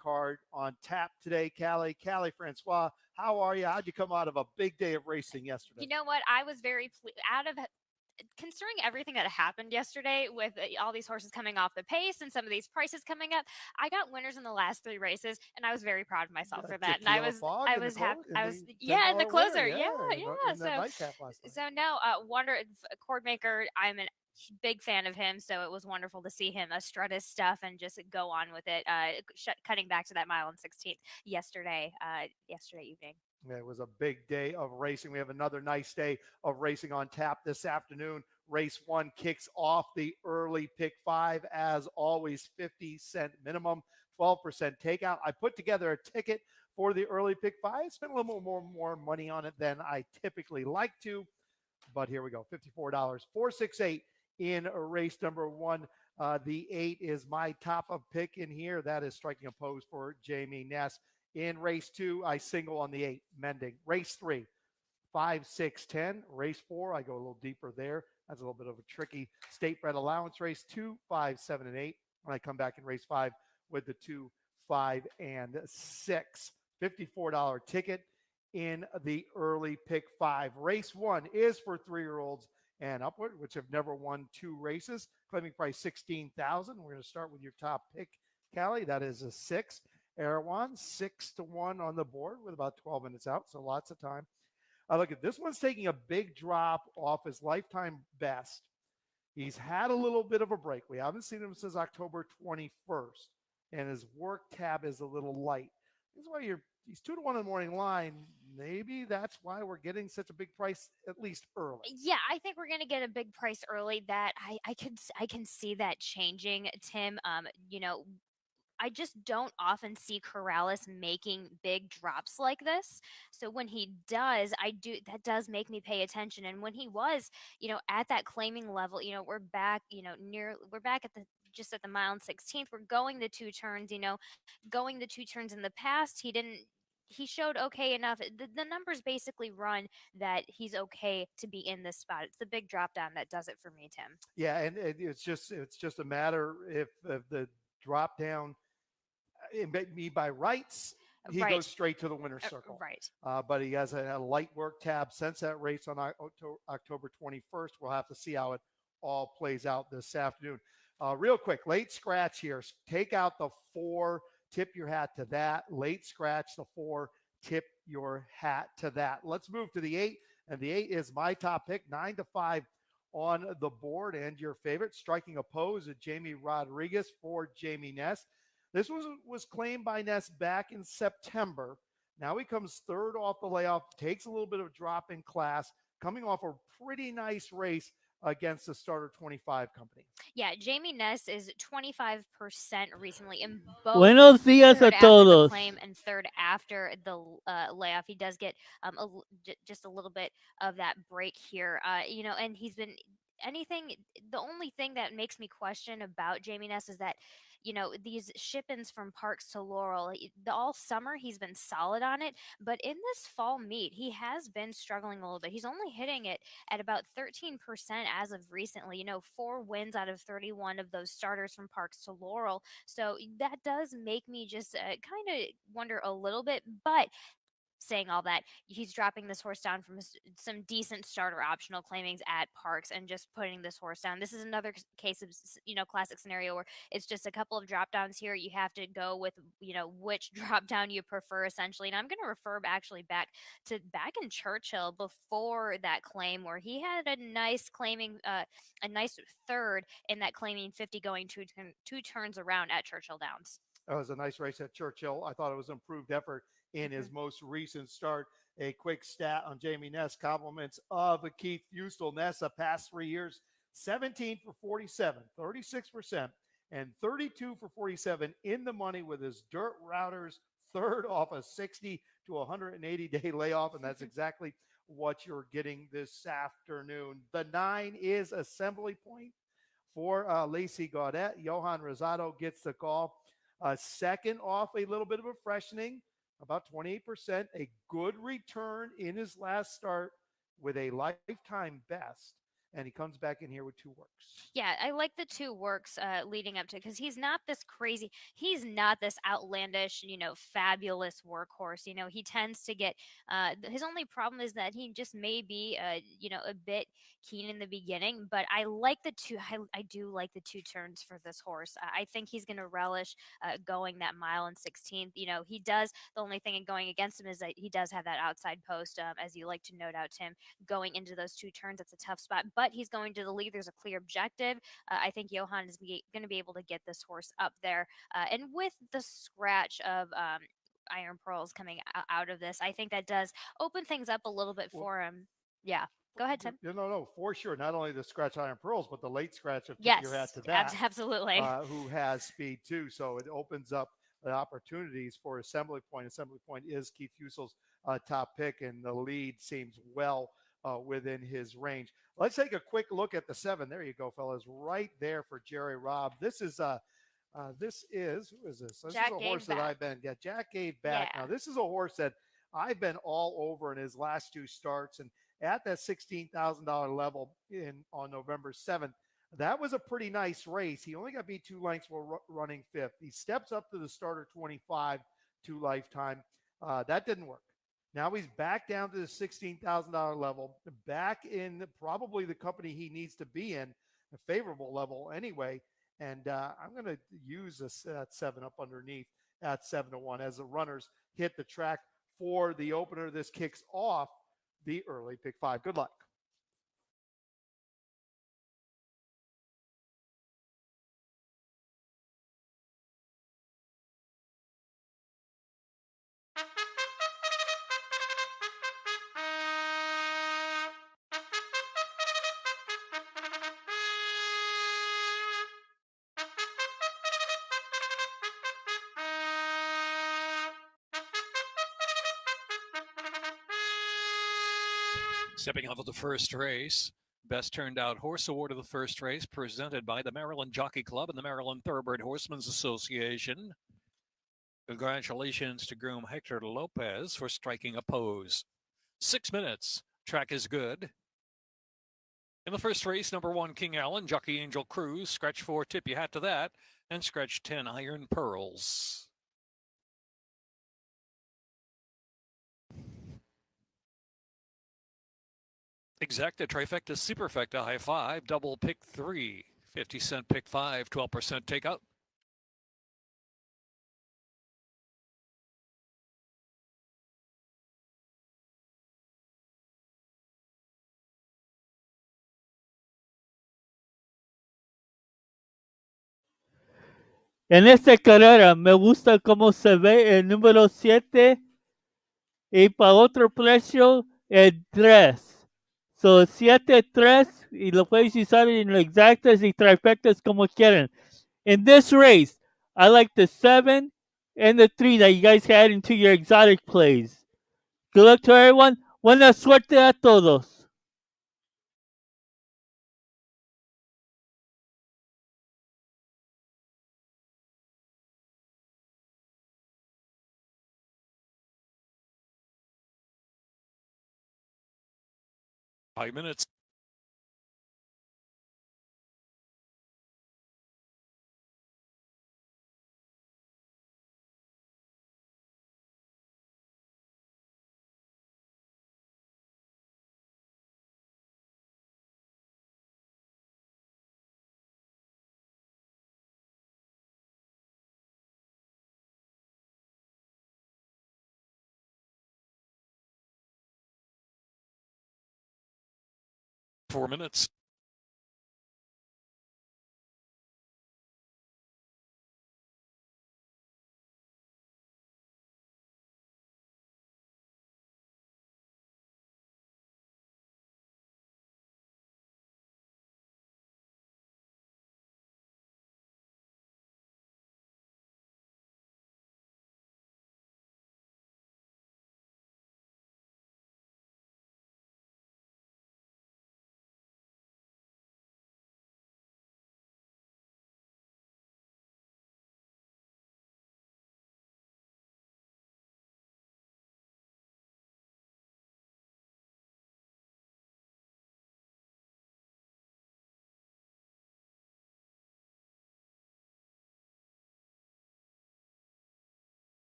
card on tap today. Callie Francois, how are you? How'd you come out of a big day of racing yesterday? You know what? I was very out of considering everything that happened yesterday with all these horses coming off the pace and some of these prices coming up. I got winners in the last three races, and I was very proud of myself for that. And I Tequila was, Fog I in the was happy. close in I was, the ten yeah, in the dollar winner, closer, yeah, yeah, yeah. in the nightcap last night. So no, Cord Maker. I'm a big fan of him, so it was wonderful to see him strut his stuff and just go on with it. Cutting back to that mile and 16th yesterday, yesterday evening. Yeah, it was a big day of racing. We have another nice day of racing on tap this afternoon. Race one kicks off the early pick five, as always, 50-cent minimum, 12% takeout. I put together a ticket for the early pick five. I spent a little more money on it than I typically like to, but here we go, $54, 468 in race number one. The eight is my top of pick in here. That is striking a pose for Jamie Ness. In race two, I single on the eight, Mending. Race three, 5, 6, 10. Race four, I go a little deeper there. That's a little bit of a tricky state bred allowance. Race 2, 5, 7, and 8. When I come back in race 5 with the 2, 5, and 6. $54 ticket in the early pick 5. Race 1 is for 3-year-olds and upward, which have never won 2 races. Claiming price 16,000. We're going to start with your top pick, Callie. That is a 6. Erewhon, 6-1 on the board with about 12 minutes out, so lots of time. Look at this one's taking a big drop off his lifetime best. He's had a little bit of a break. We haven't seen him since October 21st, and his work tab is a little light. That's why he's 2-1 in the morning line. Maybe that's why we're getting such a big price at least early. Yeah, I think we're gonna get a big price early. That I can see that changing, Tim. I just don't often see Corrales making big drops like this. So when he does, that does make me pay attention. And when he was, at that claiming level, we're back, we're back at the just at the mile and 16th. We're going the two turns, going the two turns in the past. He showed okay enough. The numbers basically run that he's okay to be in this spot. It's the big drop down that does it for me, Tim. Yeah, and it's just a matter if the drop down me by rights, he goes Right. straight to the winner's circle. Right. But he has a light work tab since that race on October 21st. We'll have to see how it all plays out this afternoon. Real quick, late scratch here. Take out the 4, tip your hat to that. Late scratch, the 4, tip your hat to that. Let's move to the 8, and the 8 is my top pick, 9-5 on the board, and your favorite, striking a pose at Jamie Rodriguez for Jamie Ness. This was claimed by Ness back in September. Now he comes third off the layoff, takes a little bit of a drop in class, coming off a pretty nice race against the starter 25 company. Yeah, Jamie Ness is 25% recently in both Buenos días a third after the todos. claim and third after the layoff. He does get just a little bit of that break here, and he's been anything. The only thing that makes me question about Jamie Ness is that these ship-ins from Parks to Laurel, all summer he's been solid on it, but in this fall meet he has been struggling a little bit. He's only hitting it at about 13% as of recently. 4 wins out of 31 of those starters from Parks to Laurel. So that does make me just kind of wonder a little bit. But saying all that, he's dropping this horse down from some decent starter optional claimings at Parks and just putting this horse down. This is another case of classic scenario where it's just a couple of drop downs here. You have to go with which drop down you prefer essentially. And I'm going to refer actually back in Churchill before that claim where he had a nice claiming a nice third in that claiming 50 going two turns around at Churchill Downs. That was a nice race at Churchill. I thought it was an improved effort in his most recent start. A quick stat on Jamie Ness, compliments of Keith Fustel. Ness, the past 3 years, 17 for 47, 36%, and 32 for 47 in the money with his dirt routers, third off a 60 to 180 day layoff. And that's exactly what you're getting this afternoon. The 9 is assembly point for Lacey Gaudet. Johan Rosado gets the call. Second off a little bit of a freshening, about 28%, a good return in his last start with a lifetime best. and he comes back in here with 2 works. Yeah, I like the 2 works leading up to, because he's not this crazy, he's not this outlandish, fabulous workhorse. He tends to get his only problem is that he just may be a bit keen in the beginning. But I like the two. I do like the 2 turns for this horse. I think he's going to relish going that mile and 16th. He does. The only thing going against him is that he does have that outside post, as you like to note out, Tim, going into those 2 turns. That's a tough spot, but he's going to the lead. There's a clear objective. I think Johan is going to be able to get this horse up there. And with the scratch of Iron Pearls coming out of this, I think that does open things up a little bit Well, for him. Yeah. Go ahead, Tim. no, for sure. Not only the scratch Iron Pearls, but the late scratch of Tip Your Hat Yes, to That, absolutely. who has speed too. So it opens up the opportunities for Assembly Point. Assembly Point is Keith Fusel's top pick, and the lead seems well within his range. Let's take a quick look at the 7. There you go, fellas. Right there for Jerry Robb. This is who is this? This is Jack a gave horse that back. I've been. Yeah, Jack gave back. Yeah. Now this is a horse that I've been all over in his last 2 starts, and at that $16,000 level on November 7th. That was a pretty nice race. He only got beat 2 lengths while running fifth. He steps up to the starter 25 to lifetime. That didn't work. Now he's back down to the $16,000 level, back in probably the company he needs to be in, a favorable level anyway. And I'm going to use that 7 up underneath at 7-1 as the runners hit the track for the opener. This kicks off the early pick 5. Good luck. Stepping off of the first race, best turned out horse award of the first race presented by the Maryland Jockey Club and the Maryland Thoroughbred Horsemen's Association. Congratulations to groom Hector Lopez for striking a pose. 6 minutes. Track is good. In the first race, number 1, King Allen, Jockey Angel Cruz, scratch 4, Tip Your Hat to That, and scratch 10, Iron Pearls. Exacta, trifecta, superfecta, high 5, double pick 3, 50-cent pick 5, 12% takeout. En esta carrera me gusta cómo se ve el número 7 y para otro precio el 3. So 7, 3 y lo puedes usar en exactas y trifectas como quieran. In this race, I like the 7 and the 3 that you guys had into your exotic plays. Good luck to everyone. Buena suerte a todos. Five minutes. Four minutes.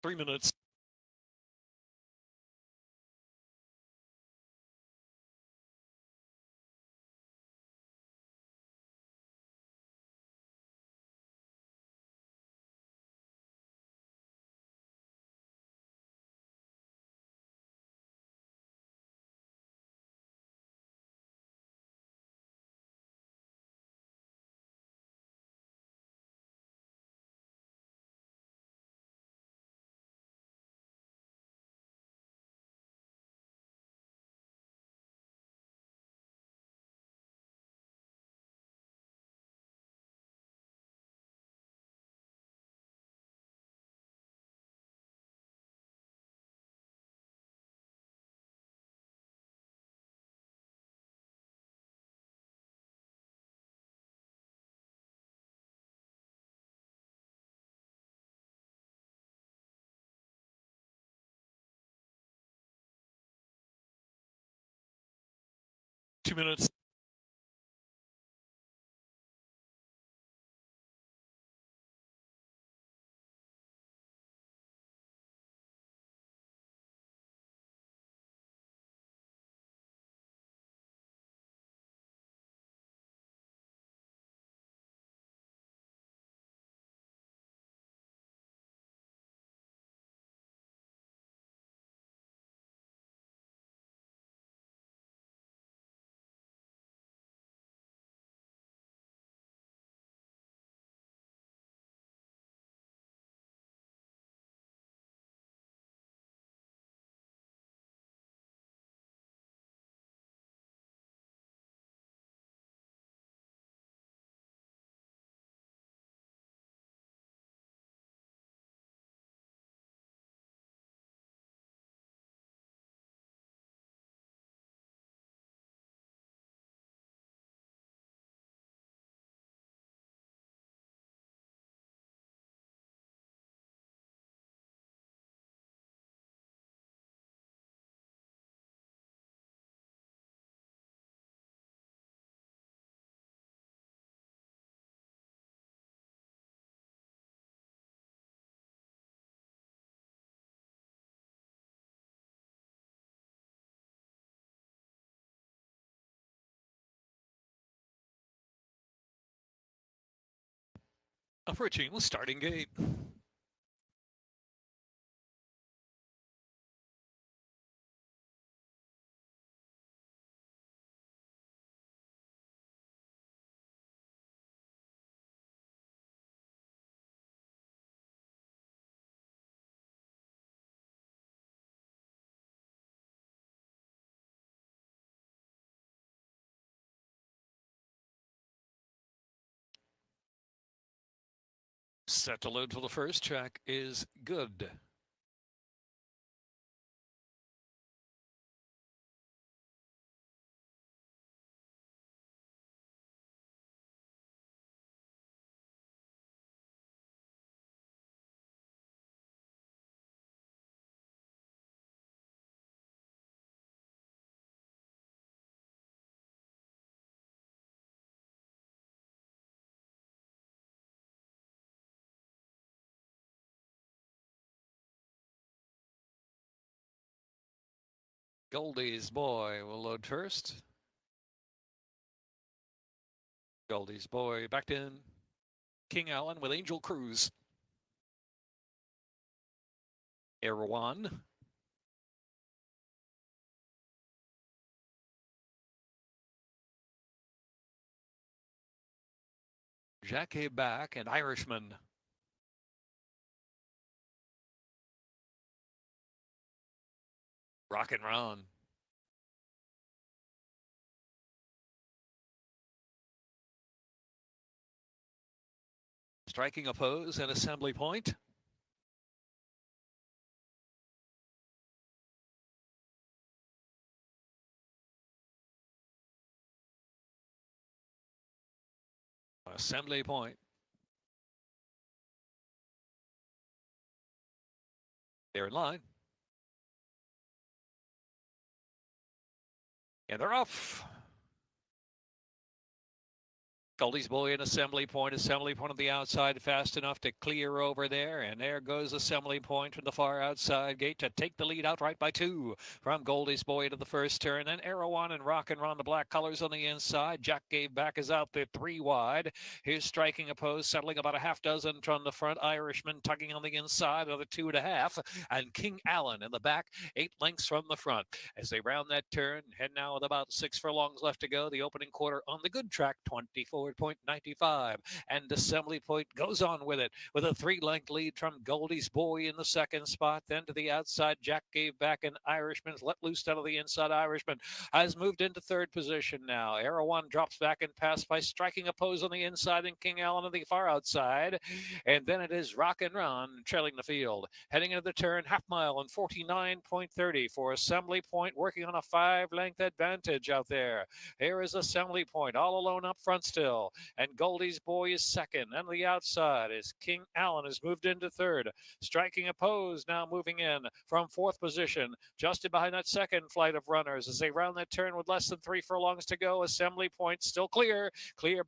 3 minutes. Two minutes. Approaching the starting gate. Set to load for the first. Track is good. Goldie's Boy will load first. Goldie's Boy backed in. King Allen with Angel Cruz. Erwan. Jackie back and Irishman. Rock and Run. Striking a pose and assembly point. Assembly point. They're in line. And they're off. Goldie's Boy and Assembly Point. Assembly Point on the outside, fast enough to clear over there. And there goes Assembly Point from the far outside gate to take the lead outright by 2 from Goldie's Boy into the first turn. Then Arrow On and Rock and Run, the black colors on the inside. Jack Gave Back is out there 3 wide. Here's Striking a Pose, settling about a half dozen from the front. Irishman tugging on the inside, another 2.5. And King Allen in the back, 8 lengths from the front. As they round that turn, head now with about 6 furlongs left to go. The opening quarter on the good track, 24.95. And Assembly Point goes on with it with a 3-length lead from Goldie's Boy in the second spot. Then to the outside, Jack Gave Back, and Irishman's let loose out of the inside. Irishman has moved into third position now. Arrow One drops back and passed by Striking a Pose on the inside and King Allen on the far outside. And then it is Rock and Run trailing the field. Heading into the turn, half mile and 49.30 for Assembly Point, working on a 5-length advantage out there. Here is Assembly Point all alone up front still. And Goldie's Boy is second. And on the outside is King Allen has moved into third. Striking a Pose now moving in from fourth position, just in behind that second flight of runners as they round that turn with less than 3 furlongs to go. Assembly Point still clear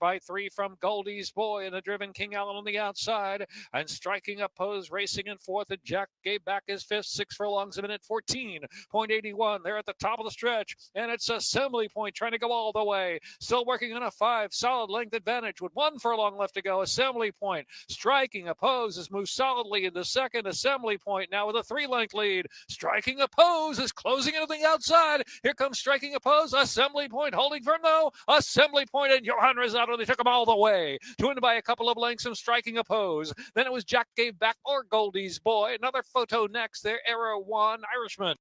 by 3 from Goldie's Boy and the driven King Allen on the outside. And Striking a Pose racing in fourth, and Jack Gave Back his fifth, 6 furlongs a minute, 14.81. They're at the top of the stretch, and it's Assembly Point trying to go all the way. Still working on a 5 solid length advantage with 1 furlong left to go. Assembly Point Striking a Pose has moved solidly into second. Assembly Point now with a 3-length lead. Striking a Pose is closing into the outside. Here comes Striking a Pose. Assembly Point holding firm though. Assembly Point and Johan Rosado, they took them all the way to win by a couple of lengths from Striking a Pose. Then it was Jack Gave Back or Goldie's Boy. Another photo next there. Arrow One, Irishman.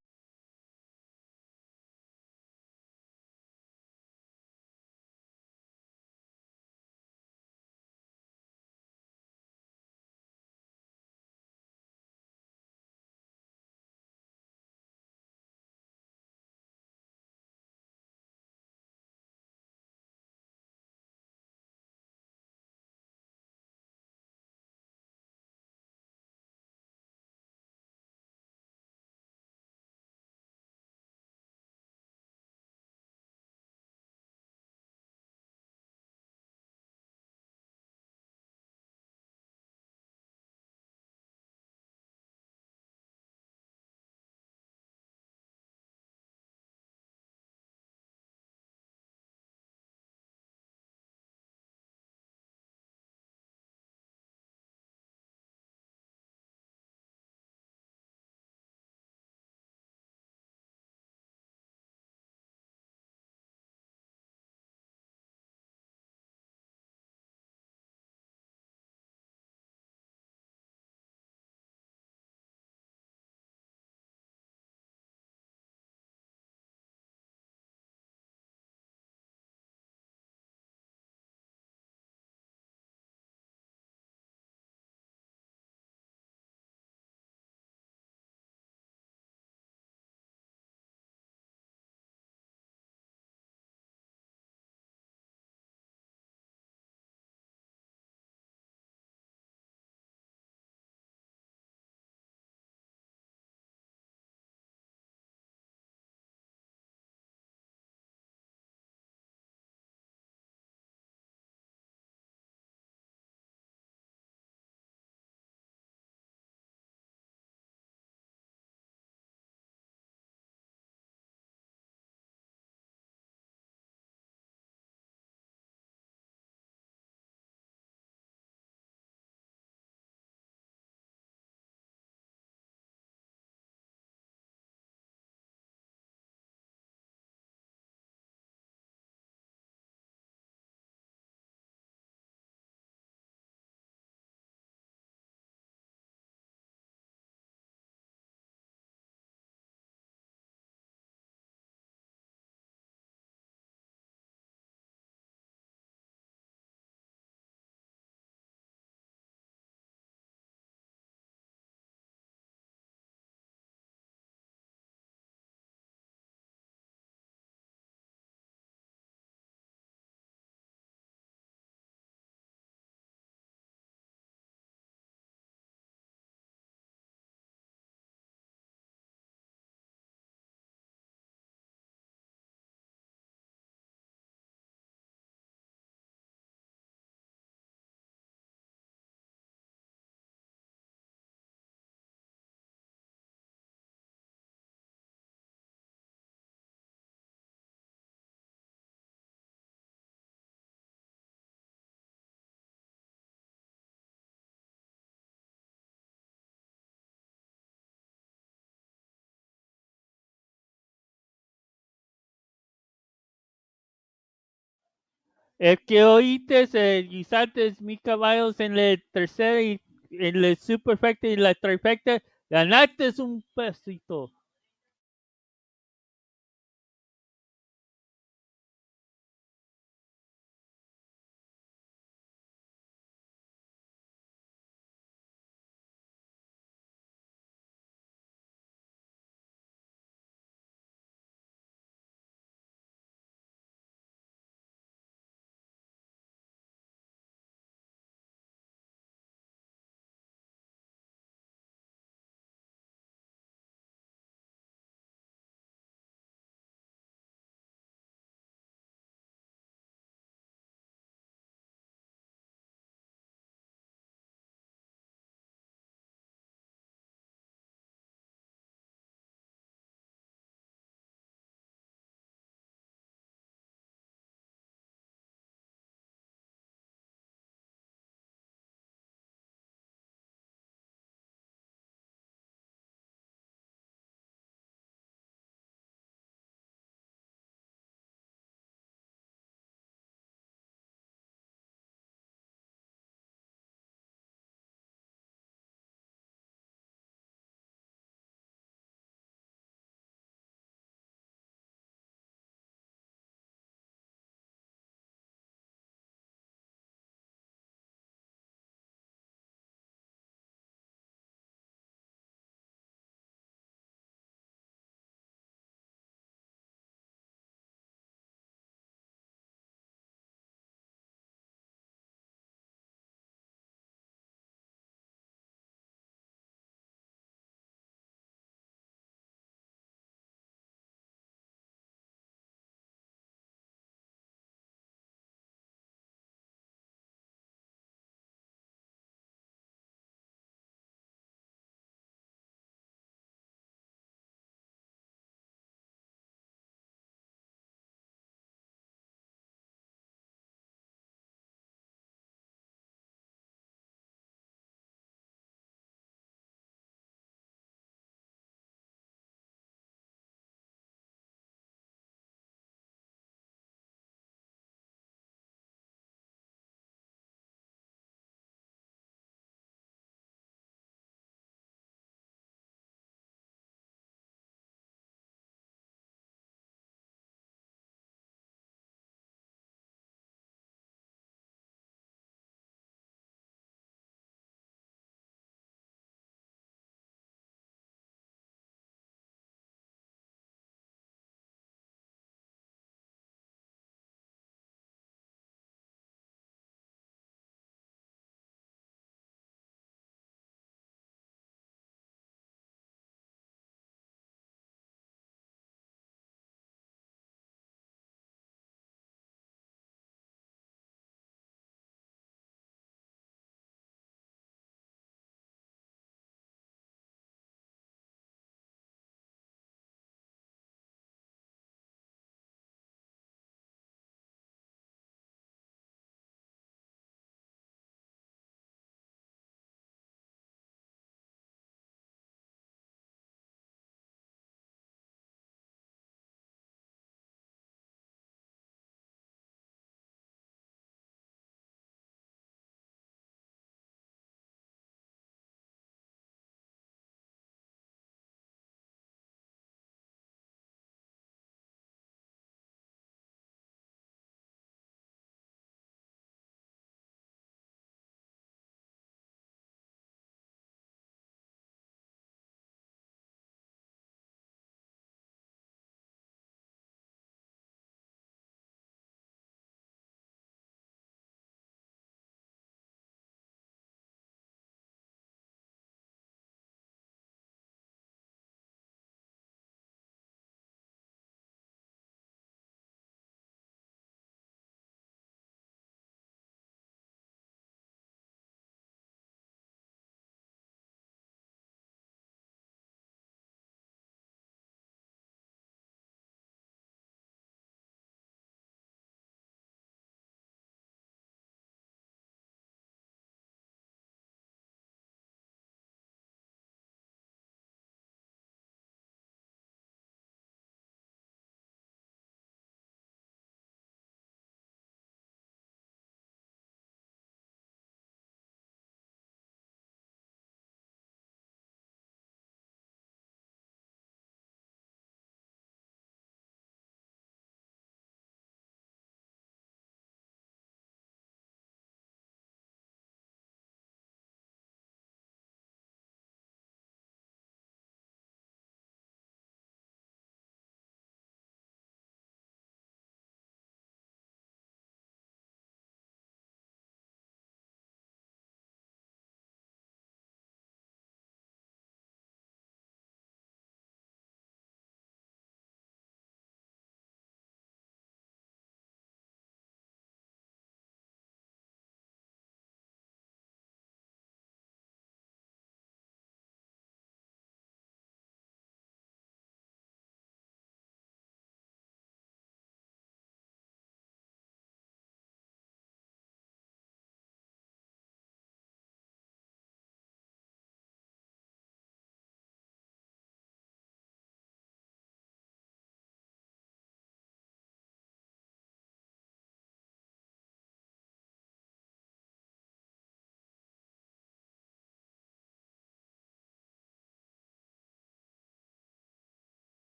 Es que oíste guisantes mis caballos en la tercera y en la superfecta y la trifecta, ganaste un pesito.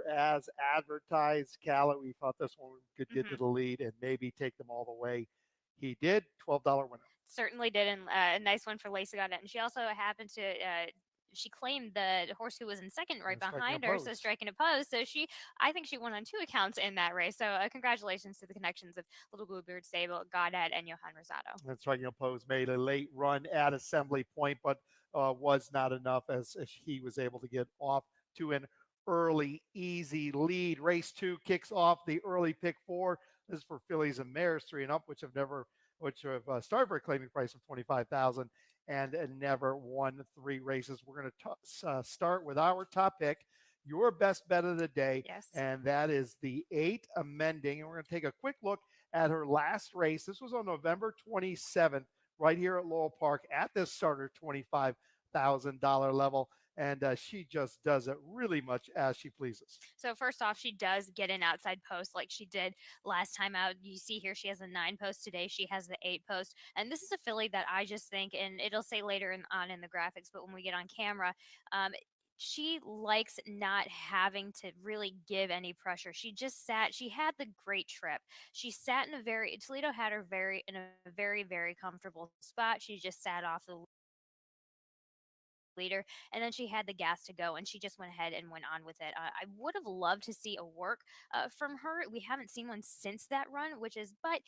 as advertised. Calla, we thought this one could get to Mhm. the lead and maybe take them all the way. He did. $12 winner. Certainly did, and a nice one for Lacey Goddard. And she also happened to. She claimed the horse who was in second right And striking a behind her, so pose. striking a pose. So I think she won on two accounts in that race. So congratulations to the connections of Little Bluebeard Stable, Goddard, and Johan Rosado. And striking a pose made a late run at Assembly Point, but was not enough as he was able to get off to an early, easy lead. Race 2 kicks off the early pick 4. This is for fillies and mares 3 and up, which have started for a claiming price of 25,000 and never won 3 races. We're going to start with our top pick, your best bet of the day, Yes. and that is the 8 amending. And we're going to take a quick look at her last race. This was on November 27th, right here at Laurel Park at this starter $25,000 level. And she just does it really much as she pleases. So first off, she does get an outside post like she did last time out. You see here she has a 9 post today. She has the 8 post, and this is a filly that I just think, and it'll say later on in the graphics, but when we get on camera, um, she likes not having to really give any pressure. She just sat. She had the great trip. She sat in a very Toledo had her very comfortable spot. She just sat off the leader, and then she had the gas to go, and she just went ahead and went on with it. I would have loved to see a work from her. We haven't seen one since that run, which is, but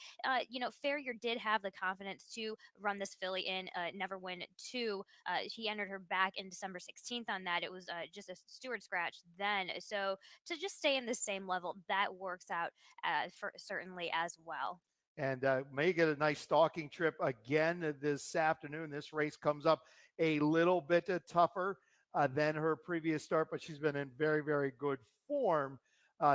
Farrier did have the confidence to run this filly in Never Win 2. He entered her back in December 16th on that. It was just a steward scratch then. So to just stay in the same level, that works out for certainly as well. And may get a nice stalking trip again this afternoon. This race comes up a little bit tougher than her previous start, but she's been in very good form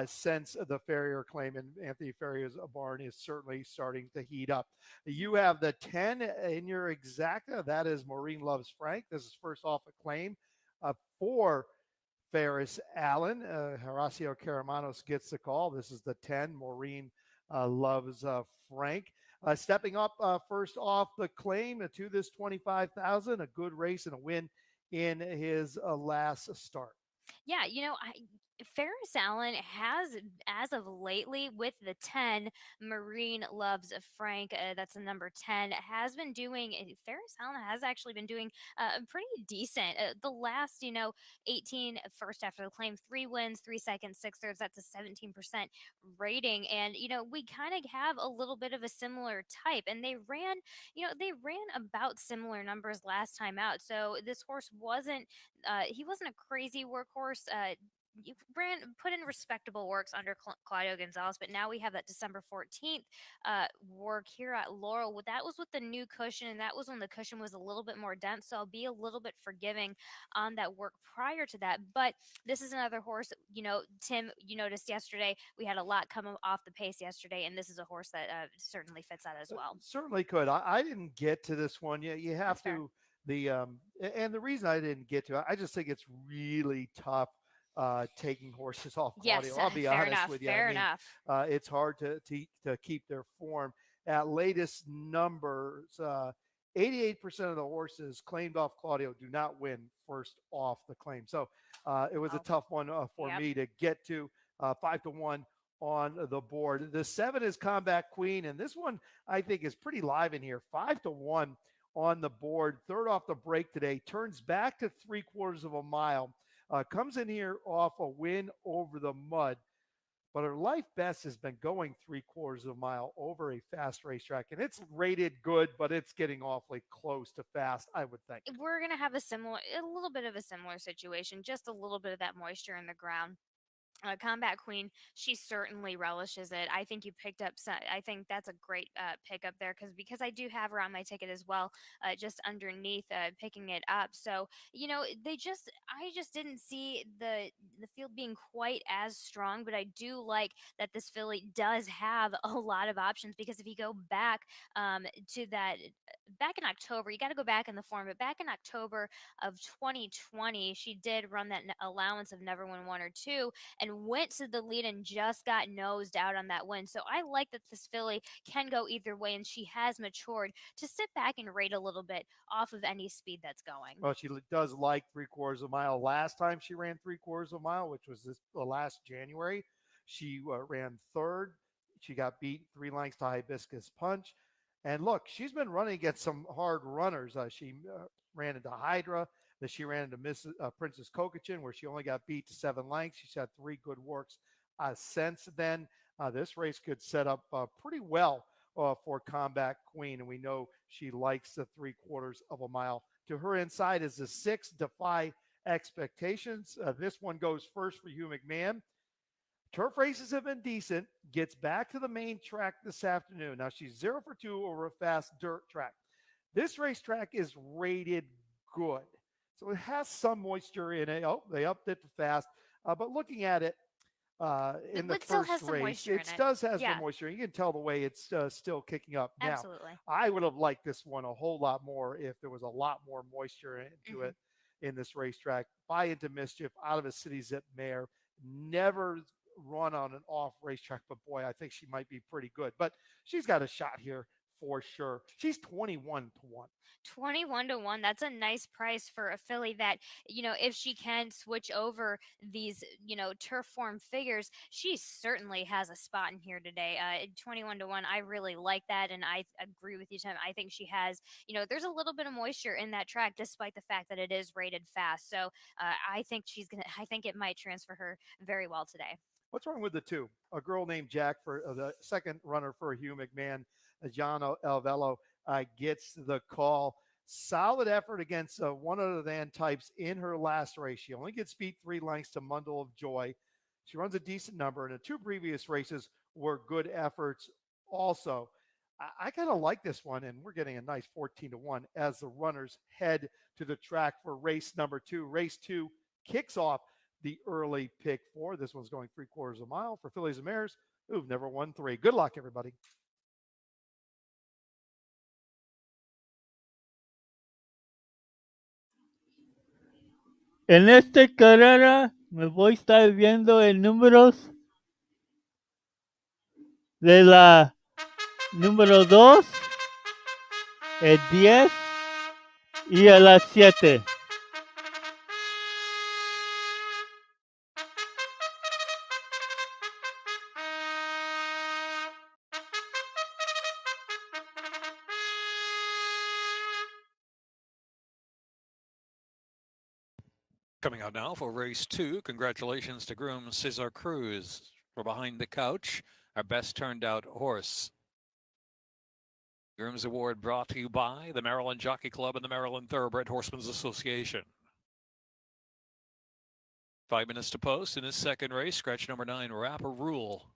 since the Farrier claim, and Anthony Farrier's barn is certainly starting to heat up. You have the 10 in your exacta. That is Maureen Loves Frank. This is first off a claim for Ferris Allen. Horacio Caramanos gets the call. This is the 10. Maureen loves Frank. Stepping up first off the claim to this 25,000, a good race and a win in his last start. Yeah, Ferris Allen has, as of lately, with the 10, Marine Loves Frank, that's the number 10, has been doing, Ferris Allen has actually been doing pretty decent. The last, 18 first after the claim, 3 wins, 3 seconds, 6 thirds, that's a 17% rating. And, we kind of have a little bit of a similar type. And they ran about similar numbers last time out. So this horse he wasn't a crazy workhorse. You put in respectable works under Claudio Gonzalez, but now we have that December 14th work here at Laurel. That was with the new cushion, and that was when the cushion was a little bit more dense. So I'll be a little bit forgiving on that work prior to that. But this is another horse. Tim, you noticed yesterday we had a lot coming off the pace yesterday, and this is a horse that certainly fits that as well. Certainly could. I didn't get to this one yet. You have That's fair. to the and the reason I didn't get to it, I just think it's really tough taking horses off Yes, Claudio. I'll be fair honest enough. with you. Fair enough. It's hard to keep their form. At latest numbers, 88% of the horses claimed off Claudio do not win first off the claim. So it was a Oh, tough one for yep. me to get to. 5-1 on the board. The 7 is Combat Queen, and this one I think is pretty live in here. 5-1 on the board. Third off the break today, turns back to 3/4 of a mile. Comes in here off a win over the mud, but her life best has been going 3/4 of a mile over a fast racetrack, and it's rated good, but it's getting awfully close to fast, I would think. We're gonna have a little bit of a similar situation, just a little bit of that moisture in the ground. Combat Queen, she certainly relishes it. I think you picked up. I think that's a great pickup there because I do have her on my ticket as well, just underneath, picking it up. So I just didn't see the field being quite as strong, but I do like that this filly does have a lot of options because if you go back to that back in October, you got to go back in the form, but back in October of 2020, she did run that allowance of never win 1 or 2 and went to the lead and just got nosed out on that win. So I like that this filly can go either way, and she has matured to sit back and rate a little bit off of any speed that's going. Well, she does like 3/4 of a mile. Last time she ran 3/4 of a mile, which was last January, she ran third. She got beat 3 lengths to Hibiscus Punch. And look, she's been running against some hard runners. She ran into Hydra. Then she ran into Princess Kokachin, where she only got beat to 7 lengths. She's had 3 good works since then. This race could set up pretty well for Combat Queen, and we know she likes the 3/4 of a mile. To her inside is the 6, Defy Expectations. This one goes first for Hugh McMahon. Turf races have been decent. Gets back to the main track this afternoon. Now she's 0 for 2 over a fast dirt track. This racetrack is rated good, so it has some moisture in it. Oh, they upped it for fast. But looking at it, in the It still first has some race. moisture in It it. does has the Yeah, moisture. You can tell the way it's still kicking up. Now, absolutely. I would have liked this one a whole lot more if there was a lot more moisture into Mhm. it in this racetrack. Buy into Mischief out of a City Zip mare. Never run on an off racetrack, but boy, I think she might be pretty good. But she's got a shot here for sure. She's 21-1. 21-1. That's a nice price for a filly that, if she can switch over these, turf form figures, she certainly has a spot in here today. 21-1. I really like that. And I agree with you, Tim. I think she has, there's a little bit of moisture in that track, despite the fact that it is rated fast. So I think I think it might transfer her very well today. What's wrong with the two? A girl named Jack for the second runner for Hugh McMahon, John Alvello, gets the call. Solid effort against one of the than types in her last race. She only gets beat 3 lengths to Mundle of Joy. She runs a decent number, and the 2 previous races were good efforts also. I kind of like this one, and we're getting a nice 14-1 as the runners head to the track for race number 2. Race 2 kicks off the early pick 4. This one's going 3/4 of a mile for fillies and mares who've never won 3. Good luck, everybody. En esta carrera me voy a estar viendo en números de la número 2, el 10 y a las 7. Coming out now for race 2. Congratulations to groom Cesar Cruz for Behind the Couch, our best turned out horse. Groom's Award brought to you by the Maryland Jockey Club and the Maryland Thoroughbred Horsemen's Association. 5 minutes to post in his second race. Scratch number 9, Rapper Rule.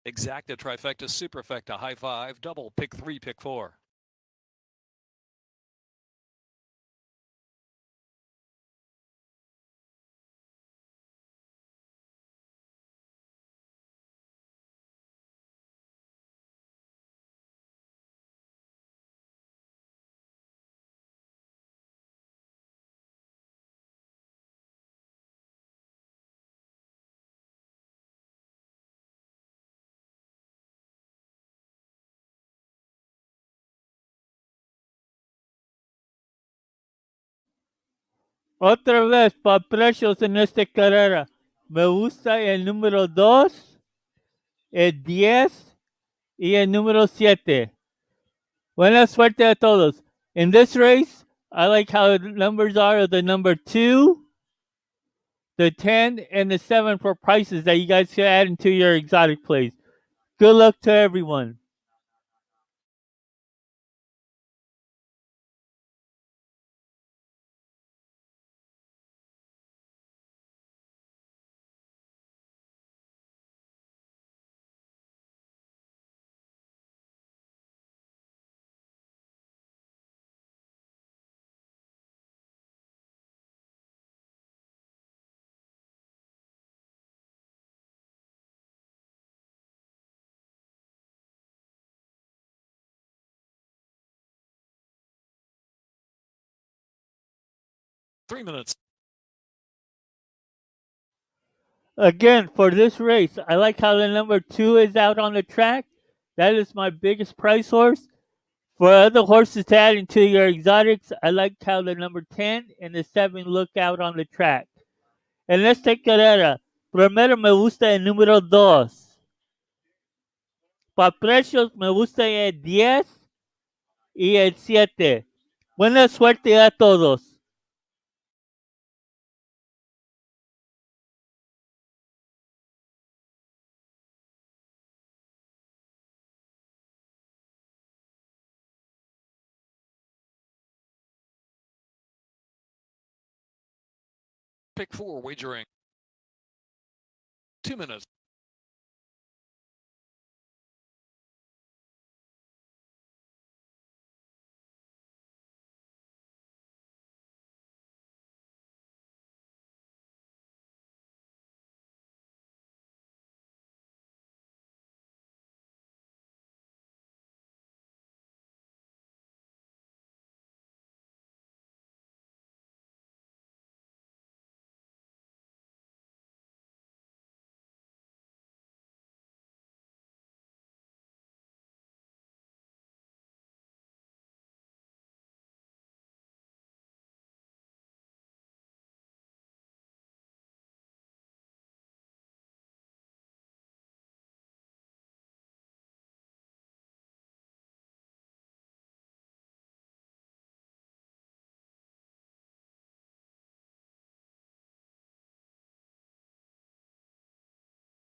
Exacta, trifecta, superfecta, high 5, double, pick 3, pick 4. Otra vez, para precios en esta carrera, me gusta el número 2, el 10 y el número 7. Buena suerte a todos. In this race, I like how the numbers are of the number 2, the 10, and the 7 for prices that you guys can add into your exotic plays. Good luck to everyone. Three minutes. Again, for this race, I like how the number 2 is out on the track. That is my biggest price horse. For other horses to add into your exotics, I like how the number 10 and the 7 look out on the track. En esta carrera, primero me gusta el número 2. Para precios me gusta el 10 y el 7. Buena suerte a todos. Pick 4 wagering. 2 minutes.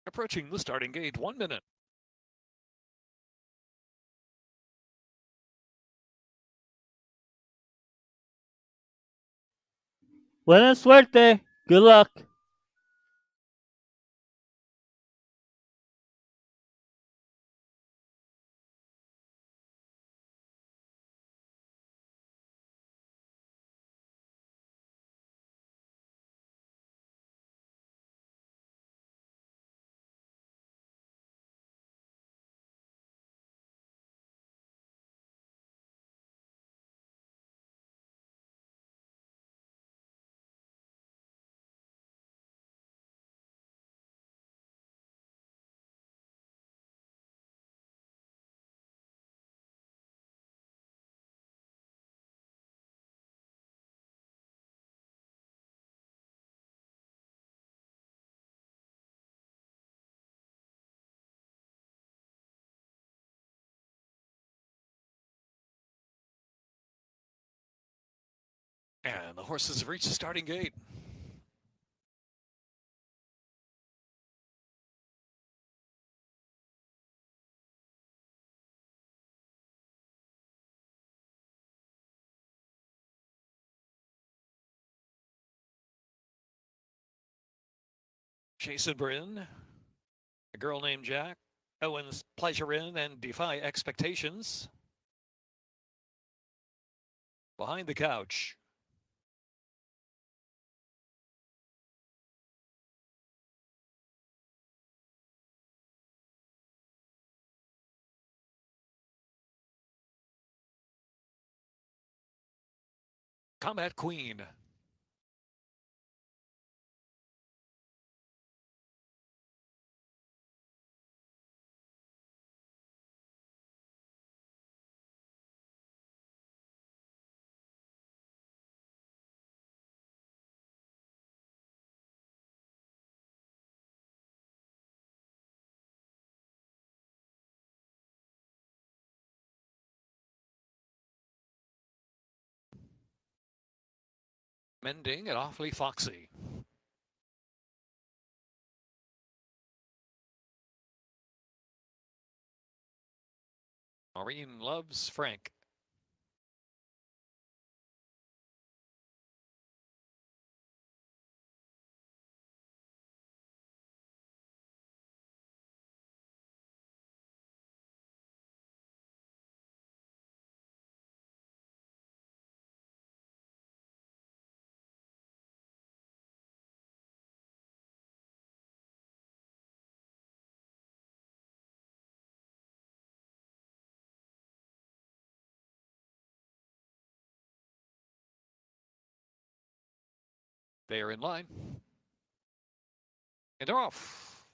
Approaching the starting gate, 1 minute. Buena suerte. Good luck. And the horses have reached the starting gate. Jason Bryn, a girl named Jack, Owens Pleasure Inn, and Defy Expectations. Behind the couch. Combat Queen. Mending and Awfully Foxy. Maureen loves Frank. They are in line. And they're off.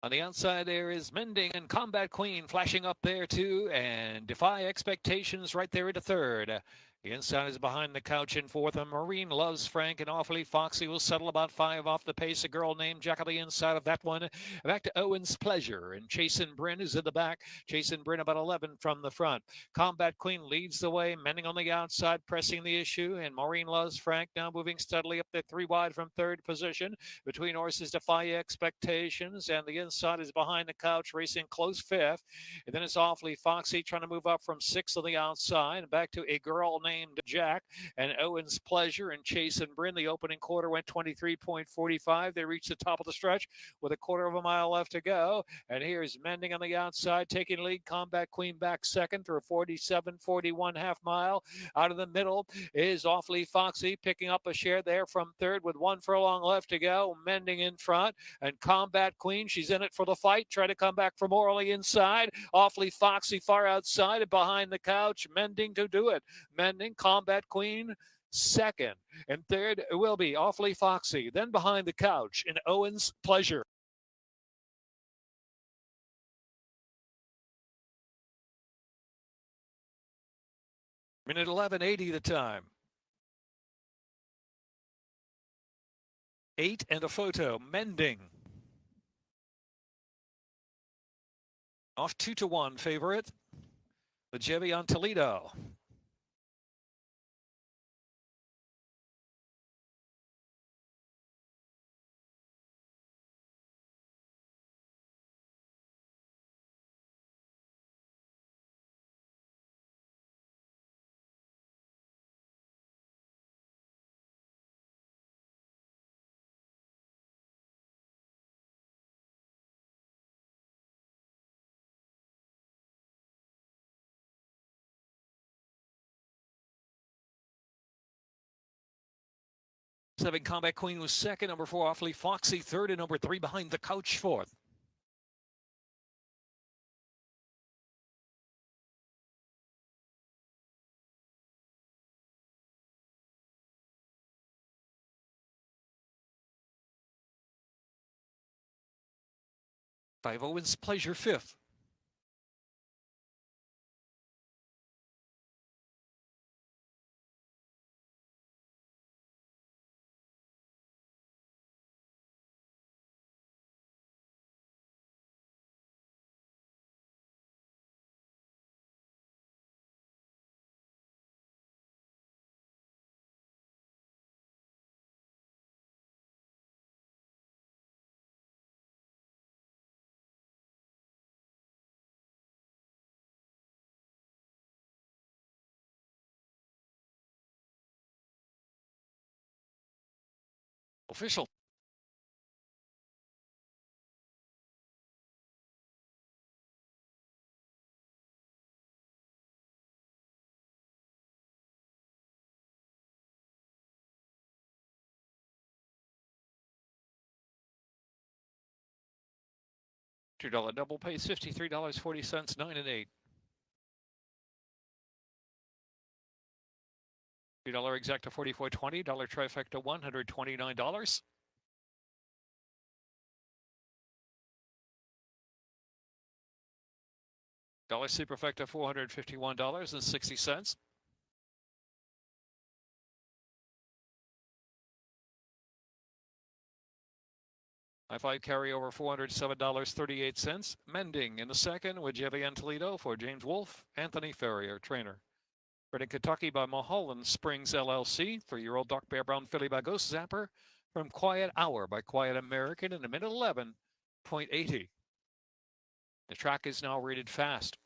On the outside, there is Mending and Combat Queen flashing up there, too, and Defy Expectations right there into third. The inside is Behind the Couch in fourth, and Marine Loves Frank and Awfully Foxy will settle about 5 off the pace. A girl named Jack on the inside of that one. Back to Owen's Pleasure, and Chasin' Bryn is in the back. Chasin' Bryn about 11 from the front. Combat Queen leads the way, Mending on the outside, pressing the issue, and Maureen Loves Frank now moving steadily up there 3 wide from third position. Between horses, Defy Expectations, and the inside is Behind the Couch, racing close fifth. And then it's Awfully Foxy trying to move up from 6th on the outside, and back to A Girl Named Jack and Owen's Pleasure and Chasin' Bryn. The opening quarter went 23.45. They reached the top of the stretch with a quarter of a mile left to go. And here's Mending on the outside, taking lead. Combat Queen back second through a 47-41 half mile. Out of the middle is Awfully Foxy, picking up a share there from third with 1 furlong left to go. Mending in front, and Combat Queen, she's in it for the fight. Try to come back from Orly inside. Awfully Foxy far outside and Behind the Couch. Mending to do it. Mending, Combat Queen second, and third will be Awfully Foxy. Then Behind the Couch in Owen's Pleasure. Minute 11:80 the time. 8 and a photo. Mending. Off 2-1 favorite. The Jevy on Toledo. Seven, Combat Queen was second. Number 4, Awfully Foxy third, and number 3, Behind the Couch fourth. Five, Owen's Pleasure fifth. Official. $2 double pays $53.40, 9 and 8. $2 exacta $44.20, dollar trifecta $129. Dollar superfecta $451.60. I-5 carryover $407.38. Mending in the second with Jevian Toledo for James Wolfe, Anthony Ferrier, trainer. Bred in Kentucky by Mulholland Springs LLC. 3-year-old dark bear brown filly by Ghost Zapper from Quiet Hour by Quiet American in a minute 11.80. The track is now rated fast.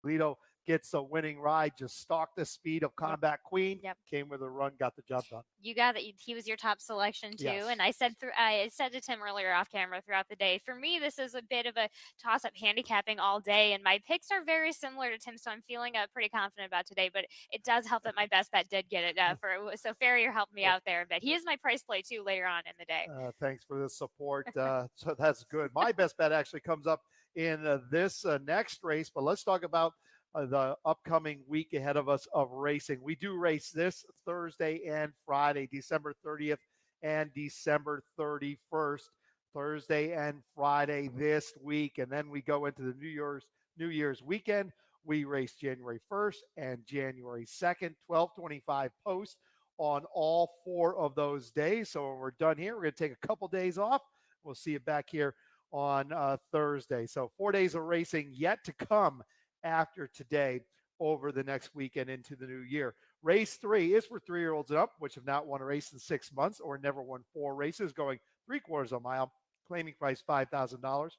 Lito gets the winning ride, just stalked the speed of Yep. Combat Queen, Yep. came with a run, got the job done. You got that. He was your top selection too. Yes. And I said to Tim earlier off camera throughout the day. For me, this is a bit of a toss up handicapping all day, and my picks are very similar to Tim, so I'm feeling pretty confident about today. But it does help that my best bet did get it so Farrier helped me out there. But he is my price play too later on in the day. Thanks for the support. So that's good. My best bet actually comes up in this next race, but let's talk about the upcoming week ahead of us of racing. We do race this Thursday and Friday, December 30th and December 31st, Thursday and Friday this week, and then we go into the New Year's weekend. We race January 1st and January 2nd, 12:25 post on all 4 of those days. So when we're done here, we're going to take a couple days off. We'll see you back here on Thursday. So 4 days of racing yet to come after today over the next weekend into the new year. Race 3 is for 3-year-olds and up, which have not won a race in 6 months or never won 4 races, going 3/4 of a mile, claiming price $5,000.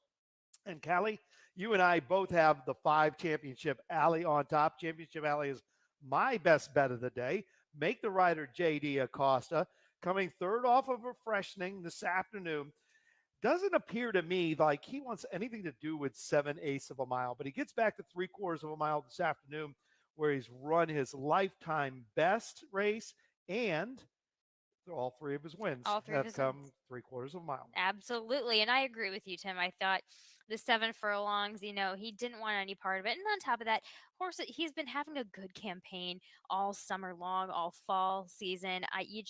And Callie, you and I both have the 5 Championship Alley on top. Championship Alley is my best bet of the day. Make the rider JD Acosta coming third off of a freshening this afternoon. Doesn't appear to me like he wants anything to do with 7/8 of a mile, but he gets back to 3/4 of a mile this afternoon where he's run his lifetime best race, and all 3 of his wins All 3 of have his come wins. 3/4 of a mile. Absolutely. And I agree with you, Tim. I thought the 7 furlongs, he didn't want any part of it. And on top of that, he's been having a good campaign all summer long, all fall season. You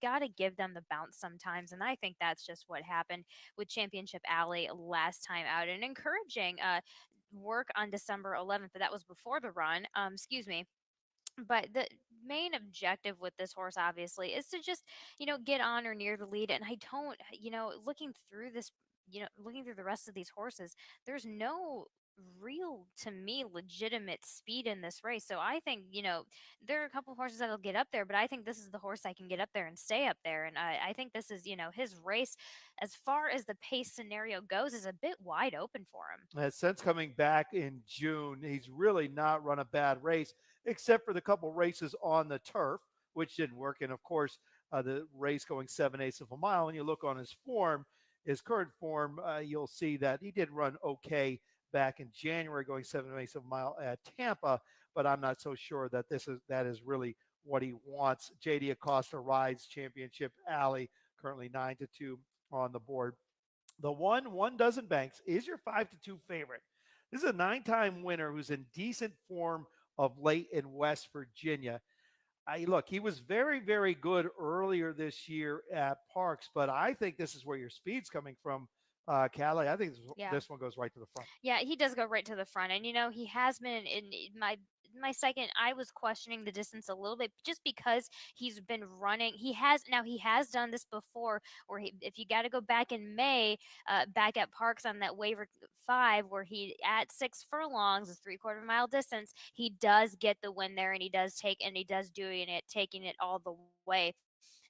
got to give them the bounce sometimes. And I think that's just what happened with Championship Alley last time out, and encouraging work on December 11th, but that was before the run. Excuse me. But the main objective with this horse obviously is to just get on or near the lead. And I don't looking through this, looking through the rest of these horses, there's no real, to me, legitimate speed in this race. So I think there are a couple of horses that'll get up there, but I think this is the horse that can get up there and stay up there. And I think this is his race, as far as the pace scenario goes, is a bit wide open for him. Since coming back in June, he's really not run a bad race, except for the couple races on the turf, which didn't work. And of course, the race going 7/8 of a mile. And you look on his form, his current form, you'll see that he did run okay back in January, going 7/8 of a mile at Tampa. But I'm not so sure that that is really what he wants. JD Acosta rides Championship Alley, currently 9-2 on the board. The one dozen banks is your 5-2 favorite. This is a 9-time winner who's in decent form of late in West Virginia. Look, he was very, very good earlier this year at Parks, but I think this is where your speed's coming from, Callie. I think Yeah. this one goes right to the front. Yeah, he does go right to the front. And he has been in my second. I was questioning the distance a little bit just because he's been running. He has done this before, where if you got to go back in May, back at Parks on that waiver 5, where he at 6 furlongs, is 3/4 mile distance, he does get the win there, and he does taking it all the way.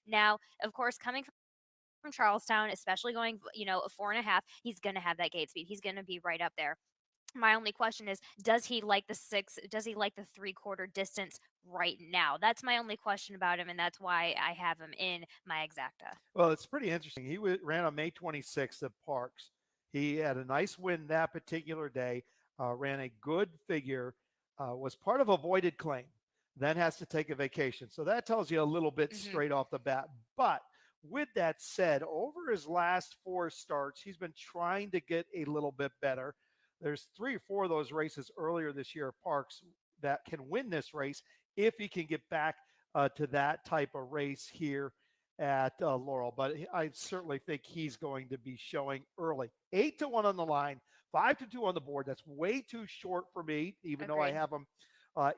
Now, of course, coming from Charlestown, especially going, a 4.5, he's going to have that gate speed. He's going to be right up there. My only question is, does he like the 6? Does he like the 3/4 distance right now? That's my only question about him, and that's why I have him in my exacta. Well, it's pretty interesting. He ran on May 26th at Parks. He had a nice win that particular day, ran a good figure, was part of a voided claim, then has to take a vacation. So that tells you a little bit Hmm. straight off the bat. But with that said, over his last 4 starts, he's been trying to get a little bit better. There's 3 or 4 of those races earlier this year at Parks that can win this race if he can get back to that type of race here at Laurel. But I certainly think he's going to be showing early. 8-1 on the line, 5-2 on the board. That's way too short for me, even though I Agreed. have him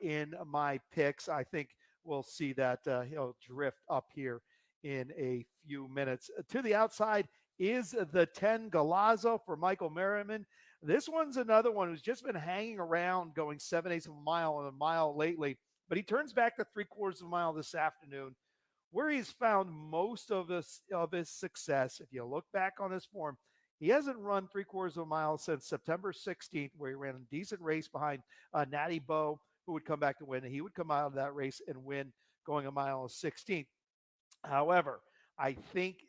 in my picks. I think we'll see that he'll drift up here in a few minutes. To the outside is the 10 Galazzo for Michael Merriman. This one's another one who's just been hanging around, going 7/8 of a mile and a mile lately, but he turns back to 3/4 of a mile this afternoon, where he's found most of his success. If you look back on his form, He hasn't run 3/4 of a mile since September 16th, where he ran a decent race behind Natty Bow, who would come back to win. And he would come out of that race and win going a mile and 16th. However, I think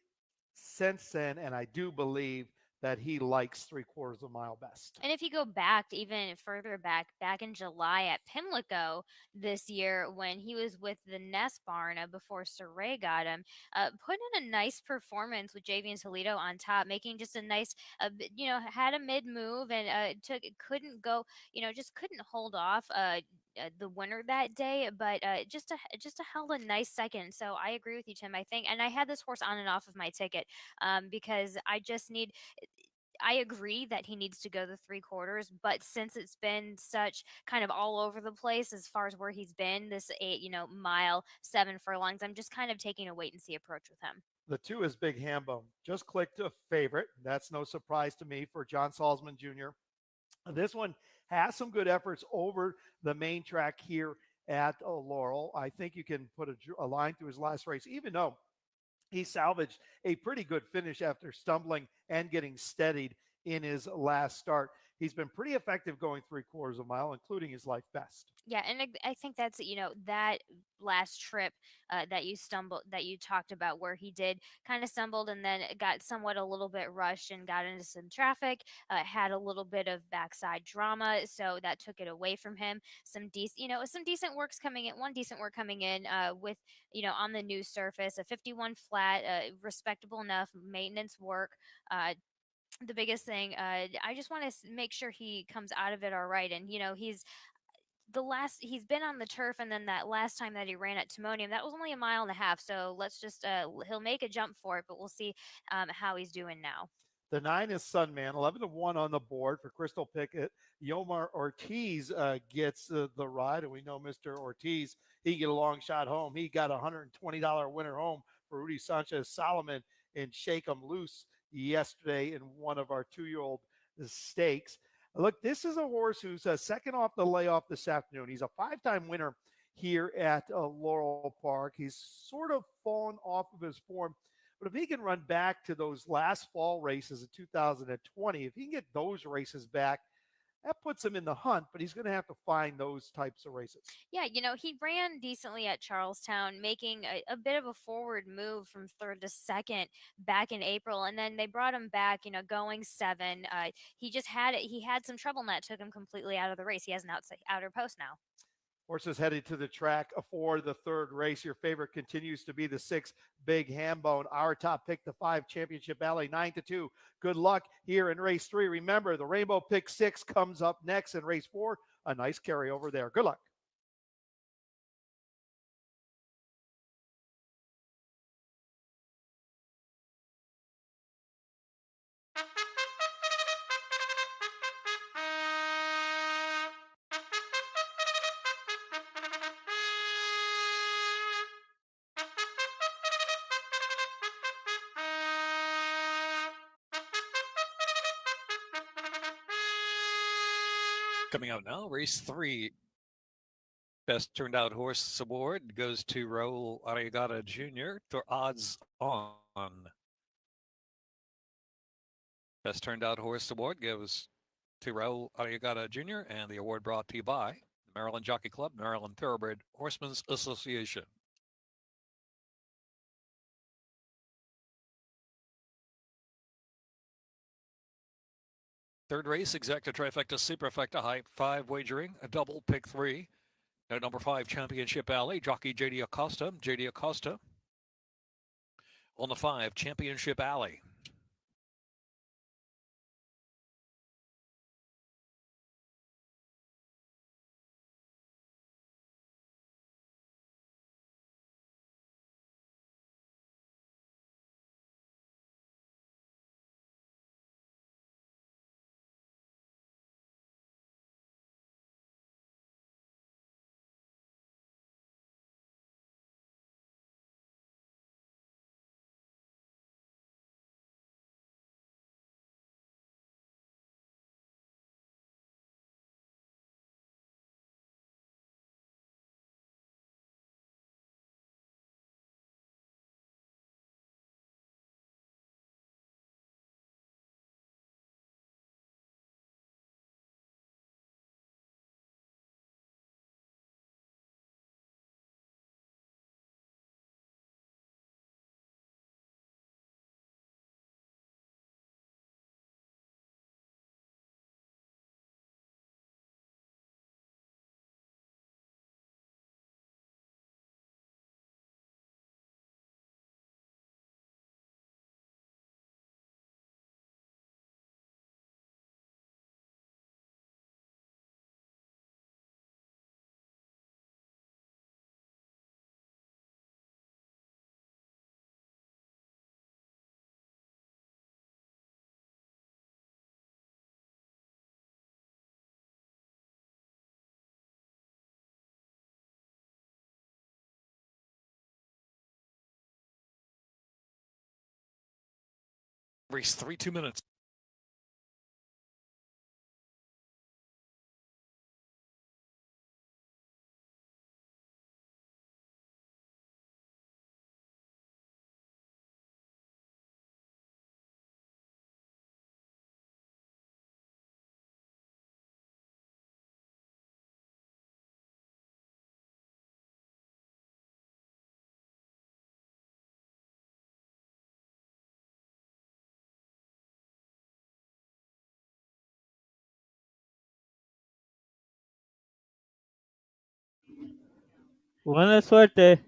since then, and I do believe that he likes 3/4 of a mile best. And if you go back even further back in July at Pimlico this year when he was with the Nest Barn before Saray got him, put in a nice performance with Javian Toledo on top, making just a nice, had a mid move and couldn't go, just couldn't hold off. The winner that day, but just a held a nice second. So I agree with you, Tim. I think, and I had this horse on and off of my ticket because I just need I agree that he needs to go the 3/4, but since it's been such kind of all over the place as far as where he's been, this 8 mile, 7 furlongs, I'm just kind of taking a wait and see approach with him. The 2 is Big Hambone. Just clicked a favorite. That's no surprise to me for John Salzman Jr. This one has some good efforts over the main track here at Laurel. I think you can put a line through his last race, even though he salvaged a pretty good finish after stumbling and getting steadied in his last start. He's been pretty effective going 3/4 of a mile, including his life best. Yeah, and I think that's that last trip that you talked about where he did kind of stumbled and then it got somewhat a little bit rushed and got into some traffic, had a little bit of backside drama, so that took it away from him. Some decent works coming in, one decent work coming in with on the new surface, a 51 flat, respectable enough maintenance work. The biggest thing, I just want to make sure he comes out of it all right, and he's been on the turf, and then that last time that he ran at Timonium, that was only a mile and a half, so let's just he'll make a jump for it, but we'll see how he's doing now. The 9 is Sunman, 11-1 on the board for Crystal Pickett. Yomar Ortiz gets the ride, and we know Mr. Ortiz, he get a long shot home. He got a $120 winner home for Rudy Sanchez Solomon and Shake 'em Loose yesterday in one of our 2-year-old stakes. Look, this is a horse who's second off the layoff this afternoon. He's a 5-time winner here at Laurel Park. He's sort of fallen off of his form. But if he can run back to those last fall races in 2020, if he can get those races back, that puts him in the hunt, but he's going to have to find those types of races. Yeah, he ran decently at Charlestown, making a bit of a forward move from third to second back in April, and then they brought him back, going seven. He had some trouble, and that took him completely out of the race. He has an outer post now. Horses headed to the track for the third race. Your favorite continues to be the 6, Big Hambone. Our top pick, the 5, Championship Alley, 9-2. Good luck here in race 3. Remember, the Rainbow Pick 6 comes up next in race 4. A nice carryover there. Good luck. Coming out now, race 3. Best turned out horse award goes to Raul Arriagada Jr. for odds on. Best turned out horse award goes to Raul Arriagada Jr. and the award brought to you by the Maryland Jockey Club, Maryland Thoroughbred Horsemen's Association. Third race, exacta trifecta superfecta high 5 wagering, a double pick 3. At number 5, Championship Alley, jockey JD Acosta. JD Acosta on the 5, Championship Alley. Race 3, 2 minutes. Buena suerte.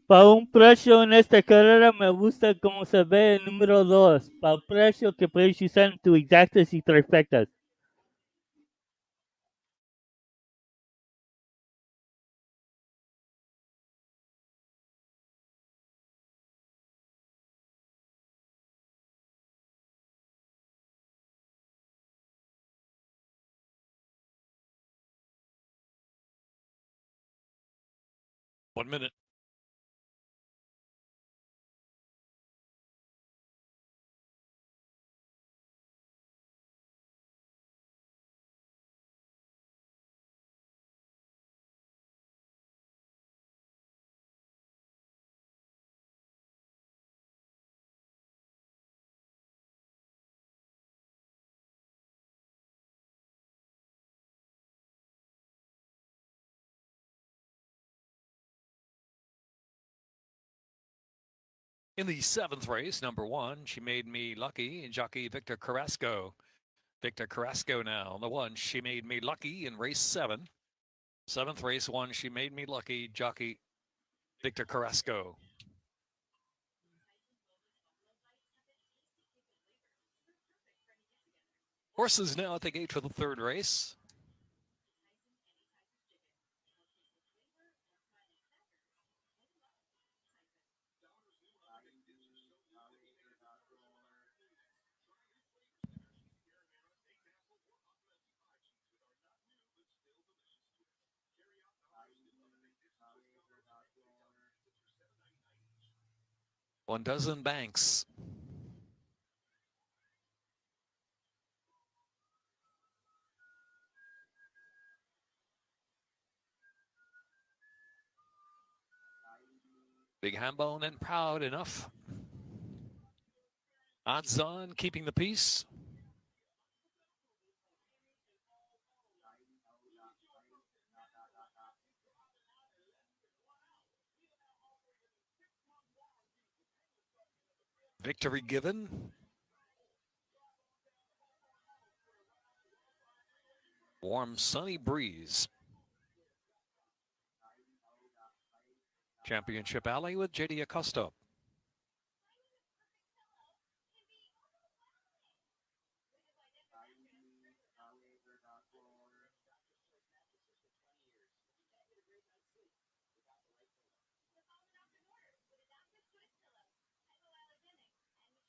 Para un precio en esta carrera me gusta cómo se ve el número 2. Para el precio que puedes usar en tus exactas y trifectas. One minute. In the 7th race, number 1, She Made Me Lucky, jockey Victor Carrasco. Victor Carrasco now on the 1, She Made Me Lucky in race 7. 7th race 1, She Made Me Lucky, jockey Victor Carrasco. Horses now at the gate for the 3rd race. One Dozen Banks. Big Hambone and Proud enough. Odds on keeping the peace. Victory Given. Warm sunny breeze. Championship Alley with JD Acosta.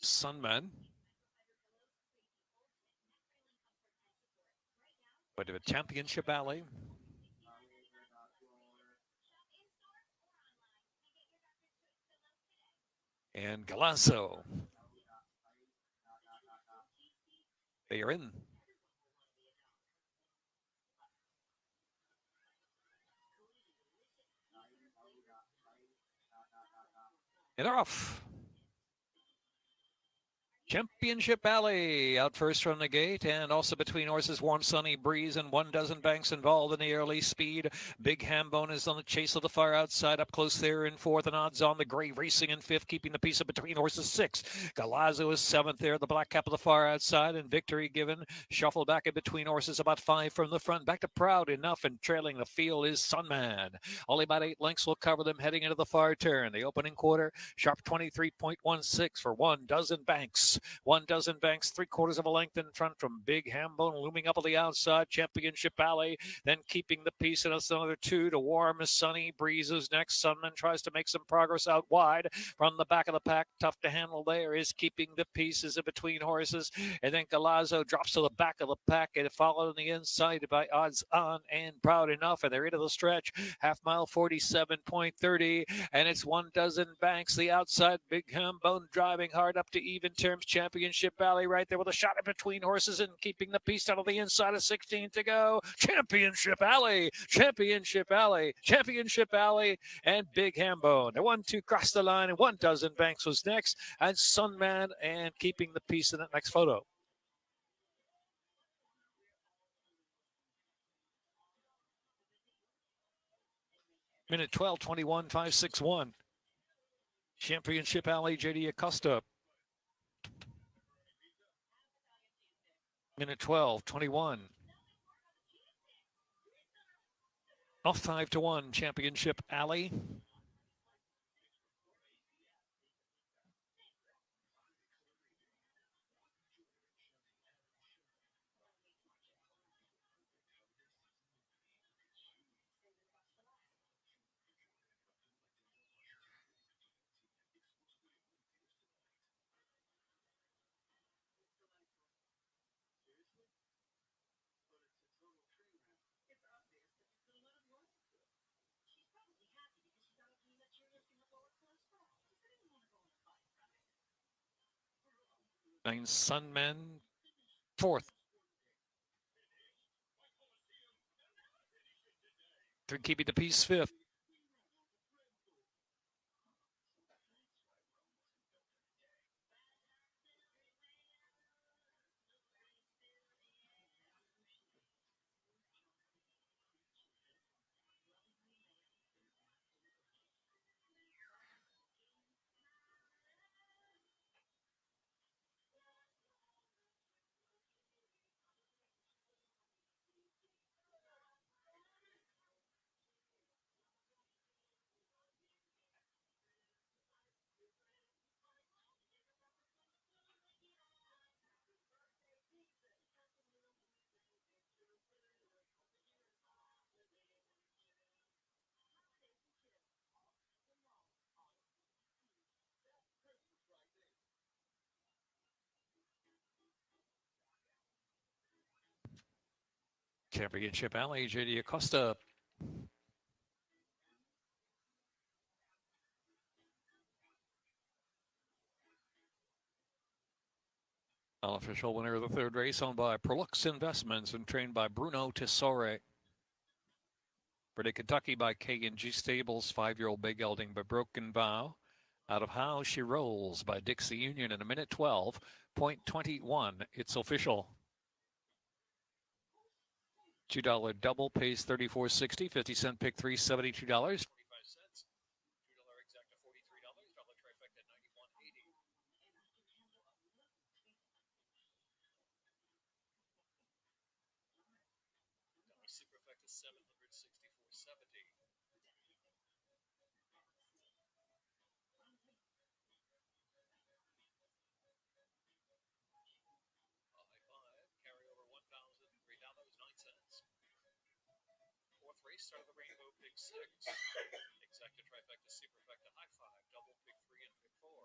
Sunman. But a Championship Alley. And Galasso. They are in. And they're off. Championship Alley out first from the gate, and also between horses Warm Sunny Breeze and One Dozen Banks involved in the early speed. Big Hambone is on the chase of the far outside, up close there in 4th, and odds on the gray racing in 5th, keeping the piece of between horses 6. Galazzo is 7th there, the black cap of the far outside, and Victory Given shuffled back in between horses about 5 from the front, back to Proud enough, and trailing the field is Sunman. Only about 8 lengths will cover them heading into the far turn. The opening quarter, sharp 23.16 for One Dozen Banks. 1 dozen banks, 3/4 of a length in front from Big Hambone, looming up on the outside. Championship Alley, then keeping the peace, and it's another 2 to Warm Sunny Breezes next. Sunman tries to make some progress out wide from the back of the pack. Tough to handle there is keeping the pieces in between horses. And then Galazzo drops to the back of the pack and followed on the inside by Odds On and Proud Enough. And they're into the stretch. Half mile 47.30. And it's 1 dozen banks. The outside, Big Hambone driving hard up to even terms. Championship Alley right there with a shot in between horses and keeping the piece out of the inside of 16 to go. Championship Alley, Championship Alley, Championship Alley, and Big Hambone. The 1-2 crossed the line, and 1 dozen banks was next. And Sunman and keeping the piece in that next photo. Minute 12:21.561. Championship Alley, JD Acosta. Minute 12:21. Off 5-1, Championship Alley. Nine Sunman, 4th. 3 keeping the peace, 5th. Championship Alley, JD Acosta. Unofficial winner of the 3rd race, owned by Prolux Investments and trained by Bruno Tessore. Pretty Kentucky by K&G Stables, 5-year-old Big Gelding by Broken Vow. Out of How She Rolls by Dixie Union in a minute 12.21. It's official. $2 double pays $34.60. 50-cent pick $3.72. 45 cents. $2 exacta $43. Double trifecta $91.80. Dollar superfecta $764.70. Carryover $1,003.09. 4th race, start of the Rainbow Pick 6. Exacta trifecta superfecta high 5. Double pick 3 and pick 4.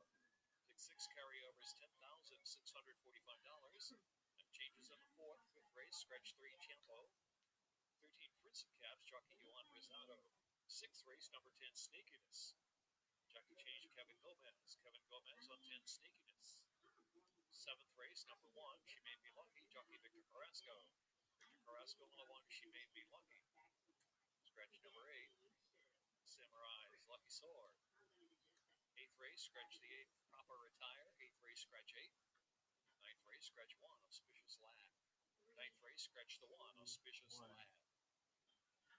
Pick 6 carryovers $10,645. And changes in the 4th. 5th race, scratch 3 Champo. 13 Prince of Caps, jockey Juan Rosado. 6th race, number 10 Sneakiness. Jockey change Kevin Gomez. Kevin Gomez on 10 Sneakiness. 7th race, number 1, She Made Me Lucky, jockey Victor Carrasco. Victor Carrasco on the 1, She Made Me Lucky. Scratch number 8, Samurai's Lucky Sword. 8th race, scratch the 8th, Proper Retire. 8th race, scratch 8. 9th race, scratch 1, Auspicious Lad. 9th race, scratch the 1, Auspicious Lad.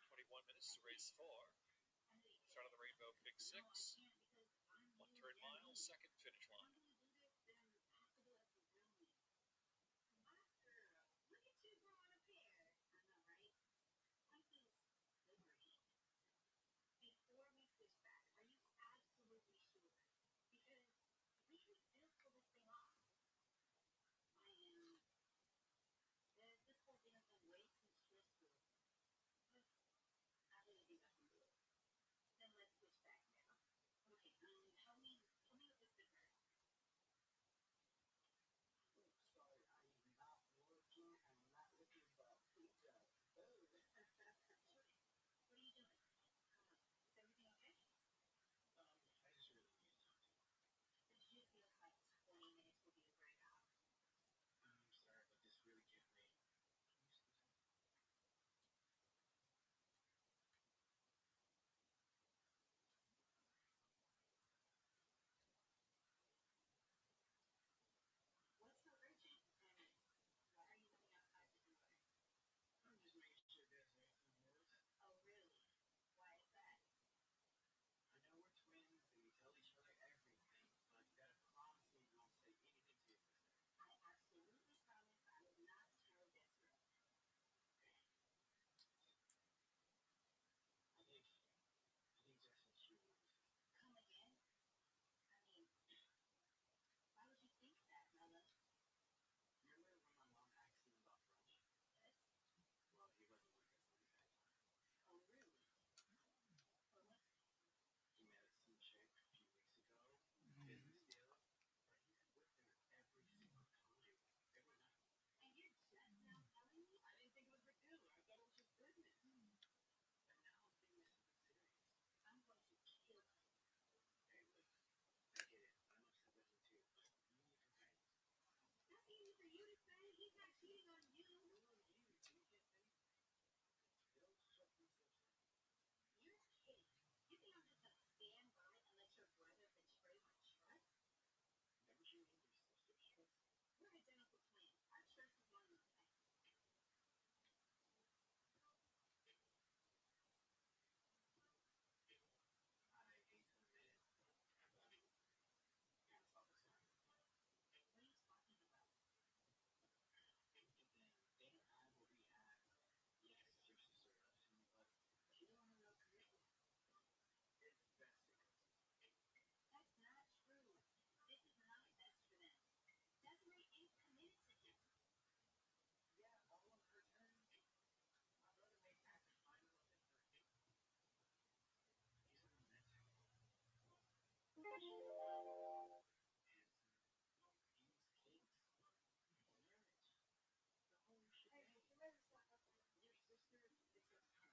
21 minutes to race 4. Start of the Rainbow Pick 6. 1 turn mile, 2nd finish line.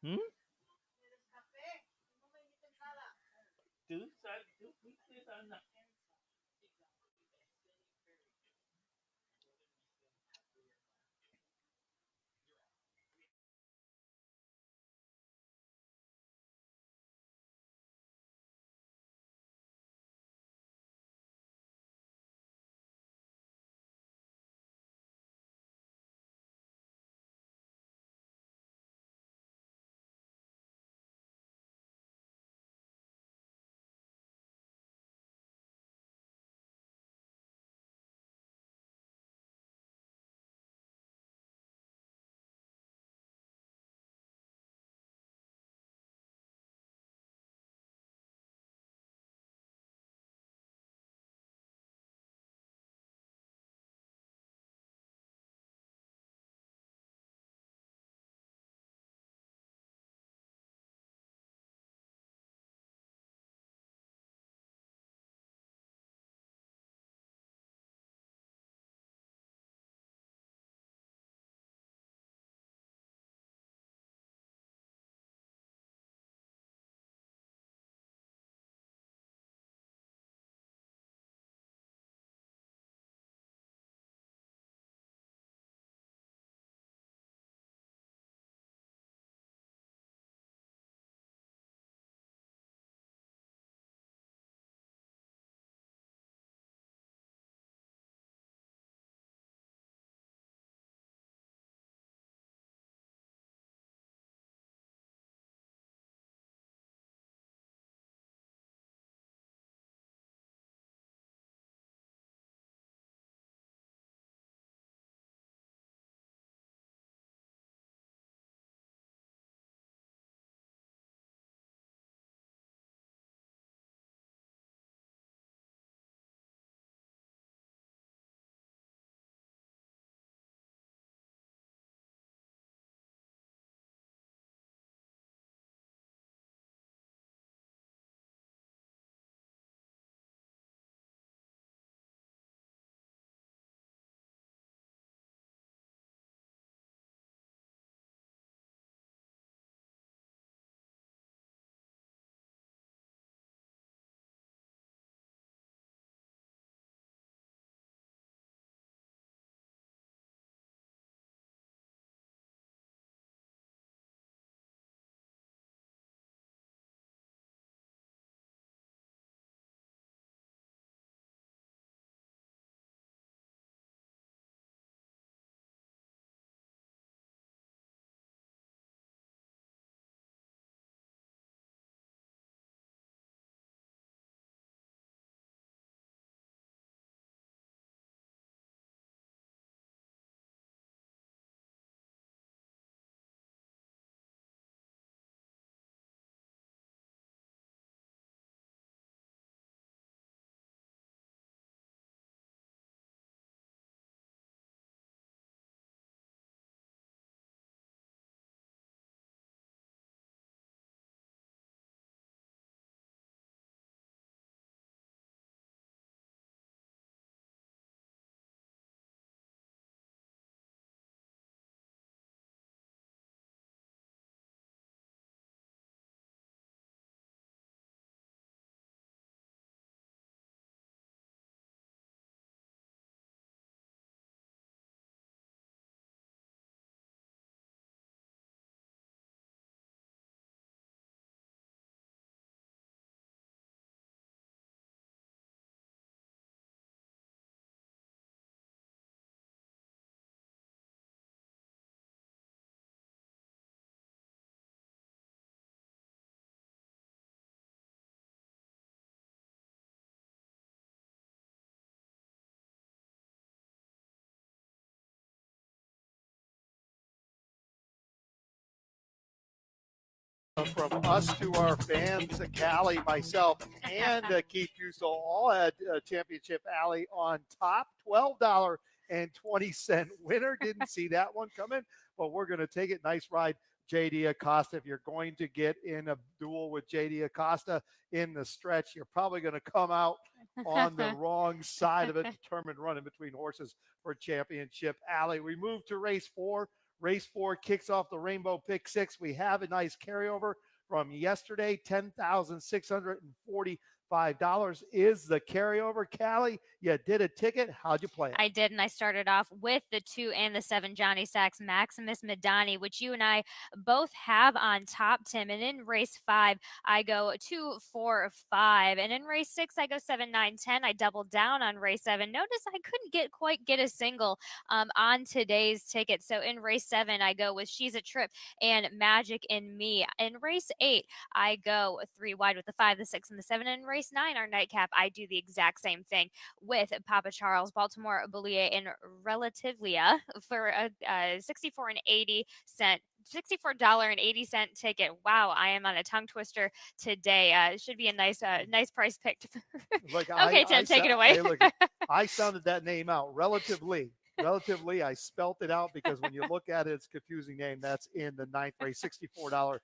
¿Mm? Tú fuiste a una- From us to our fans, Callie, myself, and Keith Cuso all had Championship Alley on top. $12.20 winner. Didn't see that one coming, but we're going to take it. Nice ride, JD Acosta. If you're going to get in a duel with JD Acosta in the stretch, you're probably going to come out on the wrong side of it. Determined running between horses for Championship Alley. We move to race 4. Race 4 kicks off the Rainbow Pick 6. We have a nice carryover from yesterday. $10,645 is the carryover. Callie, you did a ticket. How'd you play it? I did, and I started off with the 2 and the 7 Johnny Sacks Maximus Madani, which you and I both have on top, Tim. And in race 5, I go 2, 4, 5. And in race 6, I go 7, 9, 10. I doubled down on race 7. Notice I couldn't quite get a single on today's ticket. So in race 7, I go with She's a Trip and Magic in Me. In race 8, I go 3 wide with the 5, the 6, and the 7. And in race 9, our nightcap, I do the exact same thing with Papa Charles, Baltimore Bullier, and Relativia for a 64.80 ticket. Wow, I am on a tongue twister today. It should be a nice price pick. Look, Okay, Tim, take it away. Hey, look, I sounded that name out. Relatively, I spelt it out because when you look at it, it's a confusing name. That's in the 9th race, $64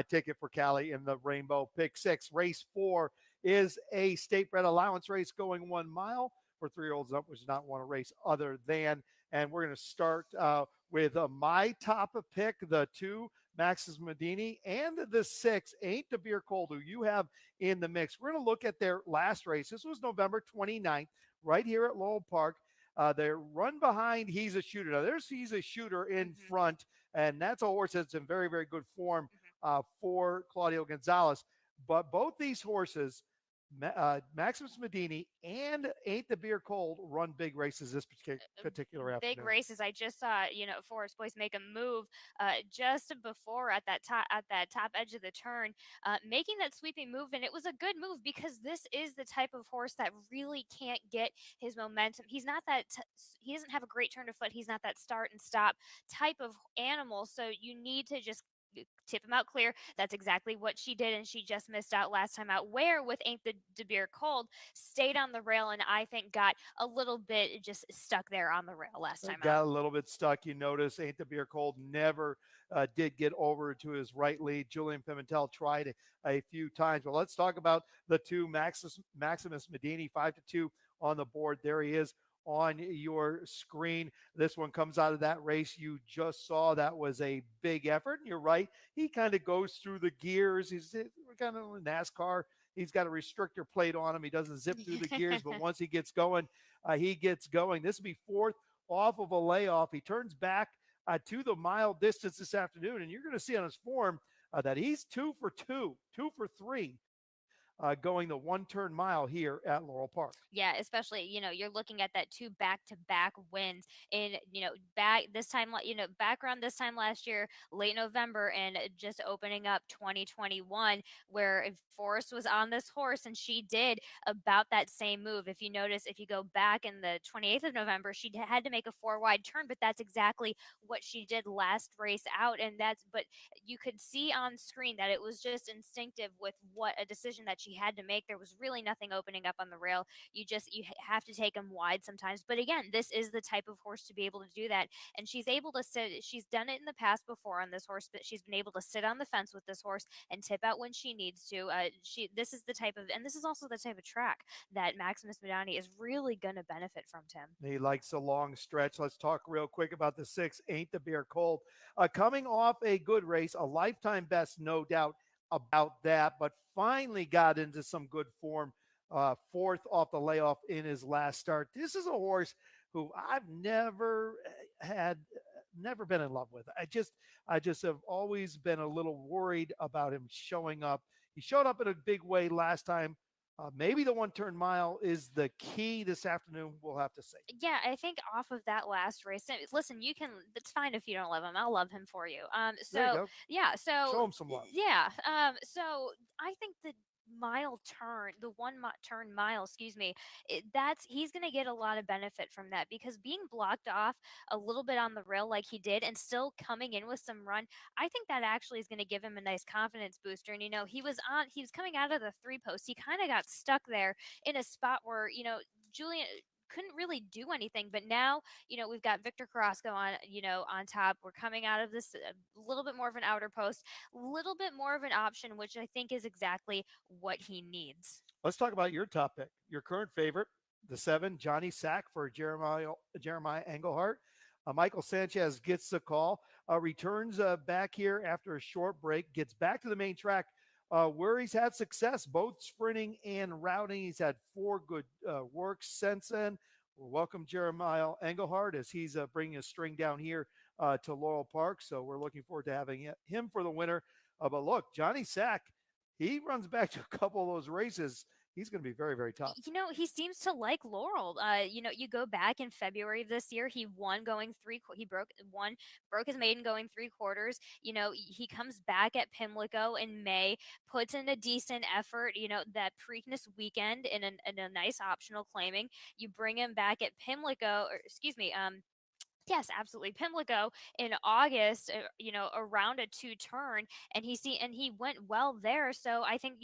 ticket for Callie in the Rainbow Pick 6. Race 4 is a state bred allowance race going 1 mile for 3-year-olds up, which does not want to race other than. And we're going to start with my top pick, the 2 Maximus Medini, and the 6 Ain't the Beer Cold, who you have in the mix. We're going to look at their last race. This was November 29th, right here at Laurel Park. Their run behind He's a Shooter. Now, there's He's a Shooter in front, and that's a horse that's in very, very good form for Claudio Gonzalez. But both these horses, Maximus Medini and Ain't the Beer Cold, run big races this particular afternoon. Big races. I just saw, Forest Boys make a move just before at that top edge of the turn, making that sweeping move, and it was a good move because this is the type of horse that really can't get his momentum. He's not that. He doesn't have a great turn of foot. He's not that start and stop type of animal. So you need to just tip him out clear. That's exactly what she did, and she just missed out last time out. Where with Ain't the Beer Cold, stayed on the rail, and I think got a little bit just stuck there on the rail last time got out. a little bit stuck. You notice Ain't the Beer Cold never did get over to his right lead. Julian Pimentel tried a few times. But let's talk about the 2 Maximus Medini, 5-2 on the board. There he is on your screen. This one comes out of that race you just saw. That was a big effort. And you're right. He kind of goes through the gears. He's kind of in NASCAR. He's got a restrictor plate on him. He doesn't zip through the gears, but once he gets going, he gets going. This will be 4th off of a layoff. He turns back to the mile distance this afternoon, and you're going to see on his form that he's 2 for 2 for 3. Going the 1-turn mile here at Laurel Park. Yeah, especially, you're looking at that 2 back-to-back wins in, back around this time last year, late November, and just opening up 2021, where Forrest was on this horse and she did about that same move. If you notice, if you go back in the 28th of November, she had to make a 4-wide turn, but that's exactly what she did last race out. But you could see on screen that it was just instinctive with what a decision that she had to make. There was really nothing opening up on the rail. You have to take them wide sometimes. But again, this is the type of horse to be able to do that. And she's able to sit. She's done it in the past before on this horse, but she's been able to sit on the fence with this horse and tip out when she needs to. This is the type of, and this is also the type of track that Maximus Madani is really going to benefit from, Tim. He likes a long stretch. Let's talk real quick about the 6 Ain't the Beer Cold. Coming off a good race, a lifetime best, no doubt about that, but finally got into some good form. 4th off the layoff in his last start. This is a horse who I've never been in love with. I just have always been a little worried about him showing up. He showed up in a big way last time. Maybe the 1-turn mile is the key this afternoon. We'll have to see. Yeah, I think off of that last race, listen, it's fine if you don't love him. I'll love him for you. There you go. Yeah, so show him some love. Yeah, so I think the turn mile, excuse me, he's going to get a lot of benefit from that, because being blocked off a little bit on the rail like he did and still coming in with some run, I think that actually is going to give him a nice confidence booster. And he was coming out of the 3 post. He kind of got stuck there in a spot where Julian couldn't really do anything. But now, we've got Victor Carrasco on top. We're coming out of this a little bit more of an outer post, a little bit more of an option, which I think is exactly what he needs. Let's talk about your top pick, your current favorite, the 7 Johnny Sack for Jeremiah Engelhart. Michael Sanchez gets the call. returns back here after a short break, gets back to the main track where he's had success, both sprinting and routing. He's had 4 good works since then. Welcome Jeremiah Engelhardt as he's bringing a string down here to Laurel Park. So we're looking forward to having him for the winner. But look, Johnny Sack, he runs back to a couple of those races. He's going to be very, very tough. He seems to like Laurel. You go back in February of this year, he won going he broke his maiden going 3 quarters. He comes back at Pimlico in May, puts in a decent effort. That Preakness weekend in a nice optional claiming. You bring him back at Pimlico, or excuse me, yes, absolutely. Pimlico in August, around a 2 turn, and he went well there. So I think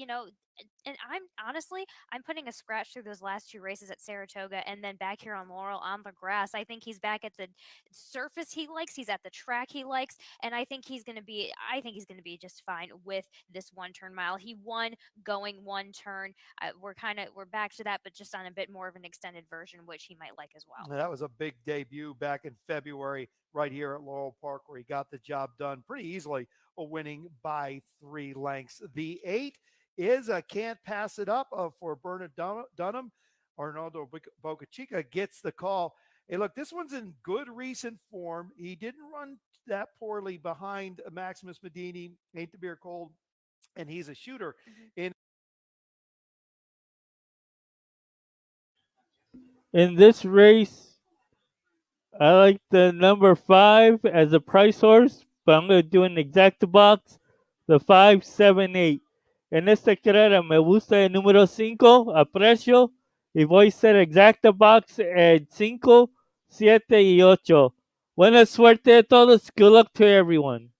and I'm putting a scratch through those last 2 races at Saratoga, and then back here on Laurel on the grass. I think he's back at the surface he likes. He's at the track he likes, and I think he's gonna be. I think he's gonna be just fine with this 1 turn mile. He won going 1 turn. We're back to that, but just on a bit more of an extended version, which he might like as well. That was a big debut back in February right here at Laurel Park where he got the job done pretty easily, winning by 3 lengths. The 8 is a can't pass it up for Bernard Dunham. Arnaldo Bocachica gets the call. Hey, look, this one's in good recent form. He didn't run that poorly behind Maximus Medini, Ain't the Beer Cold, and he's a shooter. Mhm. In this race, I like the number 5 as a price horse, but I'm going to do an exacta box, the 578. En esta carrera me gusta el número 5 a precio y voy a hacer exacta box en 5, 7 y 8. Buena suerte a todos. Good luck to everyone.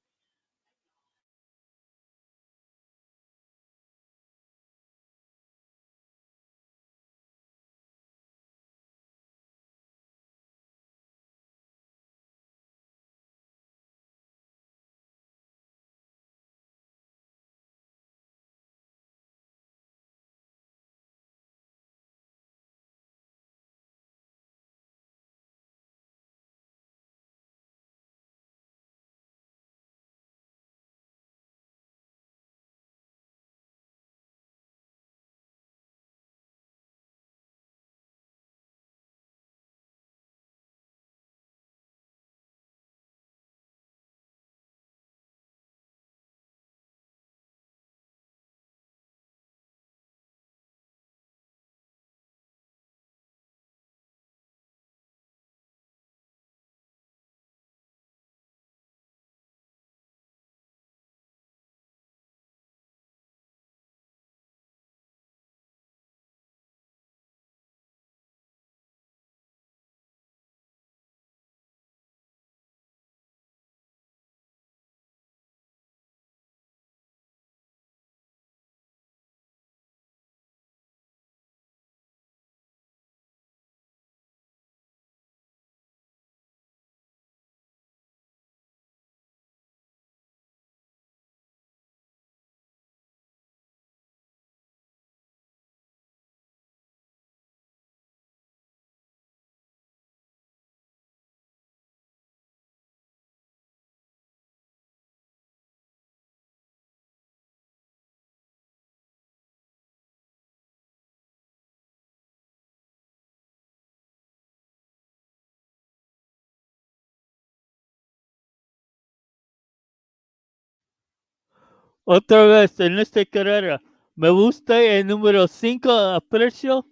Otra vez en esta carrera me gusta el número 5 a precio.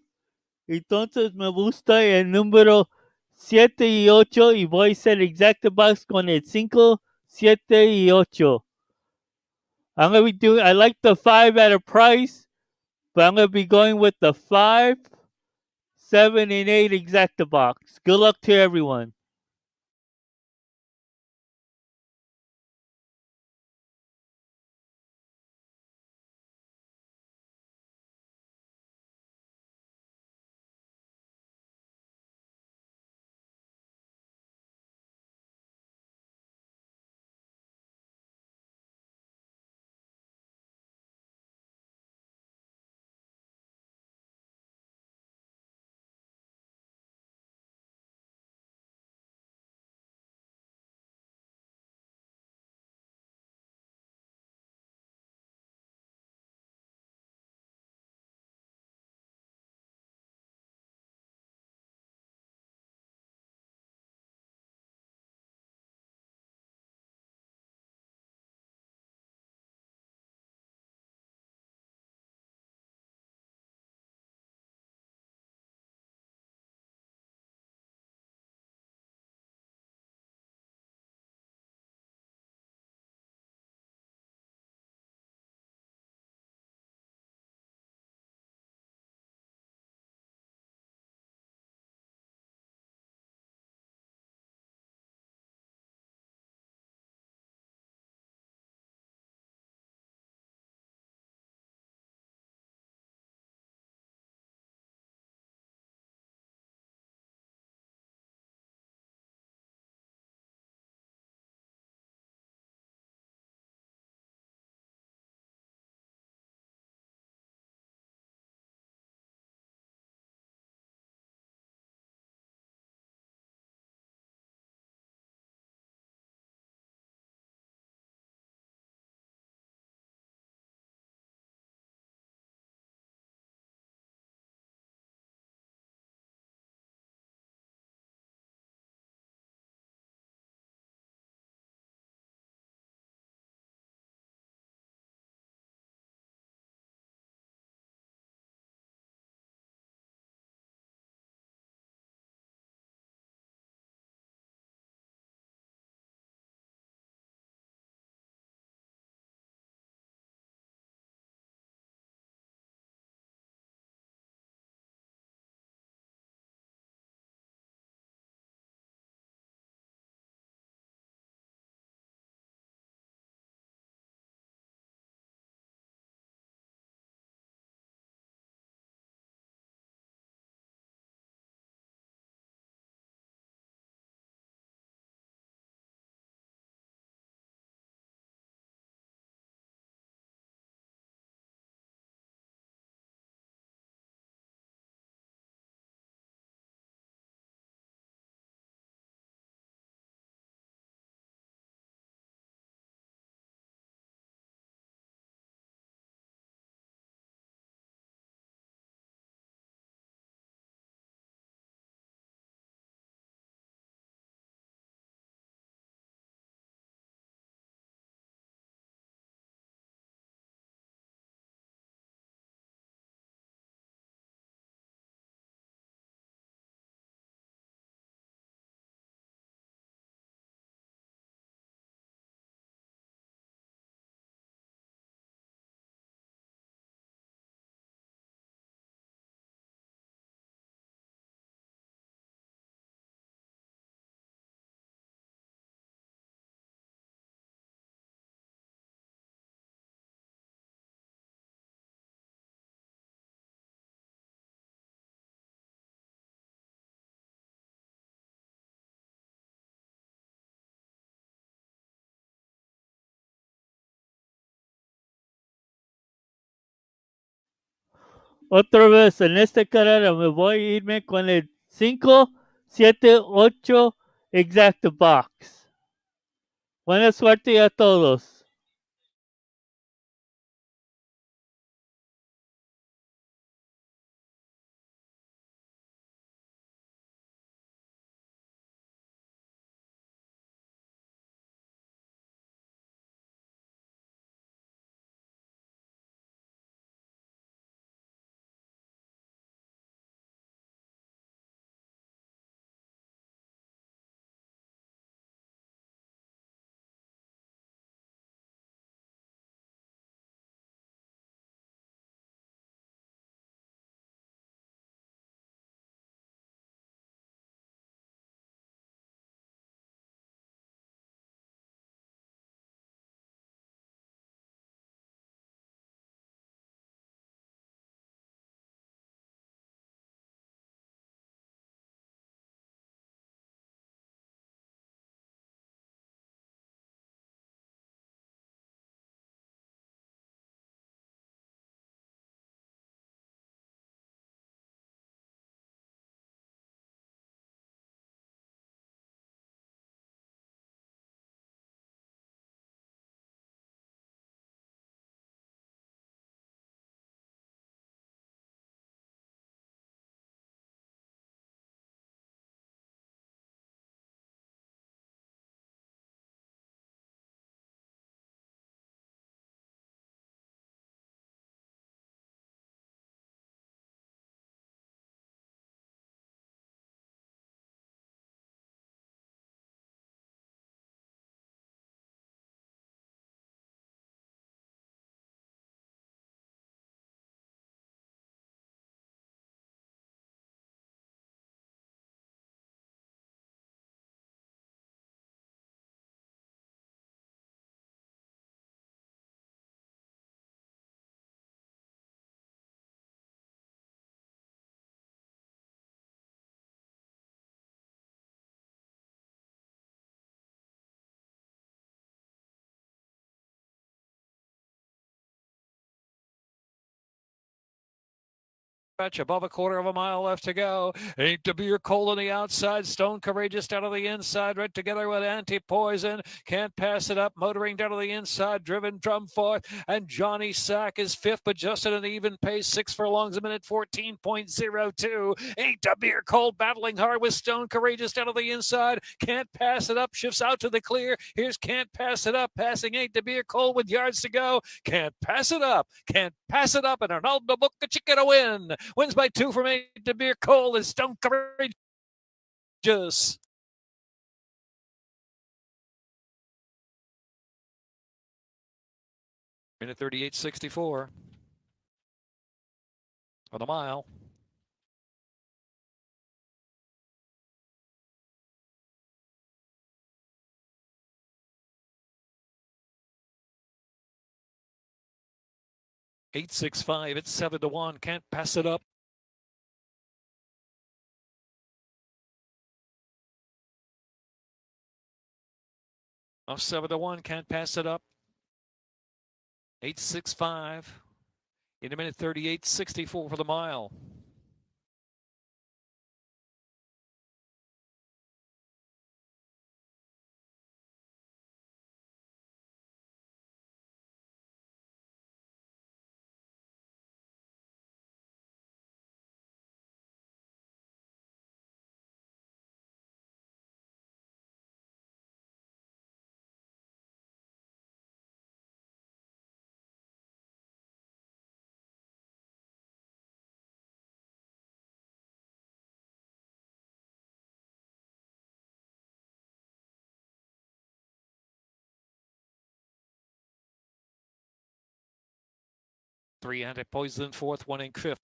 Entonces me gusta el número 7 y 8 y voy a hacer exacta box con el 5, 7 y 8. I'm going to be doing, I like the 5 at a price, but I'm going to be going with the 5, 7, and 8 exacta box. Good luck to everyone. Otra vez, en esta carrera me voy a irme con el 5, 7, 8 exacto box. Buena suerte a todos. Stretch above a quarter of a mile left to go. Ain't to be your Cole on the outside. Stone Courageous down to the inside, right together with Anti-Poison. Can't pass it up. Motoring down to the inside, driven drum fourth. And Johnny Sack is fifth, but just at an even pace. 6 furlongs a minute, 14.02. Ain't to be your Cole battling hard with Stone Courageous down to the inside. Can't pass it up. Shifts out to the clear. Here's Can't Pass It Up. Passing Ain't to be your Cole with yards to go. Can't pass it up. Can't pass it up. And Arnaldo Boca Chica to win. Wins by 2 from 8 to Beer Cole is Stone Courageous. Minute 38.64 on the mile. $8.65. It's 7-1. Can't pass it up. Off 7-1. Can't pass it up. 8.65 in a minute 38.64 for the mile. Three Anti-Poison fourth, 1 Inc. fifth.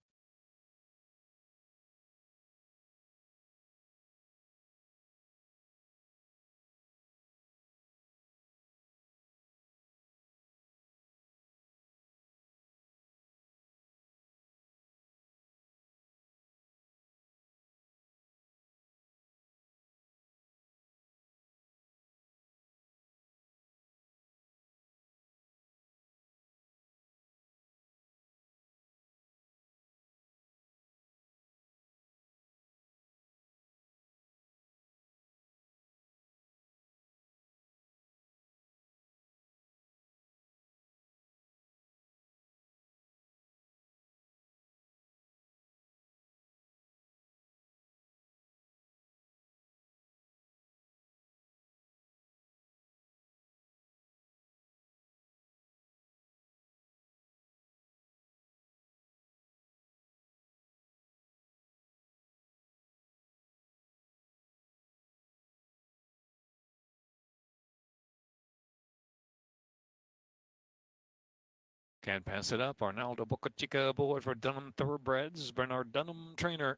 Can't pass it up. Arnaldo Boca Chica aboard for Dunham Thoroughbreds. Bernard Dunham, trainer.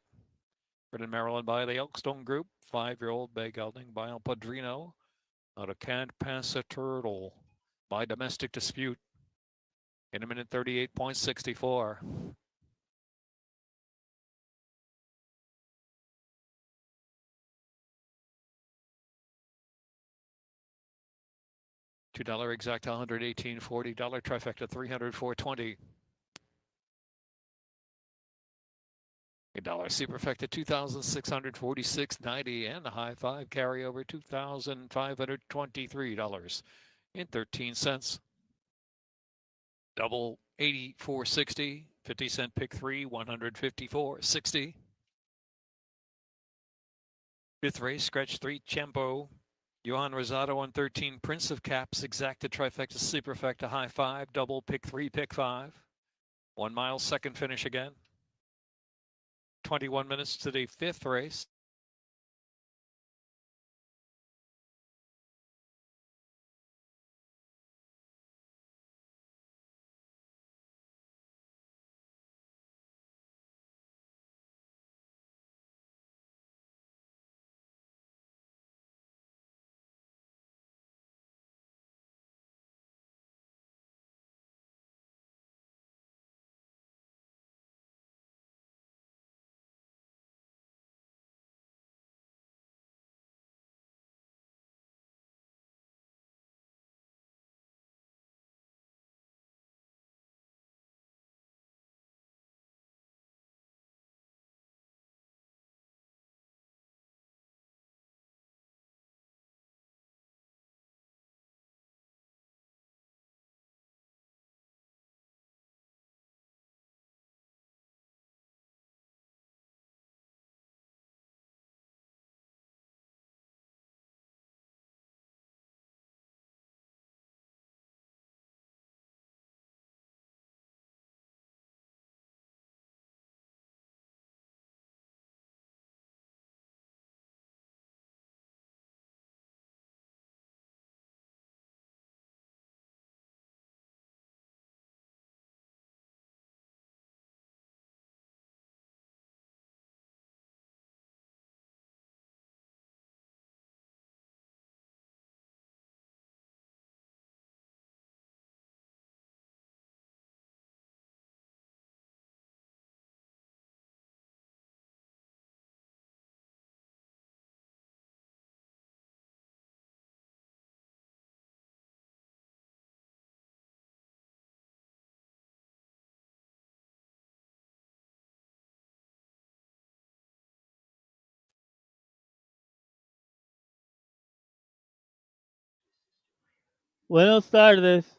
Bred in Maryland by the Elkstone Group. 5-year-old bay gelding by El Padrino. Out of Can't Pass a Turtle by Domestic Dispute. In a minute 38.64. $2 exact, $118.40. Trifecta, $304.20. $8 superfecta, $2,646.90, and the high five carryover, $2,523.13. Double, $84.60. 50-cent pick 3, $154.60. Fifth race, scratch 3, Champo. Johan Rosado on 13, Prince of Caps, exacta, trifecta, superfecta, high five, double, pick 3, pick 5. 1 mile, second finish again. 21 minutes to the fifth race. Buenas tardes.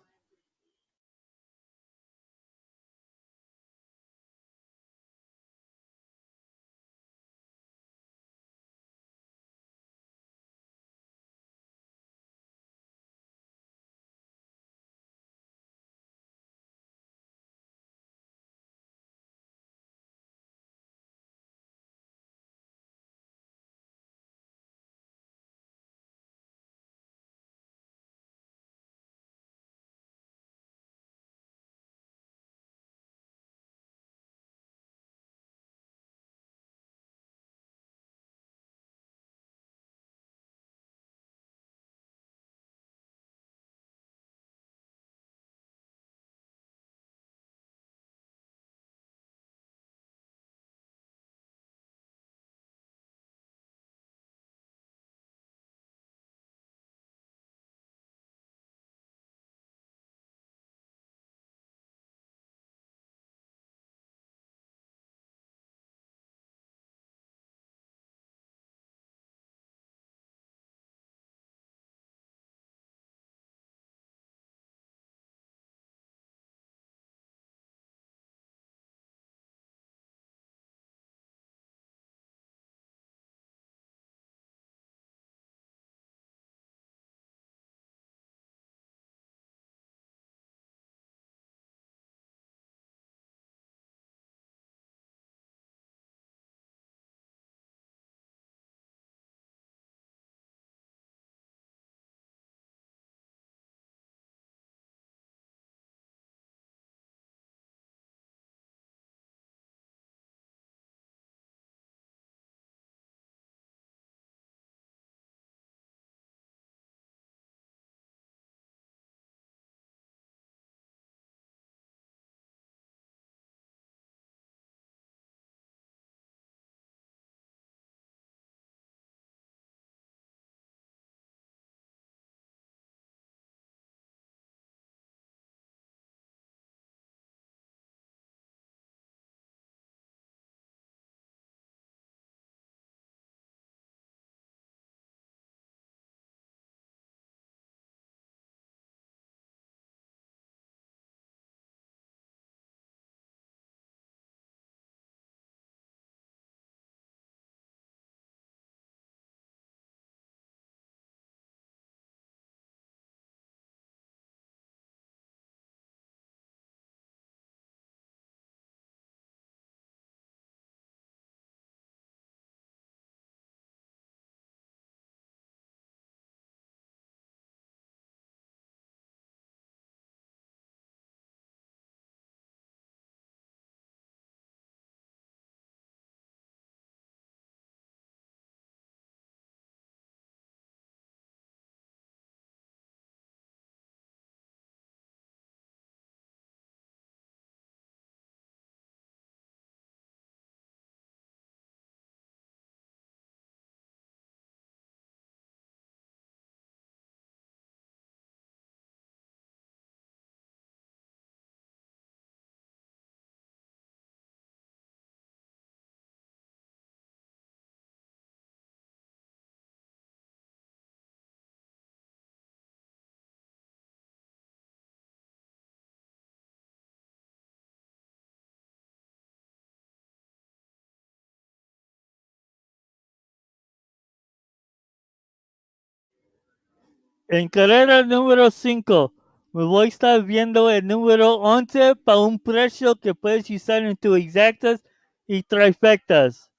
En carrera número 5, me voy a estar viendo el número 11 para un precio que puedes usar en tus exactas y trifectas.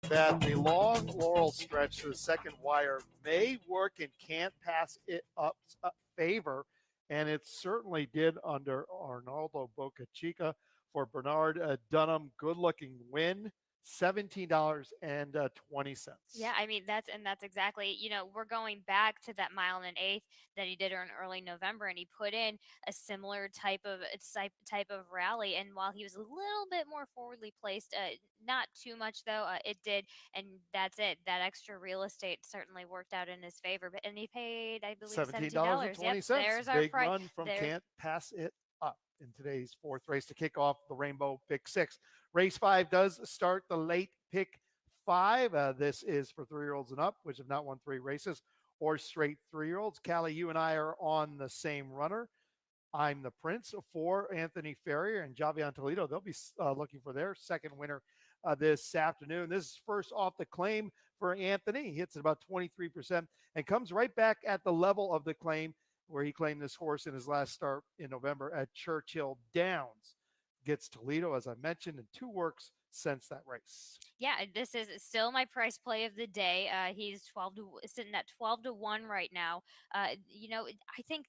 That the long Laurel stretch to the second wire may work and can't pass it up favor, and it certainly did under Arnaldo Bocachica for Bernard Dunham. Good looking win, $17.20. Yeah, I mean that's exactly, we're going back to that mile and an eighth that he did in early November, and he put in a similar type of rally. And while he was a little bit more forwardly placed, not too much though, it did, and that's it. That extra real estate certainly worked out in his favor. But and he paid, I believe, $17. Yep, $17.20. there's our Big price. run from There, Can't Pass It Up in today's fourth race to kick off the Rainbow Pick Six. Race 5 does start the late pick 5. This is for 3-year-olds and up, which have not won 3 races, or straight 3-year-olds. Callie, you and I are on the same runner. I'm the Prince for Anthony Ferrier and Javion Toledo. They'll be looking for their second winner this afternoon. This is first off the claim for Anthony. He hits at about 23% and comes right back at the level of the claim where he claimed this horse in his last start in November at Churchill Downs. Gets Toledo, as I mentioned, in 2 works since that race. yeah, this is still my price play of the day. He's sitting at 12-1 right now. I think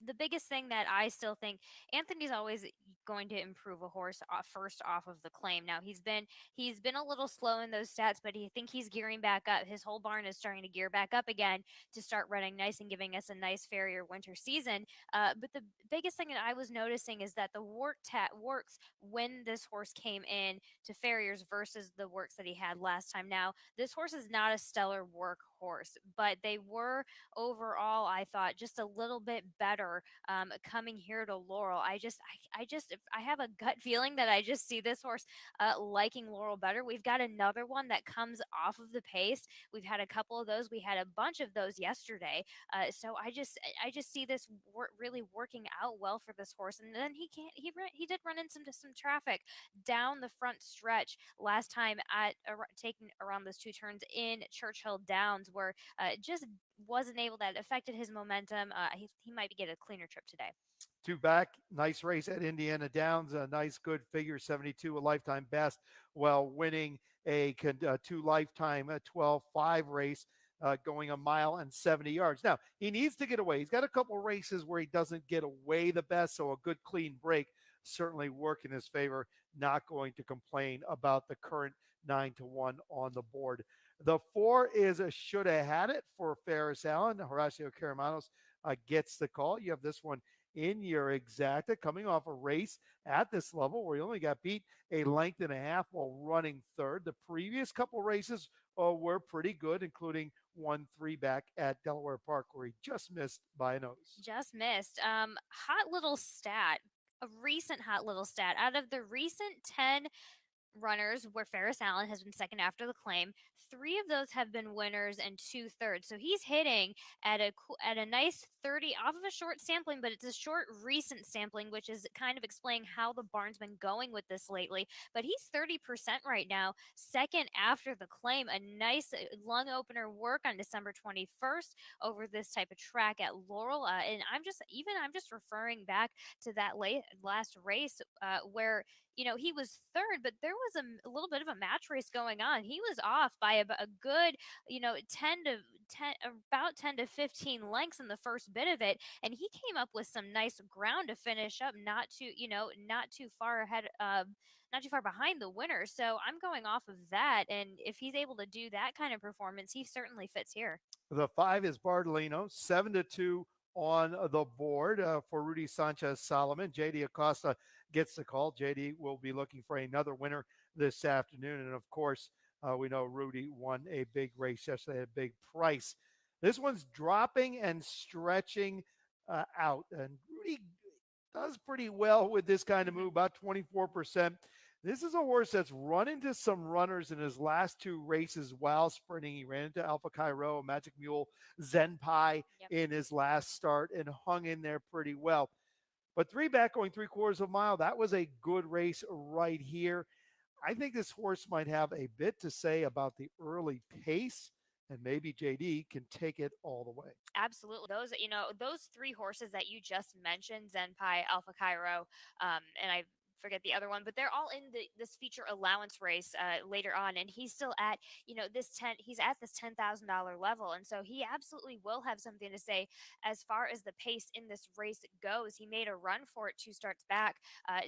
the biggest thing that I still think Anthony's always going to improve a horse first off of the claim. Now he's been a little slow in those stats, but I think he's gearing back up. His whole barn is starting to gear back up again to start running nice and giving us a nice Farrier winter season. But the biggest thing that I was noticing is that the works when this horse came in to Farriers versus the works that he had last time. Now this horse is not a stellar work horse, but they were overall, I thought, just a little bit better coming here to Laurel. I have a gut feeling that I just see this horse liking Laurel better. We've got another one that comes off of the pace. We've had a couple of those. We had a bunch of those yesterday. So I just see this really working out well for this horse. And then he did run into some traffic down the front stretch last time at taking around those 2 turns in Churchill Downs, where just wasn't able, that affected his momentum. He might get a cleaner trip today. 2 back, nice race at Indiana Downs, a nice good figure, 72, a lifetime best, while winning a 2 lifetime 12-5 race, going a mile and 70 yards. Now, he needs to get away. He's got a couple races where he doesn't get away the best, so a good clean break certainly work in his favor. Not going to complain about the current 9-1 on the board. The 4 is a should have had it for Ferris Allen. Horacio Caramanos gets the call. You have this one in your exacta, coming off a race at this level where he only got beat a length and a half while running third. The previous couple races were pretty good, including 1-3 back at Delaware Park where he just missed by a nose. Just missed. Hot little stat. A recent hot little stat. Out of the recent 10 runners where Ferris Allen has been second after the claim. Three of those have been winners and two thirds. So he's hitting at a nice 30 off of a short sampling, but it's a short recent sampling, which is kind of explaining how the barn's been going with this lately. But he's 30% right now, second after the claim. A nice lung opener work on December 21st over this type of track at Laurel. And I'm just referring back to that last race where he was third, but there was a little bit of a match race going on. He was off by a good, 10 to 10, about 10 to 15 lengths in the first bit of it. And he came up with some nice ground to finish up, not too far ahead, not too far behind the winner. So I'm going off of that. And if he's able to do that kind of performance, he certainly fits here. The 5 is Bartolino, 7-2 on the board for Rudy Sanchez Solomon. JD Acosta gets the call. JD will be looking for another winner this afternoon. And of course, we know Rudy won a big race yesterday, a big price. This one's dropping and stretching out. And Rudy does pretty well with this kind of move, about 24%. This is a horse that's run into some runners in his last two races while sprinting. He ran into Alpha Cairo, Magic Mule, Zen Pie in his last start and hung in there pretty well. But 3 back going 3/4 of a mile, that was a good race right here. I think this horse might have a bit to say about the early pace, and maybe JD can take it all the way. Absolutely. Those three horses that you just mentioned, Zenpai, Alpha Cairo, and I forget the other one, but they're all in this feature allowance race later on, and he's still at he's at this $10,000 level, and so he absolutely will have something to say as far as the pace in this race goes. He made a run for it 2 starts back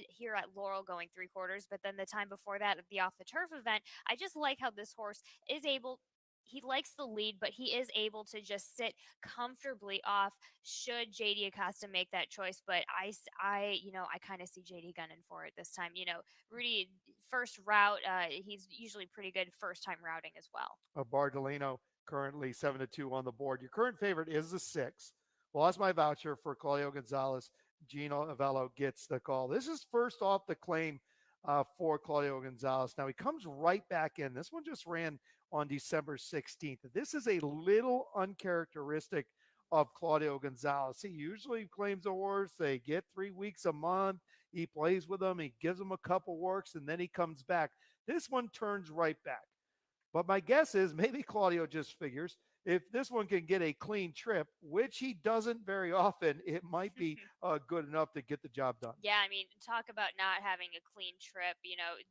here at Laurel going 3/4, but then the time before that at the off the turf event, I just like how this horse is able. He likes the lead, but he is able to just sit comfortably off should JD Acosta make that choice. But I kind of see JD gunning for it this time. Rudy, first route, he's usually pretty good first time routing as well. Bardolino currently 7-2 on the board. Your current favorite is the 6. Lost my voucher for Claudio Gonzalez. Gino Avello gets the call. This is first off the claim for Claudio Gonzalez. Now he comes right back in. This one just ran on December 16th. This is a little uncharacteristic of Claudio Gonzalez. He usually claims a horse. They get 3 weeks a month. He plays with them. He gives them a couple works, and then he comes back. This one turns right back. But my guess is maybe Claudio just figures if this one can get a clean trip, which he doesn't very often, it might be good enough to get the job done. Yeah, I mean, talk about not having a clean trip.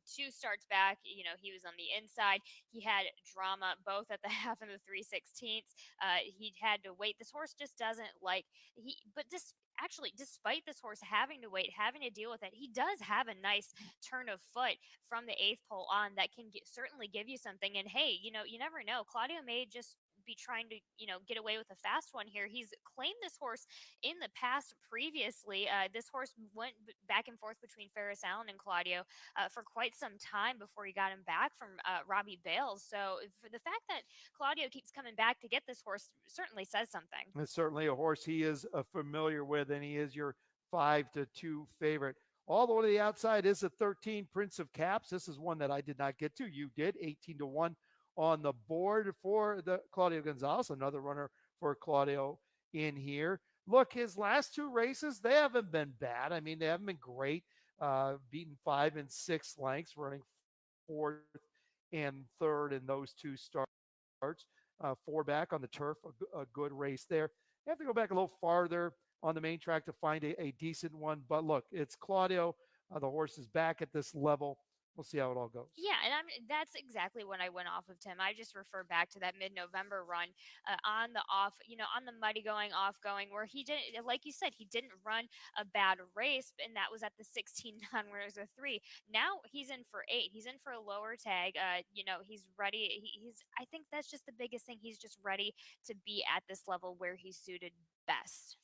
2 starts back, he was on the inside. He had drama both at the half and the 3/16. He had to wait. This horse just doesn't like but despite this horse having to wait, having to deal with it, he does have a nice turn of foot from the 8th pole on that can certainly give you something. And hey, you never know. Claudio may just be trying to get away with a fast one here. He's claimed this horse in the past previously. This horse went back and forth between Ferris Allen and Claudio for quite some time before he got him back from Robbie Bales. So for the fact that Claudio keeps coming back to get this horse certainly says something. It's certainly a horse he is familiar with, and he is your 5-2 favorite. All the way to the outside is a 13 Prince of Caps. This is one that I did not get to. You did 18-1 on the board for the Claudio Gonzalez, another runner for Claudio in here. Look, his last 2 races, they haven't been bad. I mean, they haven't been great. Beaten 5 and 6 lengths, running 4th and 3rd in those 2 starts. 4 back on the turf, a good race there. You have to go back a little farther on the main track to find a decent one. But look, it's Claudio. The horse is back at this level. We'll see how it all goes. Yeah, and that's exactly when I went off of Tim. I just refer back to that mid-November run on the on the muddy going, off going, where he didn't, like you said, he didn't run a bad race, and that was at the 16 non-winners of 3. Now he's in for 8. He's in for a lower tag. He's ready. I think that's just the biggest thing. He's just ready to be at this level where he's suited best.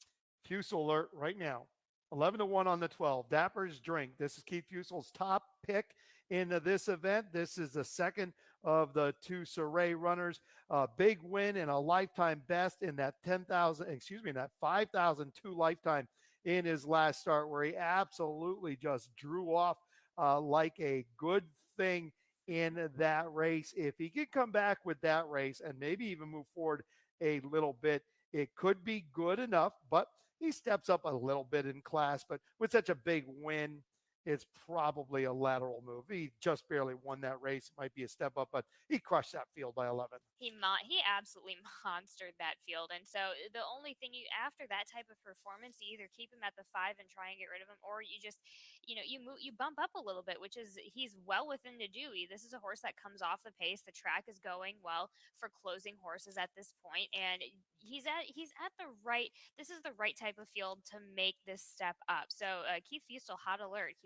Fusel alert right now. 11-1 on the 12. Dapper's Drink. This is Keith Fusel's top pick in this event. This is the second of the 2 Saray runners. A big win and a lifetime best in that 5,002 lifetime in his last start, where he absolutely just drew off like a good thing in that race. If he could come back with that race and maybe even move forward a little bit, it could be good enough, but he steps up a little bit in class. But with such a big win, it's probably a lateral move. He just barely won that race. It might be a step up, but he crushed that field by 11. He absolutely monstered that field, and so the only thing you after that type of performance, you either keep him at the 5 and try and get rid of him, or you just you bump up a little bit, which is he's well within to do. This is a horse that comes off the pace. The track is going well for closing horses at this point, and he's at the right. This is the right type of field to make this step up. So Keith Fustel, hot alert.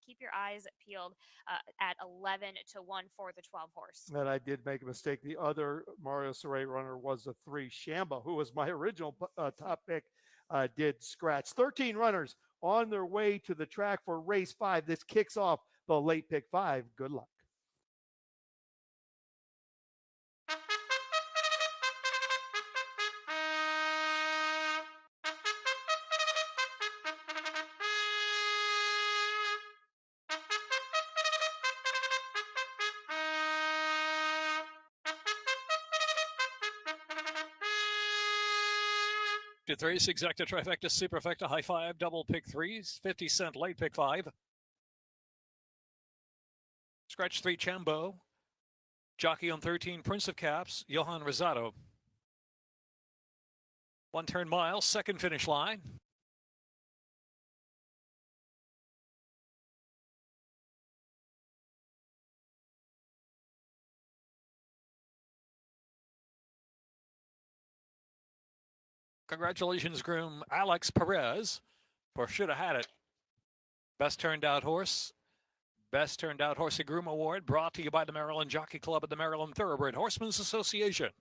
Keep your eyes peeled at 11-1 for the 12 horse. And I did make a mistake. The other Mario Saray runner was the 3 Shamba, who was my original top pick. Did scratch 13 runners on their way to the track for race 5. This kicks off the late pick 5. Good luck. Fifth race, exacta, trifecta, superfecta, high five, double pick 3s, 50-cent late pick 5. Scratch 3, Chambo. Jockey on 13, Prince of Caps, Johan Rosado. 1 turn mile, second finish line. Congratulations, groom Alex Perez, for Shoulda Had It. Best turned out horse. Best turned out horse and groom award brought to you by the Maryland Jockey Club and the Maryland Thoroughbred Horsemen's Association.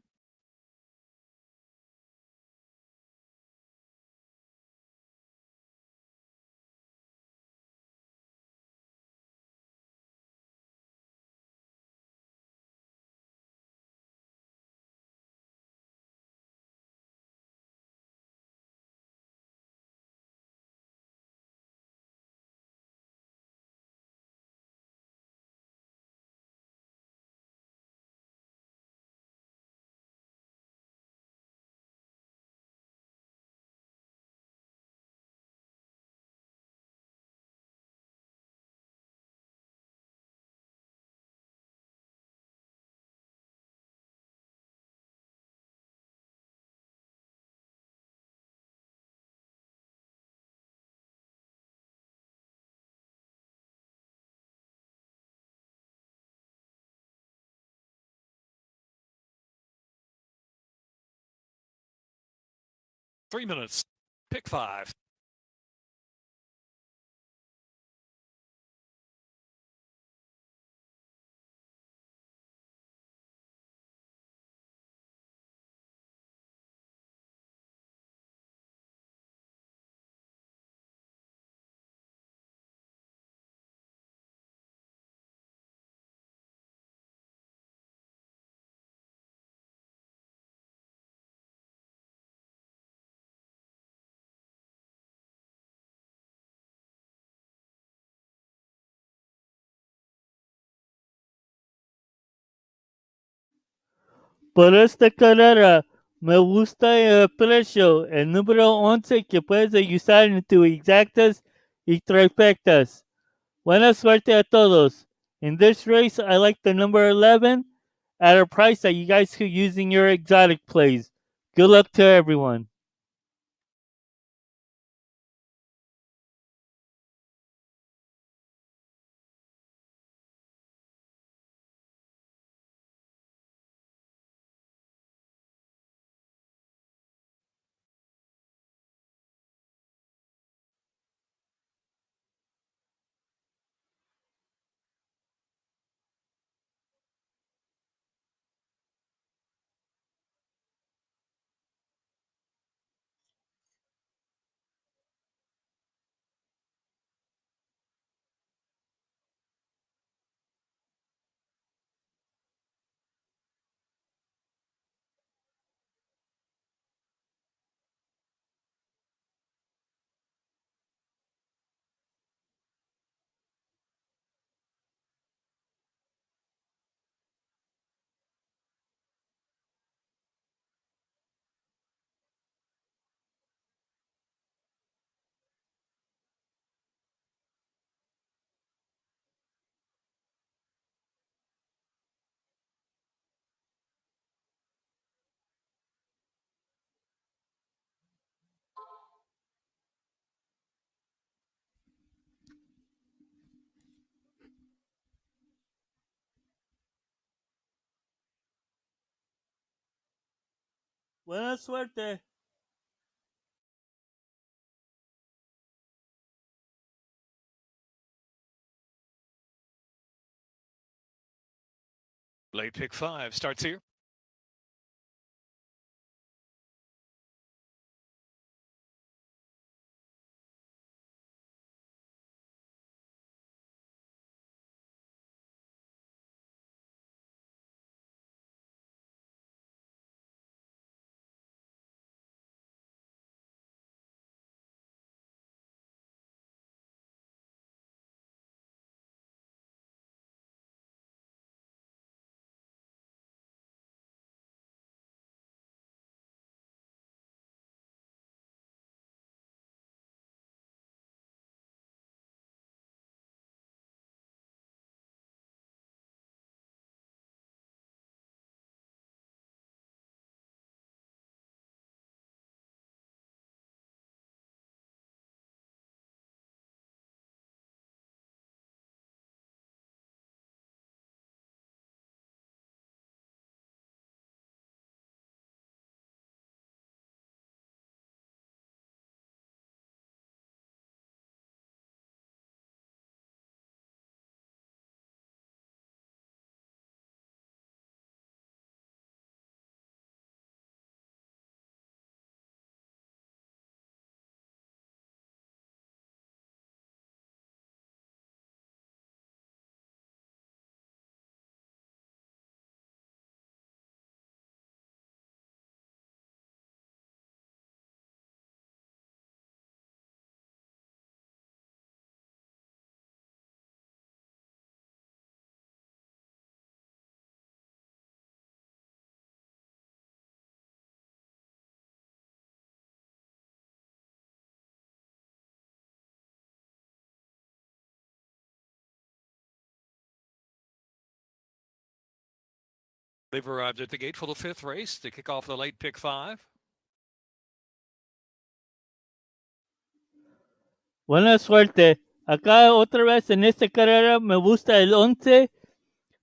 Three minutes. Pick 5. Por esta carrera me gusta el precio, el número 11 que puedes usar en tus exactas y trifectas. Buena suerte a todos. In this race, I like the number 11 at a price that you guys could use in your exotic plays. Good luck to everyone. Buena suerte. Late pick 5 starts here. They've arrived at the gate for the 5th race to kick off the late pick 5. Buena suerte. Acá otra vez en esta carrera me gusta el 11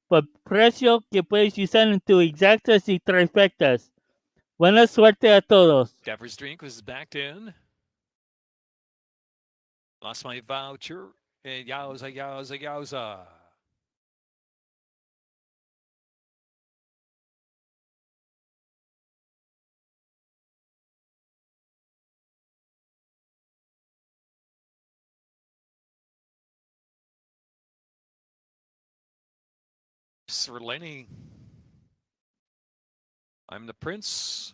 por precio que puedes usar en tus exactas y trifectas. Buena suerte a todos. Dever's Drink was backed in. Lost my voucher. And yowza, yowza, yowza. Sir Lenny. I'm the prince.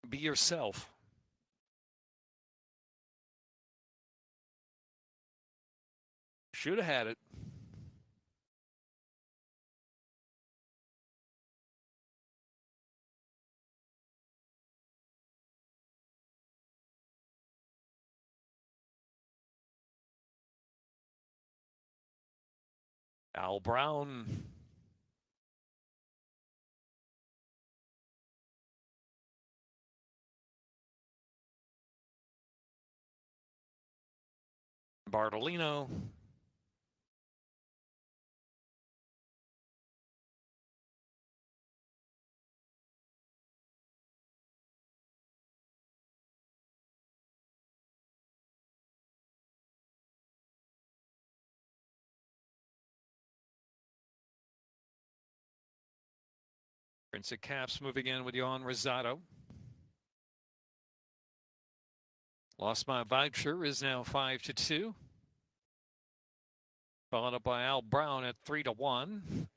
Be yourself. Should have had it. Al Brown. Bartolino. Prince of Caps moving in with Jan Rosado. Lost My Voucher is now 5-2. Followed up by Al Brown at 3-1.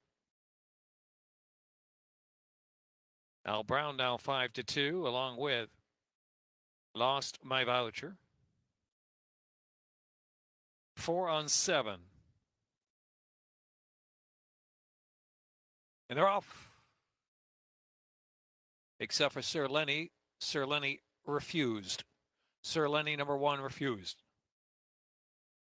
Al Brown now 5-2, along with Lost My Voucher. 4 on 7. And they're off. Except for Sir Lenny. Sir Lenny refused. Sir Lenny, number 1, refused.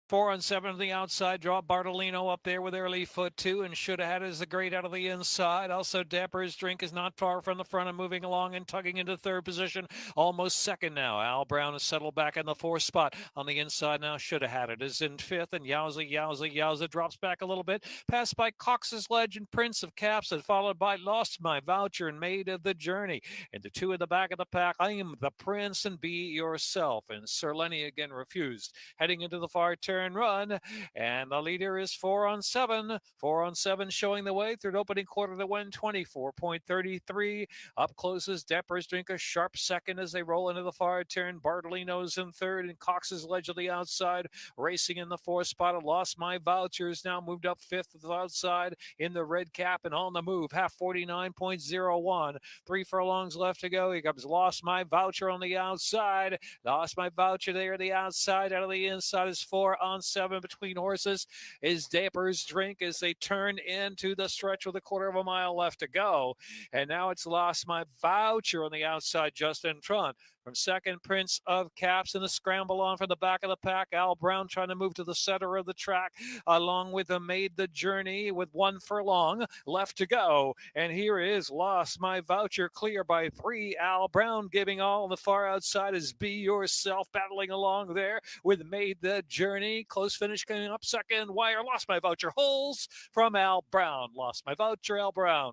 4 on 7 on the outside draw. Bartolino up there with early foot 2, and should have had is the great out of the inside. Also, Dapper's Drink is not far from the front and moving along and tugging into third position. Almost second now. Al Brown has settled back in the 4th spot. On the inside now, should have had it is in 5th, and Yowza drops back a little bit. Passed by Cox's Legend, Prince of Caps, and followed by Lost My Voucher and Maid of the Journey. And the 2 at the back of the pack, I Am the Prince and Be Yourself. And Sir Lenny again refused. Heading into the far turn run, and the leader is 4 on 7. 4 on 7 showing the way through the opening quarter to win 24.33. Up closes Dapper's Drink, a sharp second as they roll into the far turn. Bartolino's in third, and Cox's Ledge on the outside. Racing in the 4th spot. Lost My Vouchers now moved up 5th to the outside in the red cap and on the move. Half 49.01. 3 furlongs left to go. Here comes Lost My Voucher on the outside. Lost My Voucher there on the outside. Out of the inside is 4 on 7 between horses is Dapper's Drink as they turn into the stretch with a quarter of a mile left to go. And now it's Lost My Voucher on the outside just in front. From second, Prince of Caps in the scramble on from the back of the pack. Al Brown trying to move to the center of the track along with the Made the Journey with 1 furlong left to go. And here is Lost My Voucher clear by 3. Al Brown giving all on the far outside is Be Yourself battling along there with Made the Journey. Close finish coming up second. Wire Lost My Voucher holes from Al Brown. Lost My Voucher, Al Brown.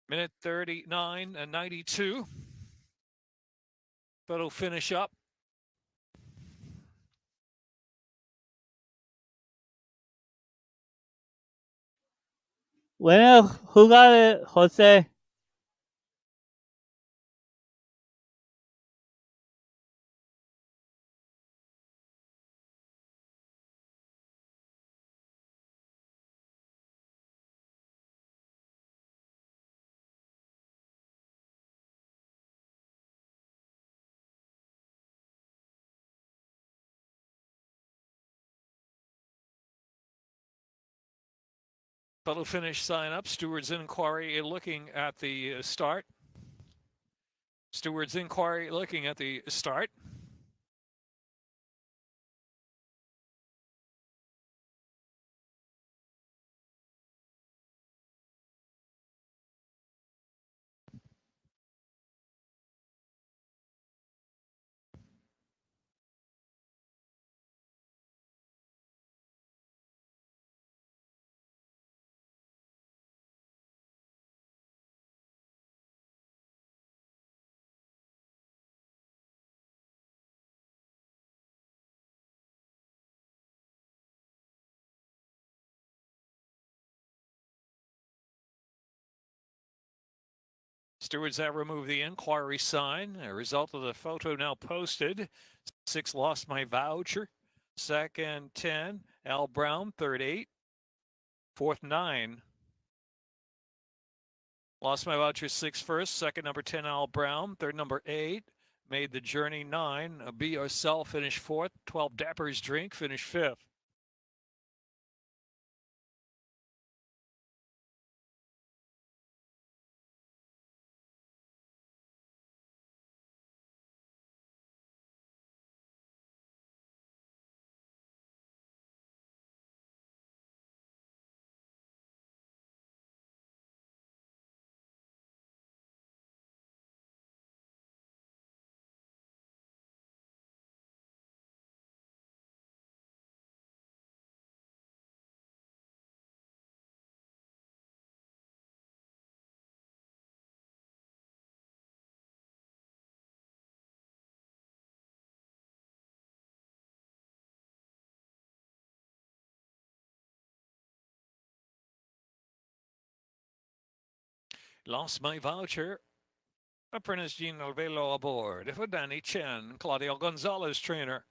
Minute 39 and 92. That'll finish up. Buena jugada, José. That'll finish sign up. Steward's inquiry looking at the start. Steward's inquiry looking at the start. Stewards have removed the inquiry sign. A result of the photo now posted. 6 Lost My Voucher. Second 10. Al Brown. Third 8. Fourth 9. Lost My Voucher 6 first. Second number 10 Al Brown. Third number 8. Made the Journey 9. Be Yourself finished 4th. 12 Dapper's Drink finished 5th. Lost My Voucher. Apprentice Gene Alvelo aboard for Danny Chen, Claudio Gonzalez trainer.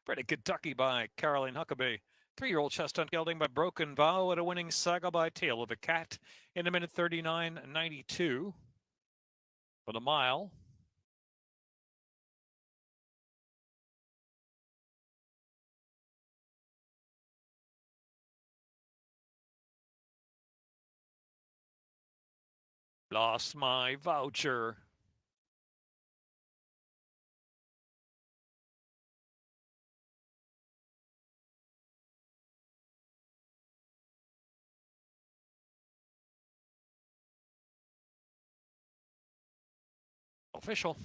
Bred in Kentucky by Caroline Huckabee. 3-year-old chestnut gelding by Broken Vow at a winning saga by Tail of the Cat in a minute 39.92 for the mile. Lost My Voucher. official.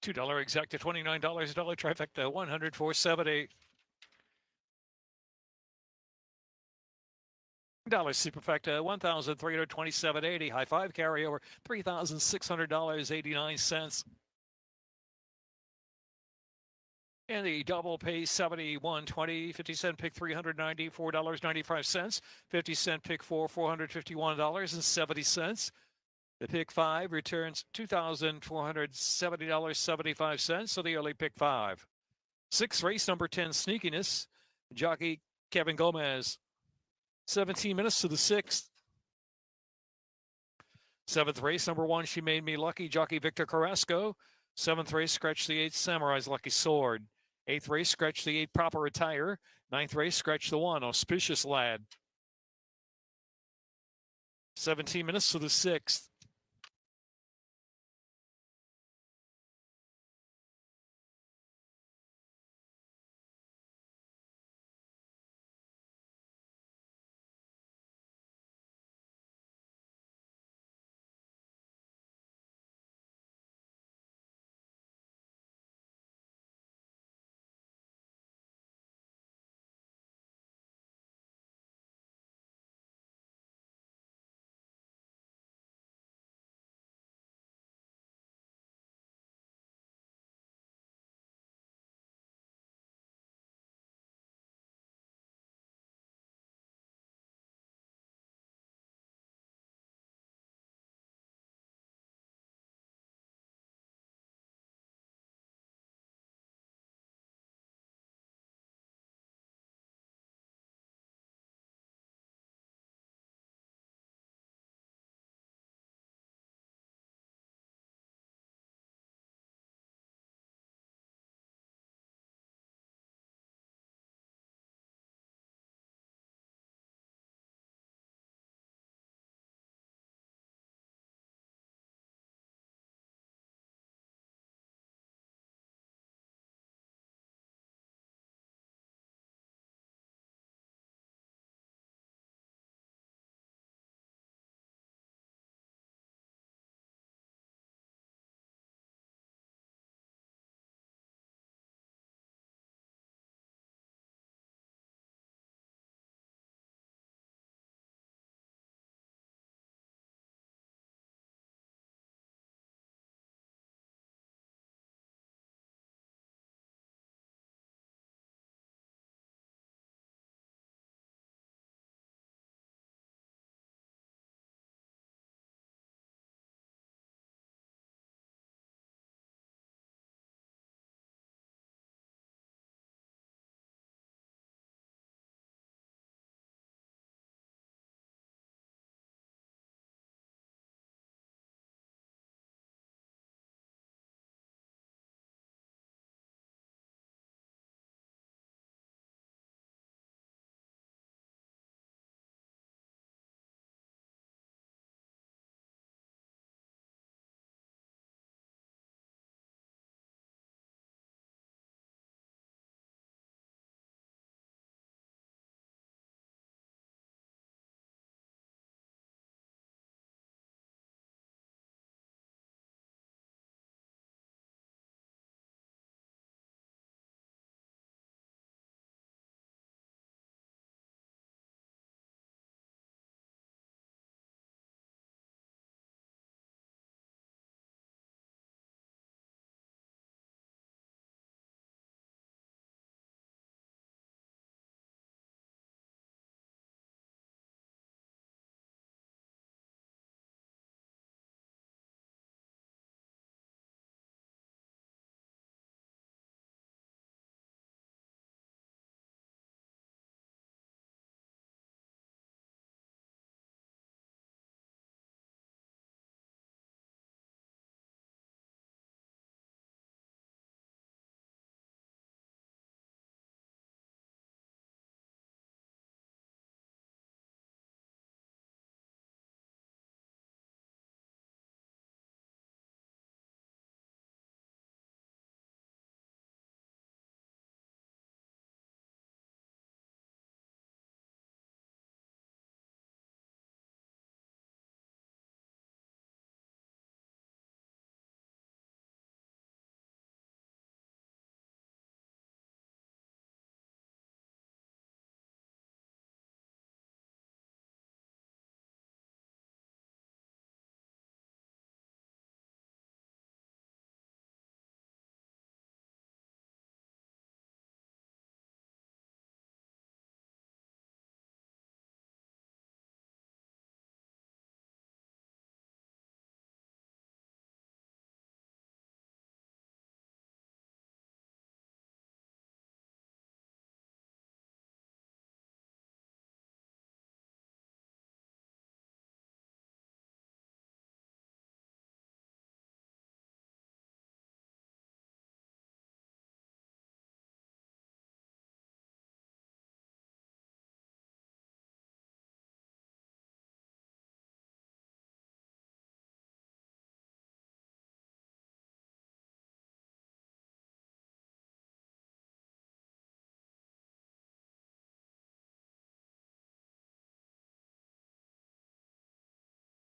$2 exacta, $29 a dollar trifecta, 104.78. Dollars superfecta, 1,327.80. High five carryover, $3,600.89. And the double pay 71.20, 50-cent pick $394.95, 50-cent pick four $451.70. The pick five returns $2,470.75. So the early pick five. Sixth race, number 10, Sneakiness. Jockey Kevin Gomez. 17 minutes to the sixth. Seventh race, number 1, She Made Me Lucky. Jockey Victor Carrasco. Seventh race, Scratch the 8, Samurai's Lucky Sword. Eighth race, Scratch the 8, Proper Attire. Ninth race, Scratch the 1, Auspicious Lad. 17 minutes to the sixth.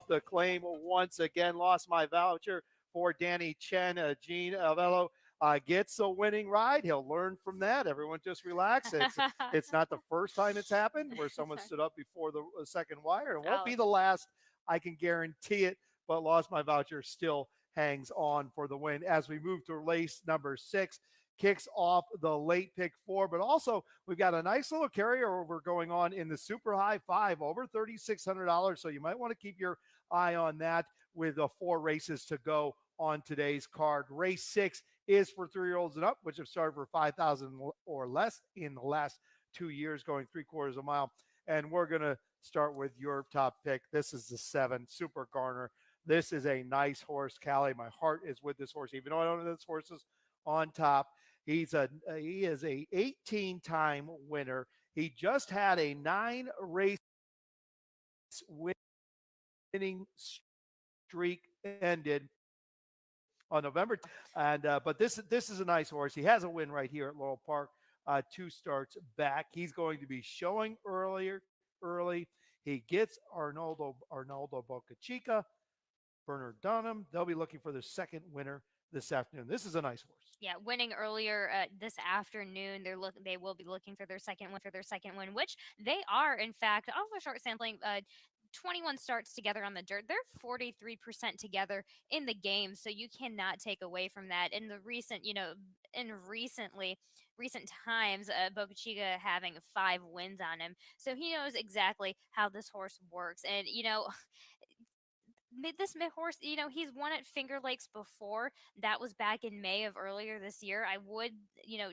the claim once again. Lost my voucher for Danny Chen. Gene Avello gets a winning ride. He'll learn from that. Everyone just relax. It's not the first time it's happened where someone stood up before the second wire. It won't Oh, be the last. I can guarantee it. But Lost My Voucher still hangs on for the win as we move to race number 6. Kicks off the late pick 4, but also we've got a nice little carryover going on in the super high 5, over $3,600. So you might want to keep your eye on that with 4 races to go on today's card. Race 6 is for 3-year-olds and up, which have started for 5,000 or less in the last 2 years, going 3/4 of a mile. And we're going to start with your top pick. This is the 7, Super Garner. This is a nice horse, Callie. My heart is with this horse, even though I don't know this horse is on top. He is a 18-time winner. He just had a 9-race winning streak ended on November. And but this is a nice horse. He has a win right here at Laurel Park. 2 starts back. He's going to be showing early. He gets Arnoldo Boca Chica, Bernard Dunham. They'll be looking for their second winner this afternoon. This is a nice horse. yeah, winning earlier this afternoon. They will be looking for their second win, which they are in fact off a short sampling. 21 starts together on the dirt. They're 43% together in the game, so you cannot take away from that. In the recent, in recent times, Boca Chica having 5 wins on him, so he knows exactly how this horse works. And this horse, he's won at Finger Lakes before. That was back in May of earlier this year. I would,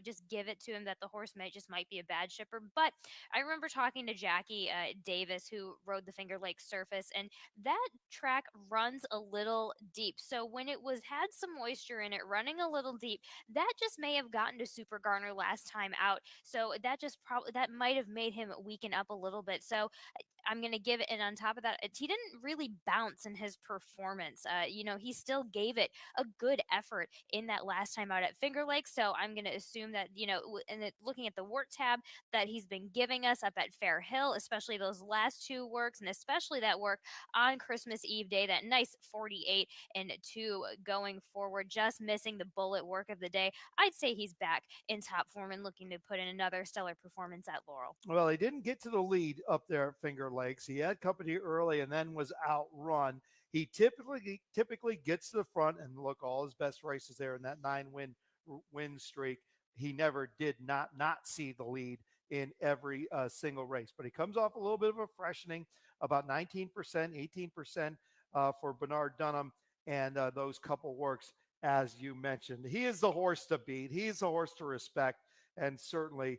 just give it to him that the horse might be a bad shipper. But I remember talking to Jackie Davis, who rode the Finger Lakes surface, and that track runs a little deep. So when it had some moisture in it, running a little deep, that just may have gotten to Super Garner last time out. So that might have made him weaken up a little bit. So I'm going to give it. And on top of that, he didn't really bounce in his performance. He still gave it a good effort in that last time out at Finger Lakes. So I'm going to assume that, looking at the work tab that he's been giving us up at Fair Hill, especially those last 2 works, and especially that work on Christmas Eve day, that nice 48 and 2 going forward, just missing the bullet work of the day. I'd say he's back in top form and looking to put in another stellar performance at Laurel. Well, he didn't get to the lead up there at Finger Lakes. He had company early and then was outrun. He typically gets to the front and look all his best races there in that 9-win streak. He never did not see the lead in every single race, but he comes off a little bit of a freshening, about 19%, 18% for Bernard Dunham and those couple works as you mentioned. He is the horse to beat. He's the horse to respect, and certainly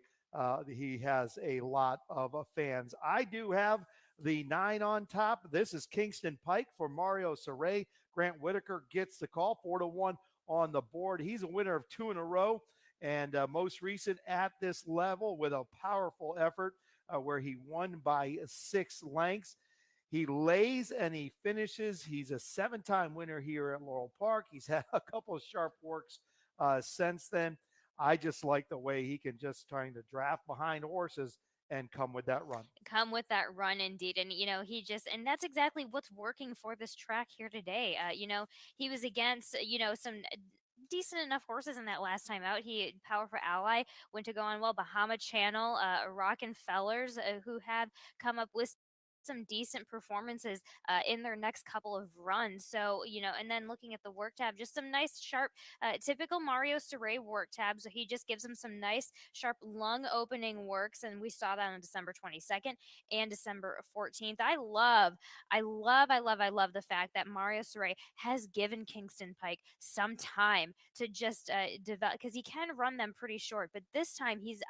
he has a lot of fans. I do have the 9 on top. This is Kingston Pike for Mario Saray. Grant Whitaker gets the call, 4-1 on the board. He's a winner of 2 in a row, and most recent at this level with a powerful effort where he won by 6 lengths. He lays and he finishes. He's a 7-time winner here at Laurel Park. He's had a couple of sharp works since then. I just like the way he can just trying to draft behind horses and come with that run. Come with that run indeed. And and that's exactly what's working for this track here today. He was against some decent enough horses in that last time out. He Powerful Ally went to go on well. Bahama Channel, Rockefellers, who have come up with some decent performances in their next couple of runs. So, and then looking at the work tab, just some nice, sharp, typical Mario Saray work tab. So he just gives them some nice, sharp lung opening works. And we saw that on December 22nd and December 14th. I love the fact that Mario Saray has given Kingston Pike some time to just develop, because he can run them pretty short, but this time he's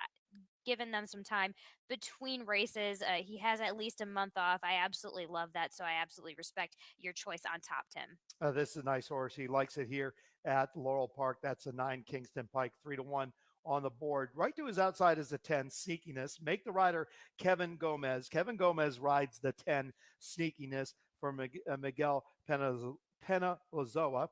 given them some time between races. He has at least a month off. I absolutely love that. So I absolutely respect your choice on top, Tim. This is a nice horse. He likes it here at Laurel Park. That's a 9 Kingston Pike, 3-1 on the board. Right to his outside is a 10 Sneakiness. Make the rider Kevin Gomez. Kevin Gomez rides the 10 Sneakiness for Miguel Penalozoa.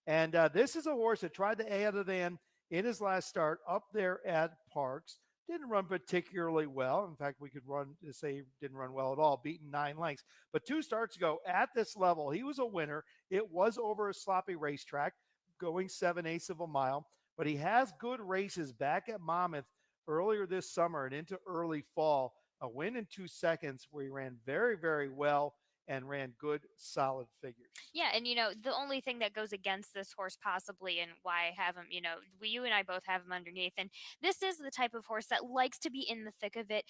And this is a horse that tried to add a van in his last start up there at Parks. didn't run particularly well. In fact, we could say didn't run well at all, beaten 9 lengths. But 2 starts ago at this level, he was a winner. It was over a sloppy racetrack, going 7/8 of a mile. But he has good races back at Monmouth earlier this summer and into early fall. A win in 2 seconds where he ran very, very well and ran good, solid figures. Yeah, and the only thing that goes against this horse possibly, and why I have him, you and I both have him underneath, and this is the type of horse that likes to be in the thick of it.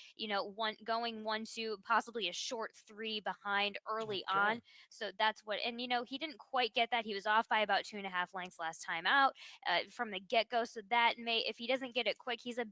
One going 1-2, possibly a short 3 behind early on. So that's what, and he didn't quite get that. He was off by about 2.5 lengths last time out from the get go. So that may, if he doesn't get it quick, he's a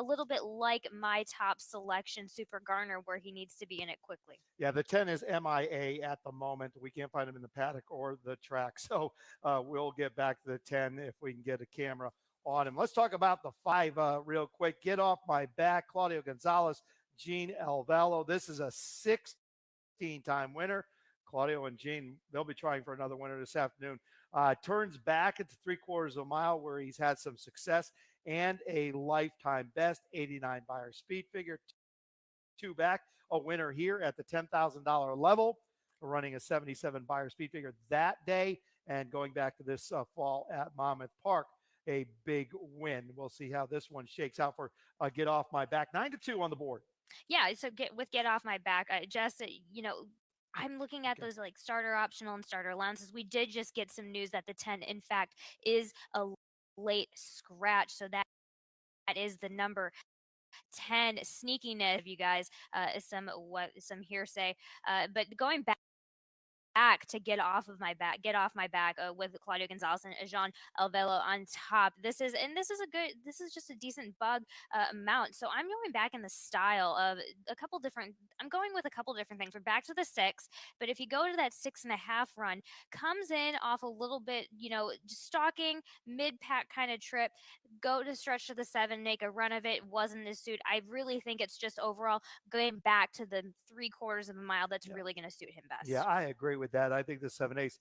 little bit like my top selection, Super Garner, where he needs to be in it quickly. Yeah, the 10 is MIA at the moment. We can't find him in the paddock or the track. So we'll get back to the 10 if we can get a camera on him. Let's talk about the 5 real quick. Get Off My Back, Claudio Gonzalez, Gene Alvalo. This is a 16-time winner. Claudio and Gene, they'll be trying for another winner this afternoon. Turns back at the 3/4 of a mile where he's had some success and a lifetime best, 89 Beyer speed figure. 2 back, a winner here at the $10,000 level, running a 77 Beyer speed figure that day, and going back to this fall at Monmouth Park, a big win. We'll see how this one shakes out for Get Off My Back. 9-2 on the board. Yeah, so Get Off My Back, I'm looking at those like starter optional and starter allowances. We did just get some news that the 10, in fact, is a late scratch. So that is the number 10 sneakiness of you guys, some hearsay. But going back to Get Off My Back with Claudio Gonzalez and Jean Alvelo on top. This is just a decent bug amount. So I'm going back in the style of I'm going with a couple different things. We're back to the 6, but if you go to that 6.5 run, comes in off a little bit, stalking mid-pack kind of trip, go to stretch to the 7, make a run of it, wasn't his suit. I really think it's just overall going back to the 3/4 of a mile that's really going to suit him best. Yeah, I agree with that. I think the 7/8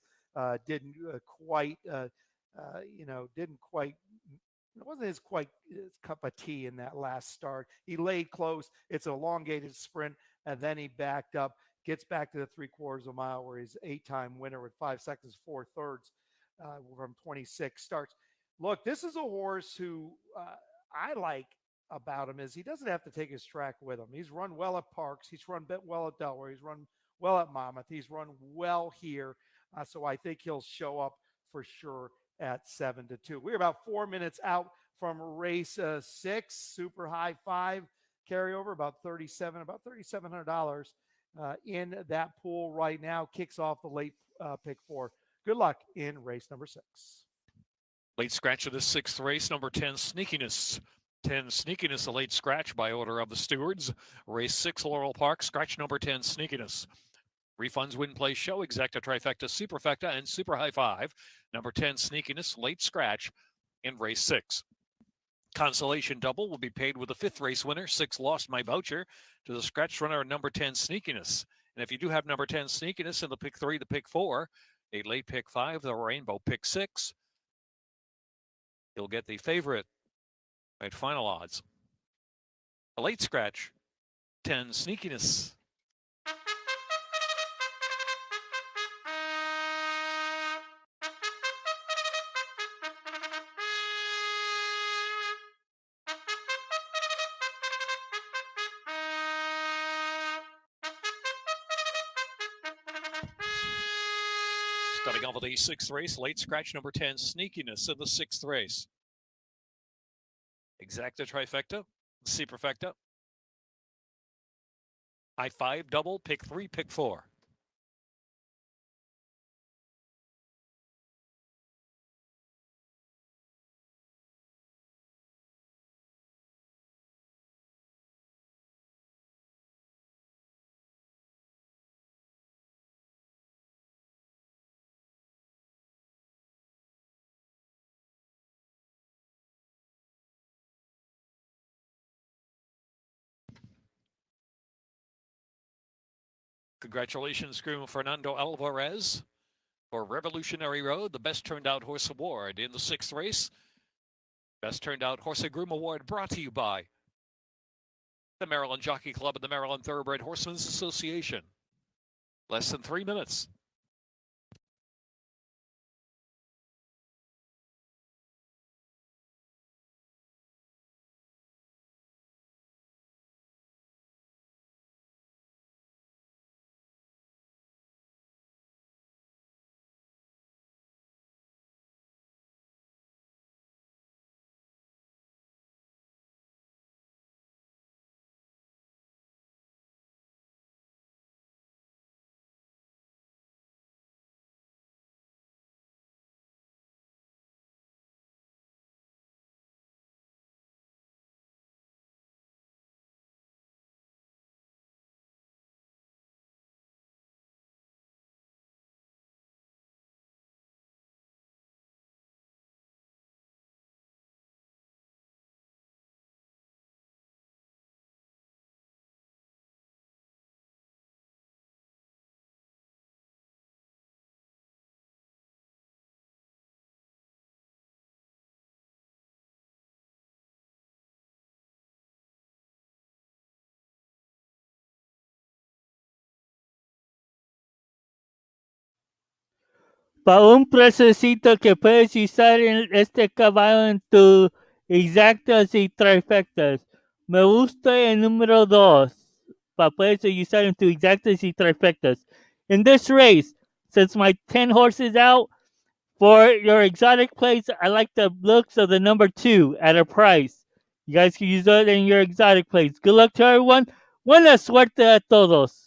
didn't quite, didn't quite. It wasn't his cup of tea in that last start. He laid close. It's an elongated sprint, and then he backed up, gets back to the 3/4 of a mile where he's 8-time winner with 5 seconds 4/3 from 26 starts. Look, this is a horse who I like about him is he doesn't have to take his track with him. He's run well at Parks. He's run well at Delaware. He's run well at Monmouth. He's run well here. So I think he'll show up for sure at 7-2. We're about 4 minutes out from race 6, super high 5 carryover, about $3,700 in that pool right now. Kicks off the late pick 4. Good luck in race number 6. Late scratch of the 6th race, number 10, Sneakiness. 10, Sneakiness, a late scratch by order of the stewards. Race 6, Laurel Park, scratch number 10, Sneakiness. Refunds, win, play, show, exacta, trifecta, superfecta, and super high 5. Number 10, Sneakiness, late scratch in race 6. Consolation double will be paid with the 5th race winner, 6 Lost My Voucher, to the scratch runner number 10, Sneakiness. And if you do have number 10, Sneakiness, in the pick 3, the pick 4, a late pick 5, the rainbow pick 6, you'll get the favorite at final odds. A late scratch, 10 Sneakiness. Starting off with the 6th race, late scratch number 10, Sneakiness in the 6th race. Exacta, trifecta, superfecta. High 5, double, pick 3, pick 4. Congratulations, groom Fernando Alvarez for Revolutionary Road, the Best Turned Out Horse Award in the 6th race. Best Turned Out Horse and Groom Award brought to you by The Maryland Jockey Club and the Maryland Thoroughbred Horsemen's Association. Less than 3 minutes. Para un preciosito que puedes usar en este caballo en tu exactas y trifectas. Me gusta el número 2. Para poder usar en tu exactas y trifectas. In this race, since my 10 horses out, for your exotic plays, I like the looks of the number 2 at a price. You guys can use that in your exotic plays. Good luck to everyone. Buena suerte a todos.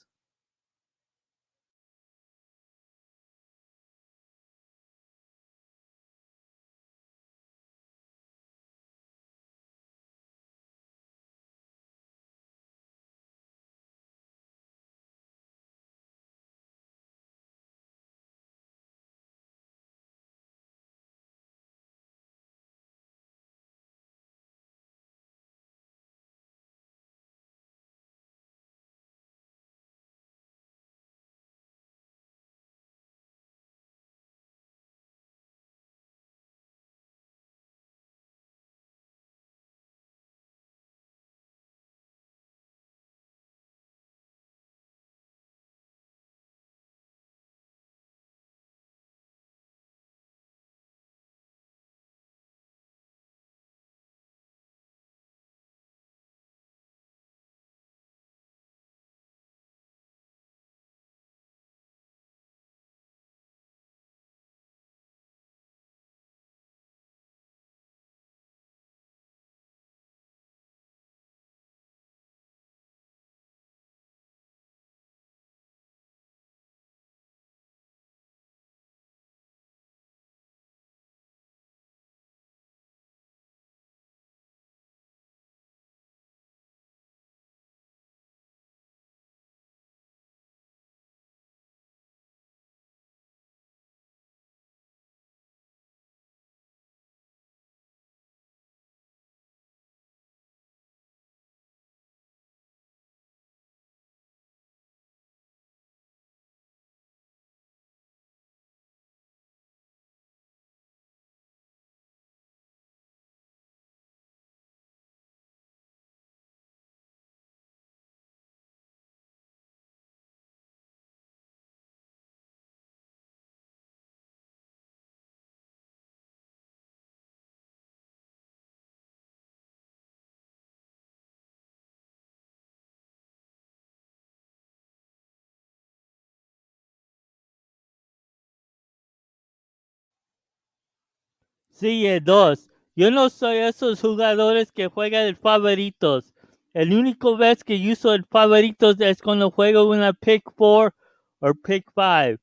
Sí, el 2. Yo no soy esos jugadores que juegan el favoritos. El único vez que uso el favoritos es cuando juego una pick 4 o pick 5.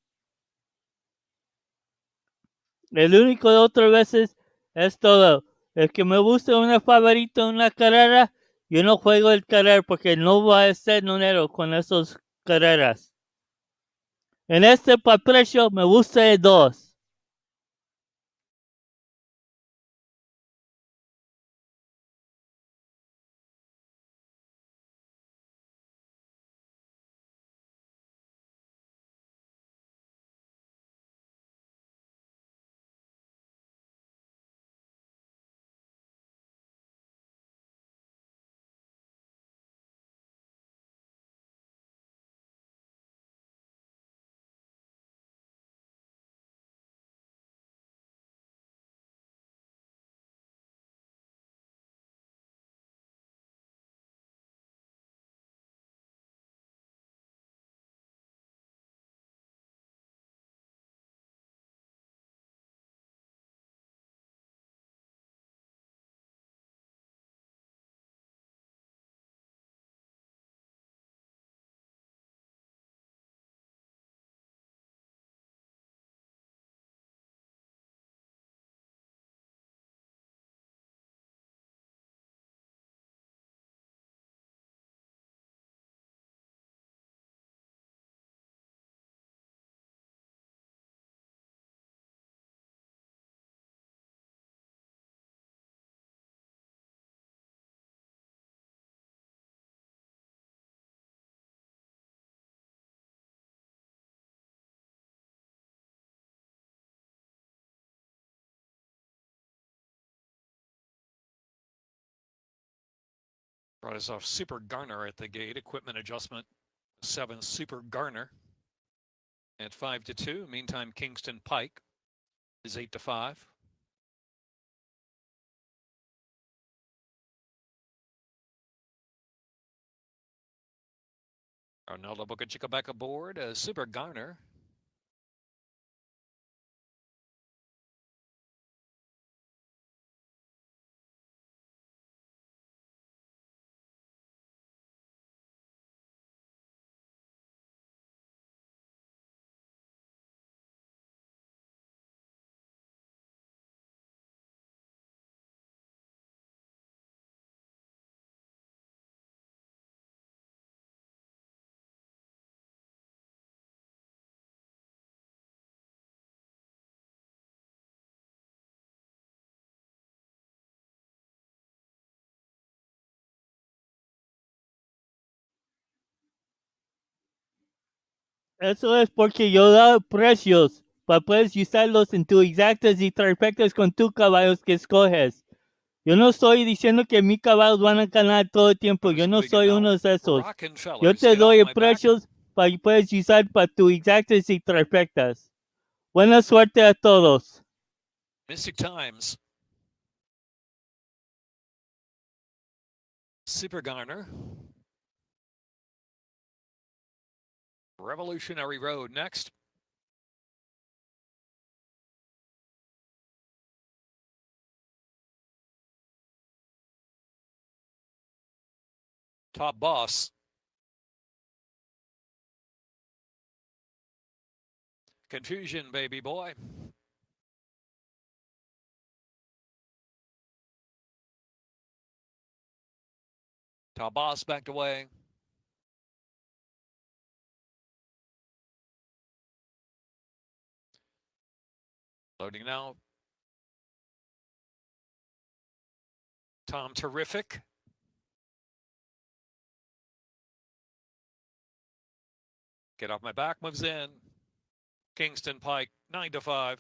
El único de otras veces es todo. El que me gusta una favorito en una carrera, yo no juego el carrera porque no voy a ser dinero con esas carreras. En este precio me gusta el 2. Brought us off Super Garner at the gate. Equipment adjustment 7 Super Garner at 5-2. Meantime, Kingston Pike is 8-5. Arnaldo Bocachica back aboard. Super Garner. Eso es porque yo da precios para puedes usarlos en tu exactas y trifectas con tus caballos que escoges. Yo no estoy diciendo que mis caballos van a ganar todo el tiempo. Yo no soy uno de esos. Yo te doy precios para que puedes usar para tus exactas y trifectas. Buena suerte a todos. Mystic Times. Super Garner. Revolutionary Road next. Top Boss. Confusion, baby boy. Top Boss backed away. Loading now. Tom Terrific. Get off my back, moves in. Kingston Pike, 9-5.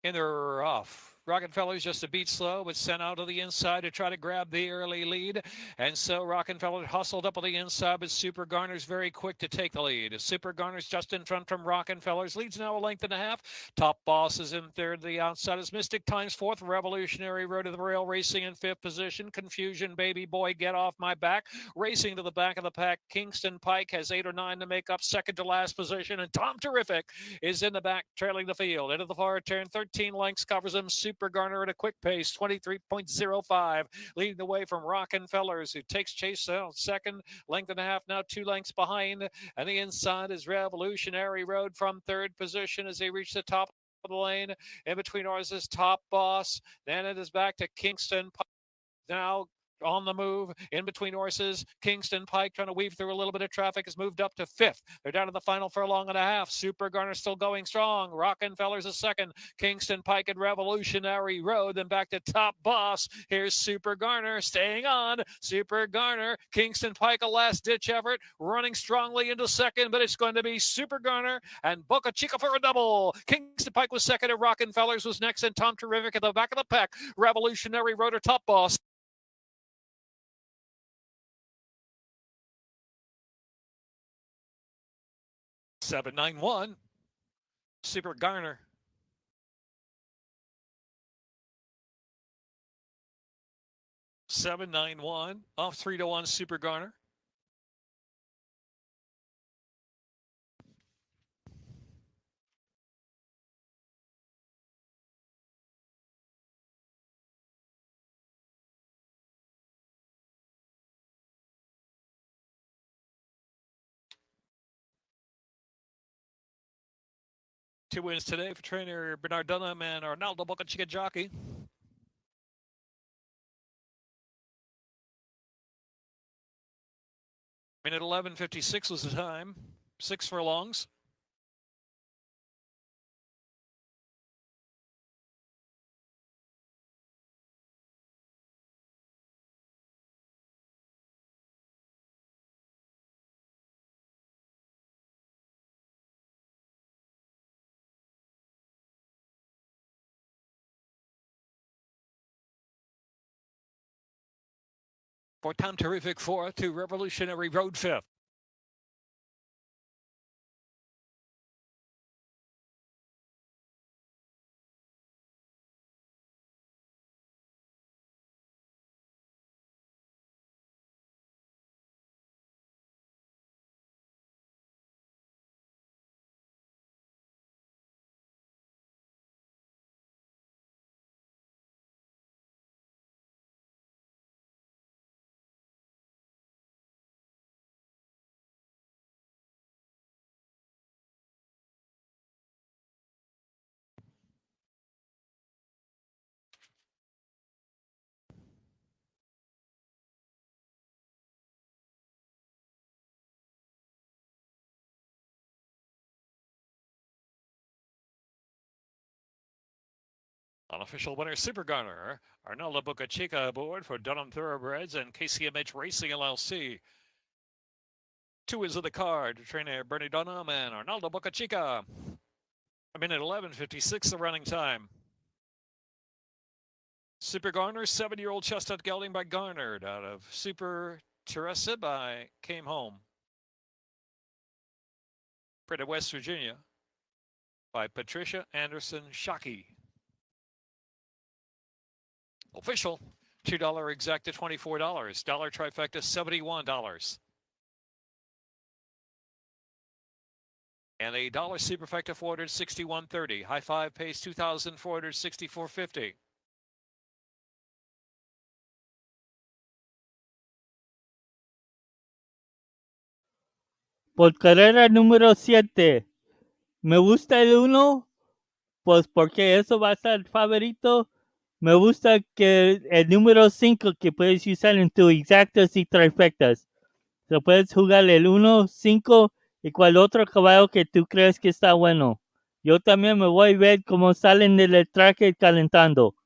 And they're off. Rockefeller's just a beat slow, but sent out to the inside to try to grab the early lead. And so Rockefeller hustled up on the inside, but Super Garner's very quick to take the lead. Super Garner's just in front from Rockefeller's. Leads now a length and a half. Top Boss is in third. The outside is Mystic Times fourth. Revolutionary Road to the Rail racing in fifth position. Confusion, baby boy, get off my back. Racing to the back of the pack. Kingston Pike has 8 or 9 to make up second to last position. And Tom Terrific is in the back, trailing the field. Into the far turn, 13 lengths covers him. Super Garner at a quick pace, 23.05, leading the way from Rockenfellers, who takes chase out second, length and a half now, 2 lengths behind. And the inside is Revolutionary Road from third position as they reach the top of the lane. In between ours is Top Boss. Then it is back to Kingston now on the move in between horses. Kingston Pike trying to weave through a little bit of traffic has moved up to fifth. They're down to the final furlong and a half. Super Garner still going strong. Rockenfeller's a second. Kingston Pike and Revolutionary Road. Then back to Top Boss. Here's Super Garner staying on. Super Garner. Kingston Pike a last ditch effort. Running strongly into second, but it's going to be Super Garner and Boca Chica for a double. Kingston Pike was second and Rockenfeller's was next, and Tom Terrific at the back of the pack. Revolutionary Road or Top Boss. 791. Super Garner. 791 off 3-1 Super Garner. Two wins today for trainer Bernard Dunham and Arnaldo Boca Chica jockey. Minute 11:56 was the time. 6 furlongs. For Tom Terrific 4th to Revolutionary Road 5th. Unofficial winner Super Gunner, Arnaldo Bocachica aboard for Dunham Thoroughbreds and KCMH Racing LLC. 2 wins of the card, trainer Bernie Dunham and Arnaldo Bocachica. A minute 11:56 the running time. Super Garner, 7-year-old Chestnut Gelding by Garnered out of Super Teresa by Came Home. Bred of West Virginia by Patricia Anderson Shockey. Official, $2 exact to $24. Dollar trifecta, $71. And a dollar superfecta, $461.30. High five pays $2,464.50. Por carrera número 7, me gusta el 1, pues porque eso va a ser favorito. Me gusta que el número 5 que puedes usar en tus exactas y trifectas. So puedes jugar el 1, 5 y cual otro caballo que tú crees que está bueno. Yo también me voy a ver cómo salen del traje calentando.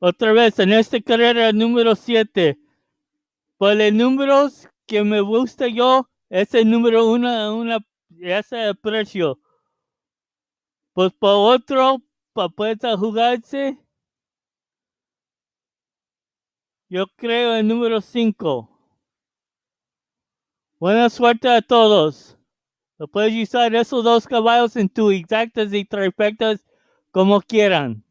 Otra vez, en esta carrera número 7. Por los números que me gusta yo, es el número 1, ese precio. Pues por otro, para poder jugarse, yo creo el número 5. Buena suerte a todos. Lo puedes usar esos 2 caballos en tus exactas y trifectas como quieran.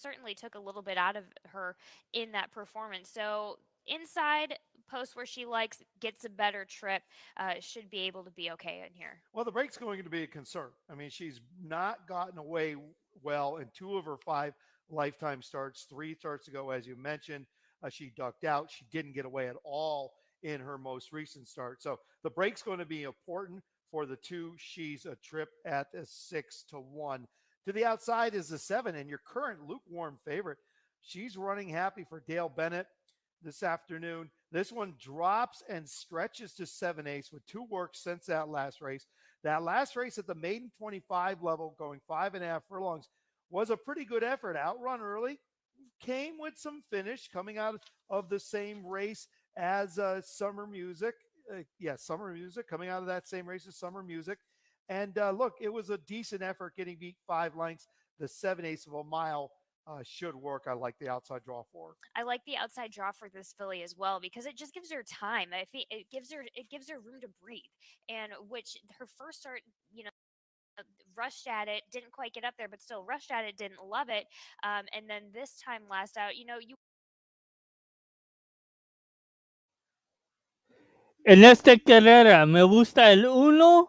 certainly took a little bit out of her in that performance. So inside post where she likes, gets a better trip, should be able to be okay in here. Well, the break's going to be a concern. I mean, she's not gotten away well in 2 of her 5 lifetime starts, 3 starts ago, as you mentioned. She ducked out. She didn't get away at all in her most recent start. So the break's going to be important for the 2. She's a trip at a 6-1. To the outside is the 7, and your current lukewarm favorite. She's running happy for Dale Bennett this afternoon. This one drops and stretches to 7/8 with 2 works since that last race. That last race at the maiden 25 level, going 5.5 furlongs, was a pretty good effort. Outrun early, came with some finish coming out of the same race as Summer Music. Summer Music coming out of that same race as Summer Music. And look, it was a decent effort getting beat 5 lengths. The 7/8 of a mile should work. I like the outside draw for her. I like the outside draw for this filly as well because it just gives her time. It gives her room to breathe, and which her first start, rushed at it, didn't quite get up there, but still rushed at it, didn't love it, and then this time last out, you. En esta carrera me gusta el 1,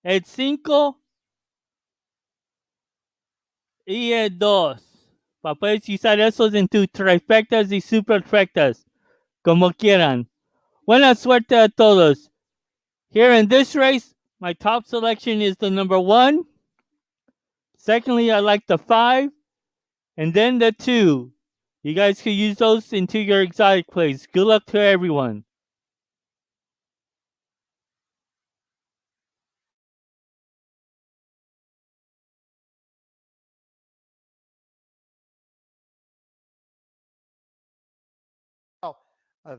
el 5 y el 2. Para poder usar esos en tus trifectas y superfectas, como quieran. Buena suerte a todos. Here in this race, my top selection is the number 1. Secondly, I like the 5. And then the 2. You guys can use those into your exotic plays. Good luck to everyone.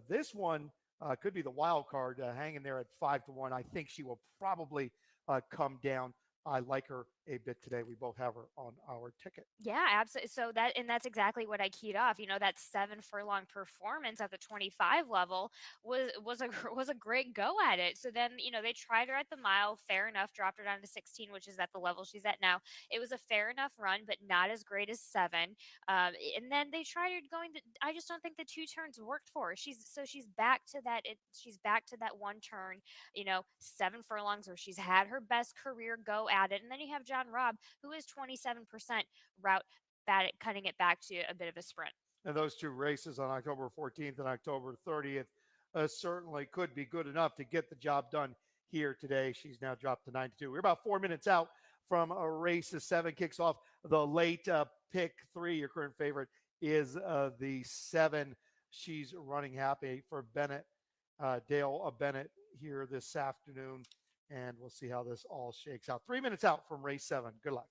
This one could be the wild card, hanging there at 5-1. I think she will probably come down. I like her a bit today. We both have her on our ticket. Yeah, absolutely. That's exactly what I keyed off. That 7 furlong performance at the 25 level was a was a great go at it. So then they tried her at the mile, fair enough, dropped her down to 16, which is at the level she's at now. It was a fair enough run, but not as great as 7. And then they tried her going. I just don't think the 2 turns worked for her. She's back to that. She's back to that 1 turn. 7 furlongs where she's had her best career go at it, and then you have John Robb, who is 27% route bad at cutting it back to a bit of a sprint. And those 2 races on October 14th and October 30th certainly could be good enough to get the job done here today. She's now dropped to 9-2. We're about 4 minutes out from a race. The 7 kicks off the late pick 3. Your current favorite is the 7. She's running happy for Bennett, Dale Bennett here this afternoon. And we'll see how this all shakes out. 3 minutes out from race 7. Good luck.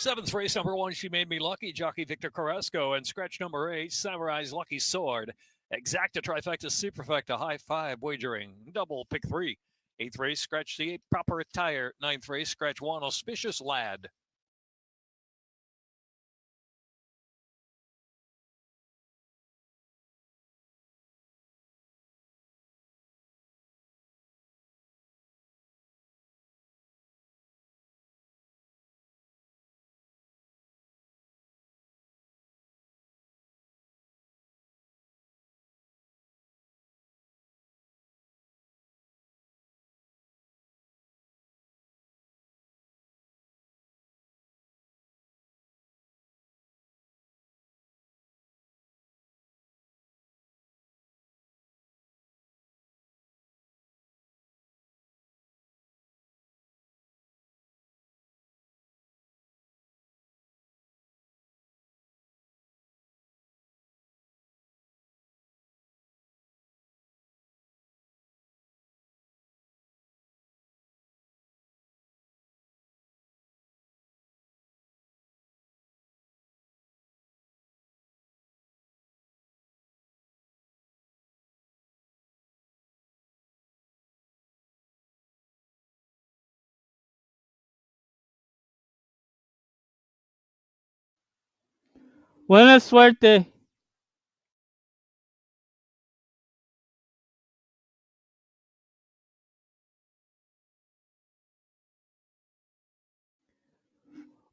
Seventh race, number 1, She Made Me Lucky, jockey Victor Carrasco, and scratch number 8, Samurai's Lucky Sword. Exacta, trifecta, superfecta, high five wagering, double pick 3. Eighth race, scratch the 8, Proper Attire. Ninth race, scratch 1, Auspicious Lad. Buena suerte.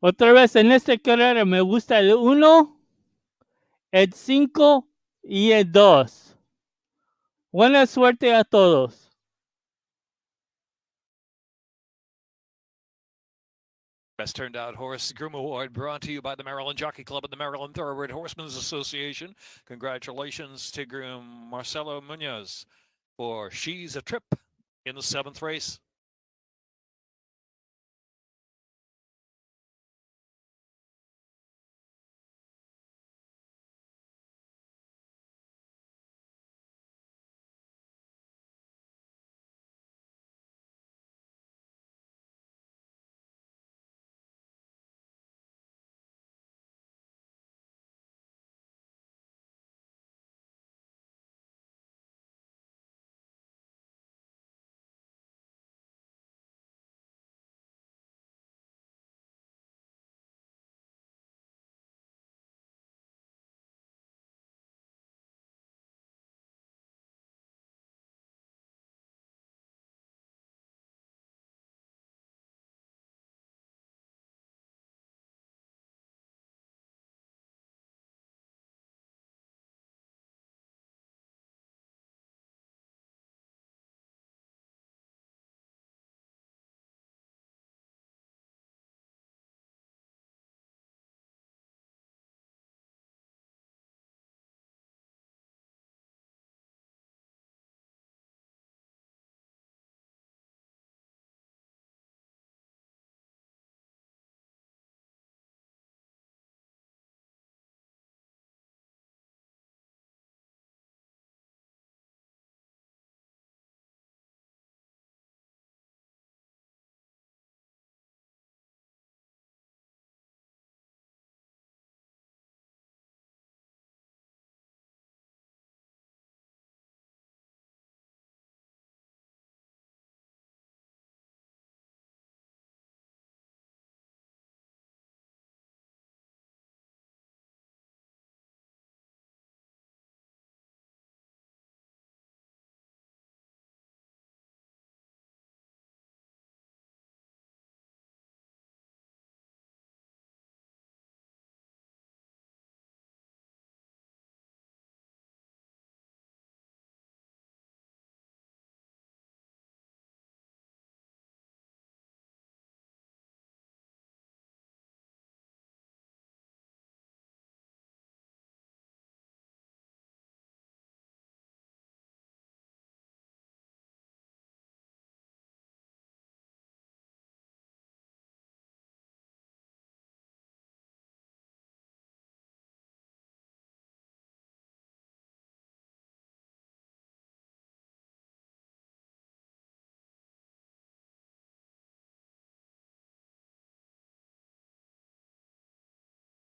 Otra vez en esta carrera me gusta el 1, el 5 y el 2. Buena suerte a todos. Best Turned Out Horse Groom Award brought to you by the Maryland Jockey Club and the Maryland Thoroughbred Horsemen's Association. Congratulations to groom Marcelo Munoz for She's a Trip in the 7th race.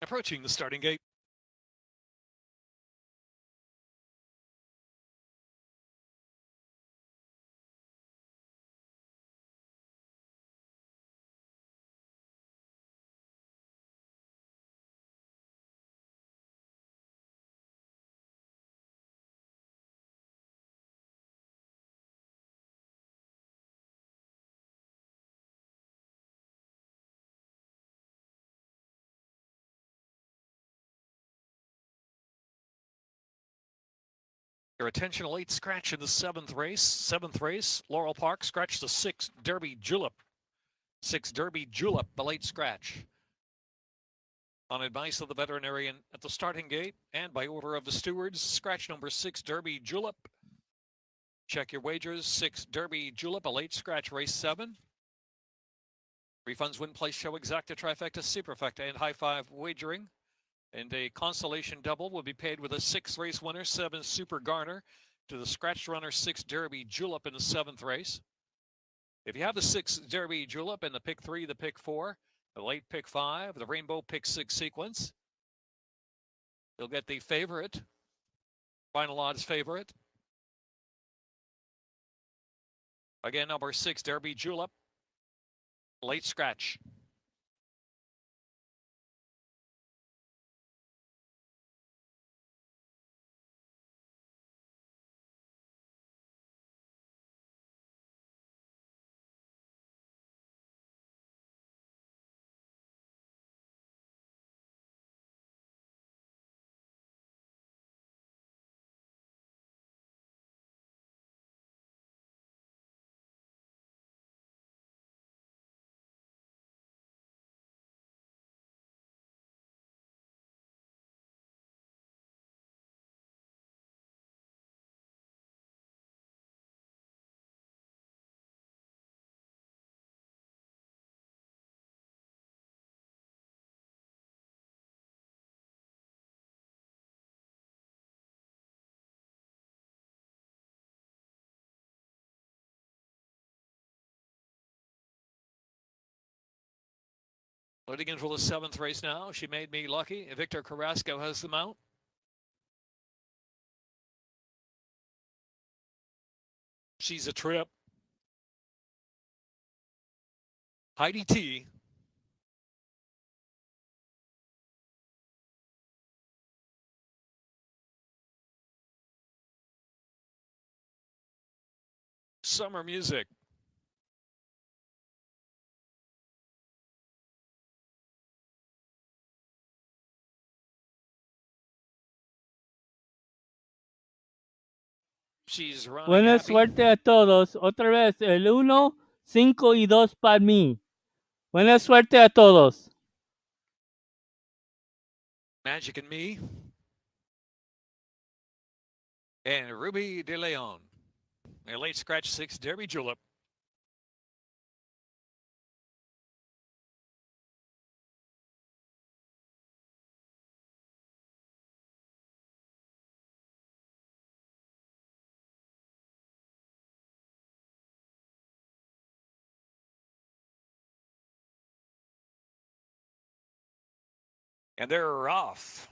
Approaching the starting gate. Your attention, late scratch in the seventh race. Laurel Park scratched the 6 Derby Julep. 6 Derby Julep, the late scratch. On advice of the veterinarian at the starting gate and by order of the stewards, scratch number 6 Derby Julep. Check your wagers. 6 Derby Julep, a late scratch, race 7. Refunds, win, place, show, exacta, trifecta, superfecta, and high five wagering. And a consolation double will be paid with a 6 race winner, 7 Super Garner, to the scratch runner 6 Derby Julep in the 7th race. If you have the 6 Derby Julep and the pick 3, the pick 4, the late pick 5, the rainbow pick 6 sequence, you'll get the favorite, final odds favorite. Again, number 6 Derby Julep, late scratch. Loading in for the 7th race now. She made me lucky. Victor Carrasco has the mount. She's a trip. Heidi T. Summer Music. She's running Buena happy. suerte a todos. Otra vez, el 1, 5 y 2 para mí. Buena suerte a todos. Magic and Me. And Ruby De Leon. A late scratch 6 Derby Julep. And they're off.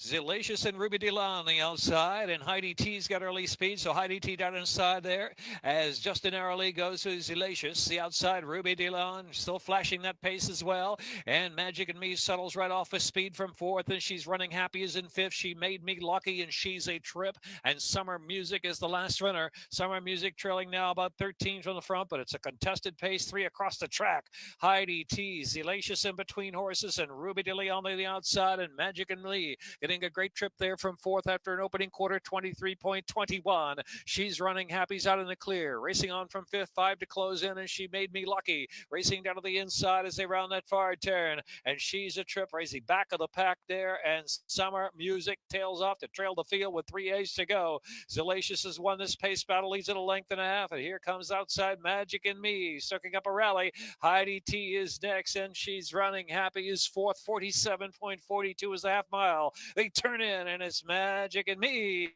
Zelacious and Ruby DeLon on the outside, and Heidi T's got early speed, so Heidi T down inside there as Justin Arley goes to Zelacious. The outside, Ruby DeLon still flashing that pace as well, and Magic and Me settles right off with speed from 4th, and she's running happy as in 5th. She made me lucky, and she's a trip, and Summer Music is the last runner. Summer Music trailing now about 13 from the front, but it's a contested pace, 3 across the track. Heidi T, Zelacious in between horses, and Ruby DeLeon on the outside, and Magic and Me getting a great trip there from 4th after an opening quarter, 23.21. She's running happy's out in the clear. Racing on from 5th, 5 to close in, and she made me lucky. Racing down to the inside as they round that far turn, and she's a trip. Racing back of the pack there, and Summer Music tails off to trail the field with 3 A's to go. Zelacious has won this pace battle, leads at a length and a half, and here comes outside Magic and Me, soaking up a rally. Heidi T is next, and she's running happy is 4th, 47.42 is the half mile. The They turn in, and it's Magic and Me.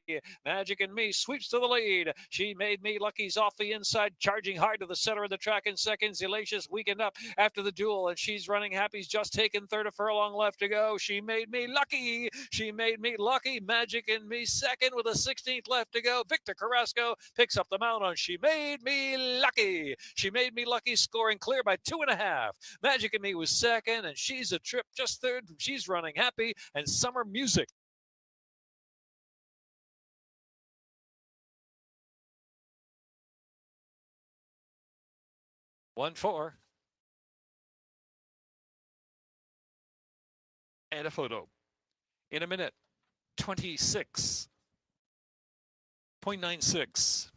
Magic and Me sweeps to the lead. She Made Me Lucky's off the inside, charging hard to the center of the track in seconds. Elacious weakened up after the duel, and she's running. Happy's just taken third, a furlong left to go. She Made Me Lucky. She Made Me Lucky. Magic and Me second with a 16th left to go. Victor Carrasco picks up the mount on She Made Me Lucky. She Made Me Lucky, scoring clear by 2.5. Magic and Me was second, and She's a Trip just third. She's running Happy, and Summer Music. One, 4. And a photo. In a minute, 26.96.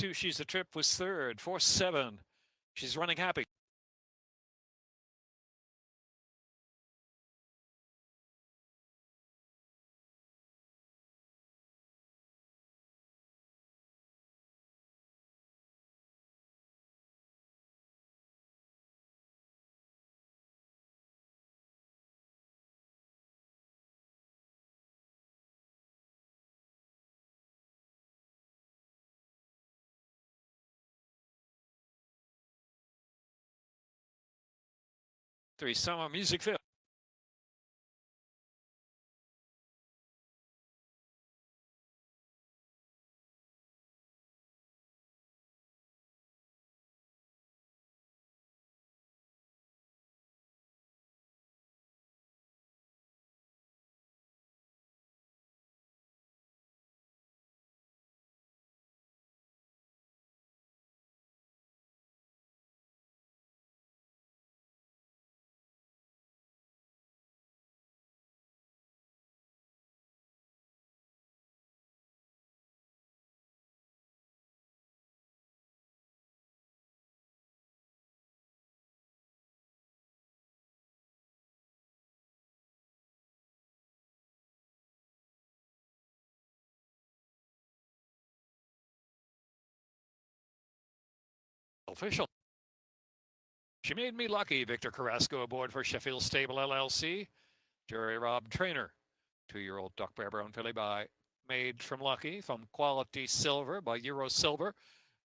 Two, She's a Trip was third, 4-7. She's running Happy. Three, Summer Music fifth. Official. She Made Me Lucky. Victor Carrasco aboard for Sheffield Stable LLC. Jerry Robb Trainer. 2-year-old Duck Bear Brown filly by Made from Lucky. From Quality Silver by Euro Silver.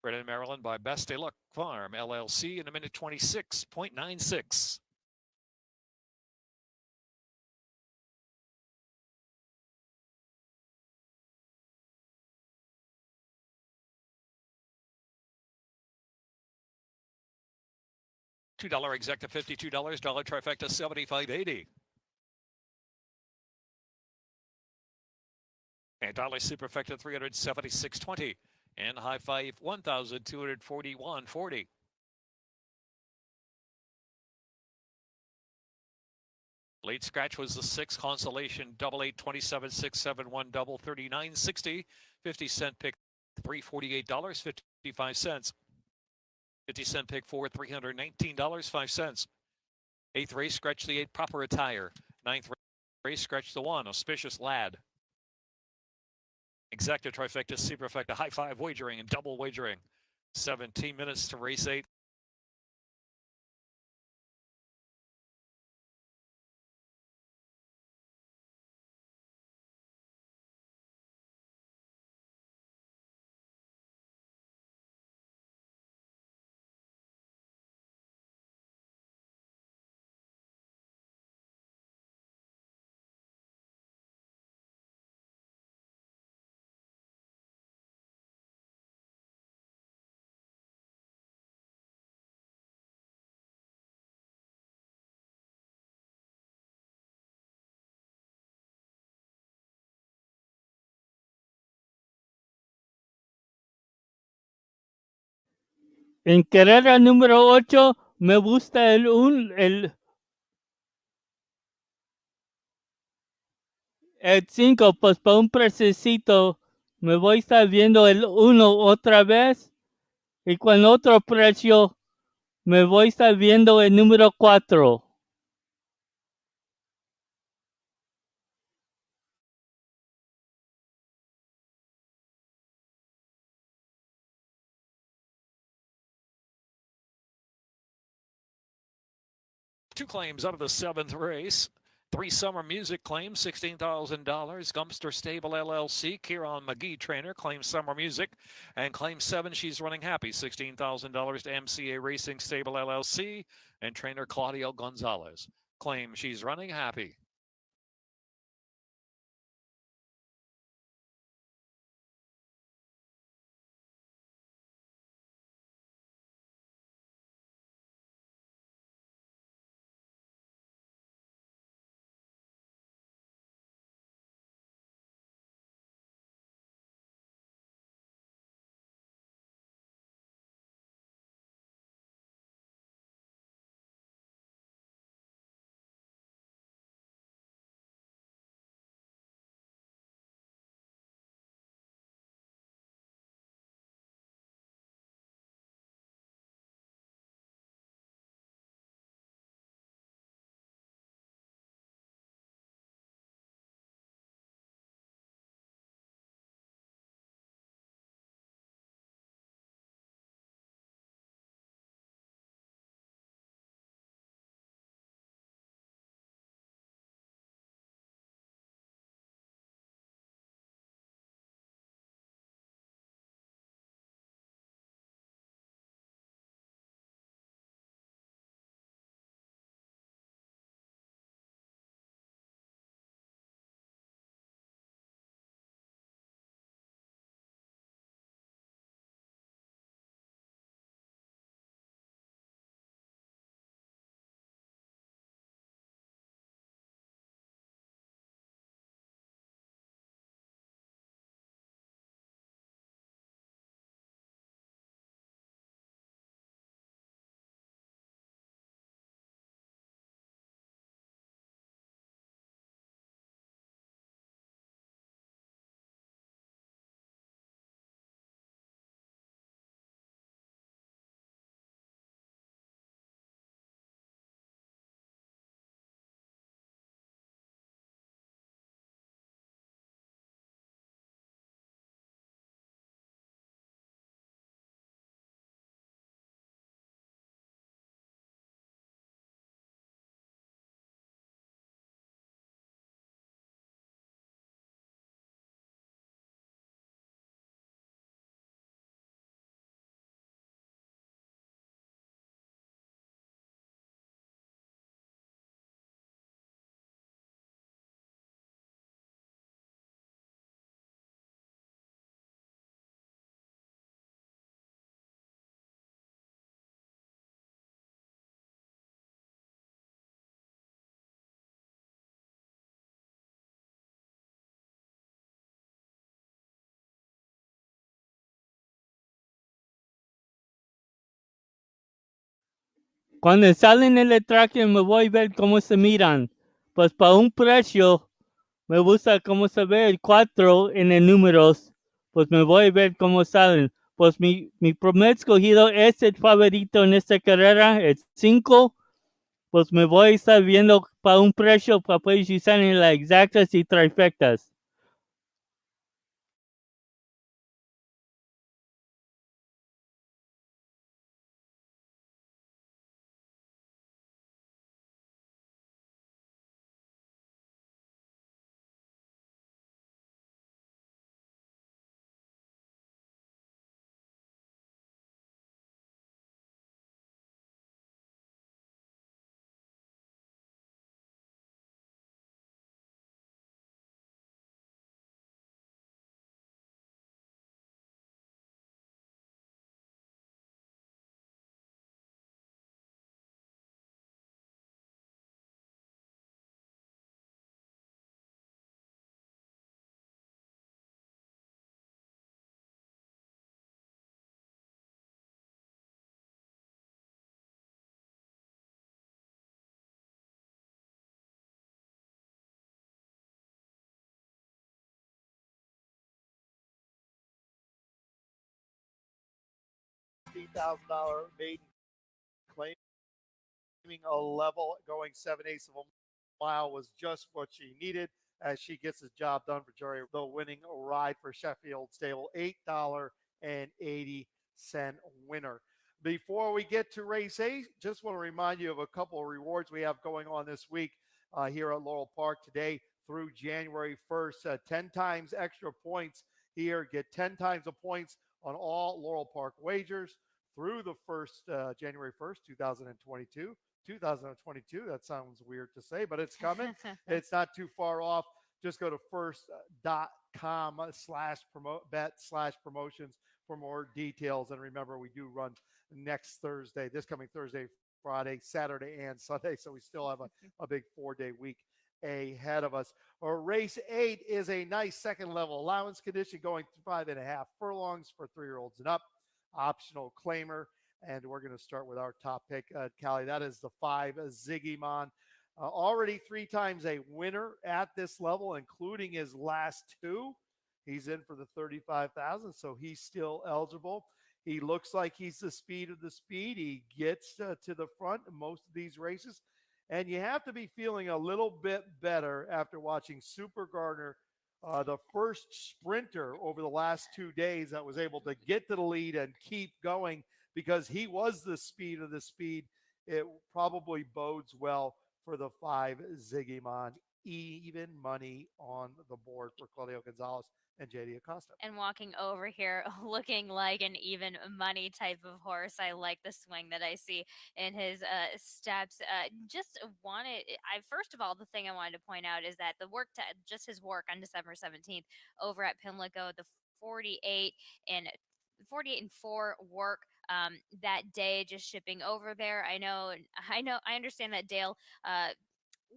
Bred in Maryland by Best Luck Farm LLC in a minute 26.96. $2 exec to $52, dollar trifecta $75.80. And dollar superfecta $376.20. And high five $1,241.40. Late scratch was the 6 consolation, double 8, 27, 6, 7, 1, double 39.60. 50-cent pick $348.55. 50-cent pick for $319.05. 8th race, scratch the 8, proper attire. 9th race, scratch the 1, auspicious lad. Exacta, trifecta, superfecta, high five wagering and double wagering. 17 minutes to race 8. En carrera número 8 me gusta el El 5, pues para un preciosito me voy a estar viendo el 1 otra vez. Y con otro precio me voy a estar viendo el número 4. Two claims out of the seventh race. Three summer music claims, $16,000. Gumpster Stable LLC, Kieran McGee trainer, claims summer music. And claim 7, she's running happy, $16,000 to MCA Racing Stable LLC and trainer Claudio Gonzalez. Claim she's running happy. Cuando salen en el tracking me voy a ver cómo se miran. Pues para un precio me gusta cómo se ve el 4 en el números. Pues me voy a ver cómo salen. Pues mi primer escogido es el favorito en esta carrera, el 5. Pues me voy a estar viendo para un precio para poder usar en las exactas y trifectas. $50,000 maiden claiming a level going 7/8 of a mile was just what she needed as she gets the job done for Jerry. The winning ride for Sheffield Stable, $8.80 winner. Before we get to race 8, just want to remind you of a couple of rewards we have going on this week here at Laurel Park today through January 1st. 10 times extra points here. Get 10 times the points on all Laurel Park wagers through the January 1st, 2022. 2022. That sounds weird to say, but it's coming. It's not too far off. Just go to first.com/bet/promotions for more details. And remember, we do run next Thursday, this coming Thursday, Friday, Saturday, and Sunday. So we still have a big 4-day week ahead of us. Or race 8 is a nice second level allowance condition going 5.5 furlongs for 3-year-olds and up. Optional claimer. And we're going to start with our top pick, Callie. That is the 5 Ziggy Mon. Already 3 times a winner at this level, including his last 2. He's in for the 35,000, so he's still eligible. He looks like he's the speed of the speed. He gets to the front in most of these races. And you have to be feeling a little bit better after watching Super Gardner, the first sprinter over the last 2 days that was able to get to the lead and keep going because he was the speed of the speed. It probably bodes well for the 5 Ziggy Mon. Even money on the board for Claudio Gonzalez and JD Acosta. And walking over here looking like an even money type of horse. I like the swing that I see in his steps. First of all, the thing I wanted to point out is that just his work on December 17th over at Pimlico, the 48 and 4 work that day, just shipping over there. I understand that Dale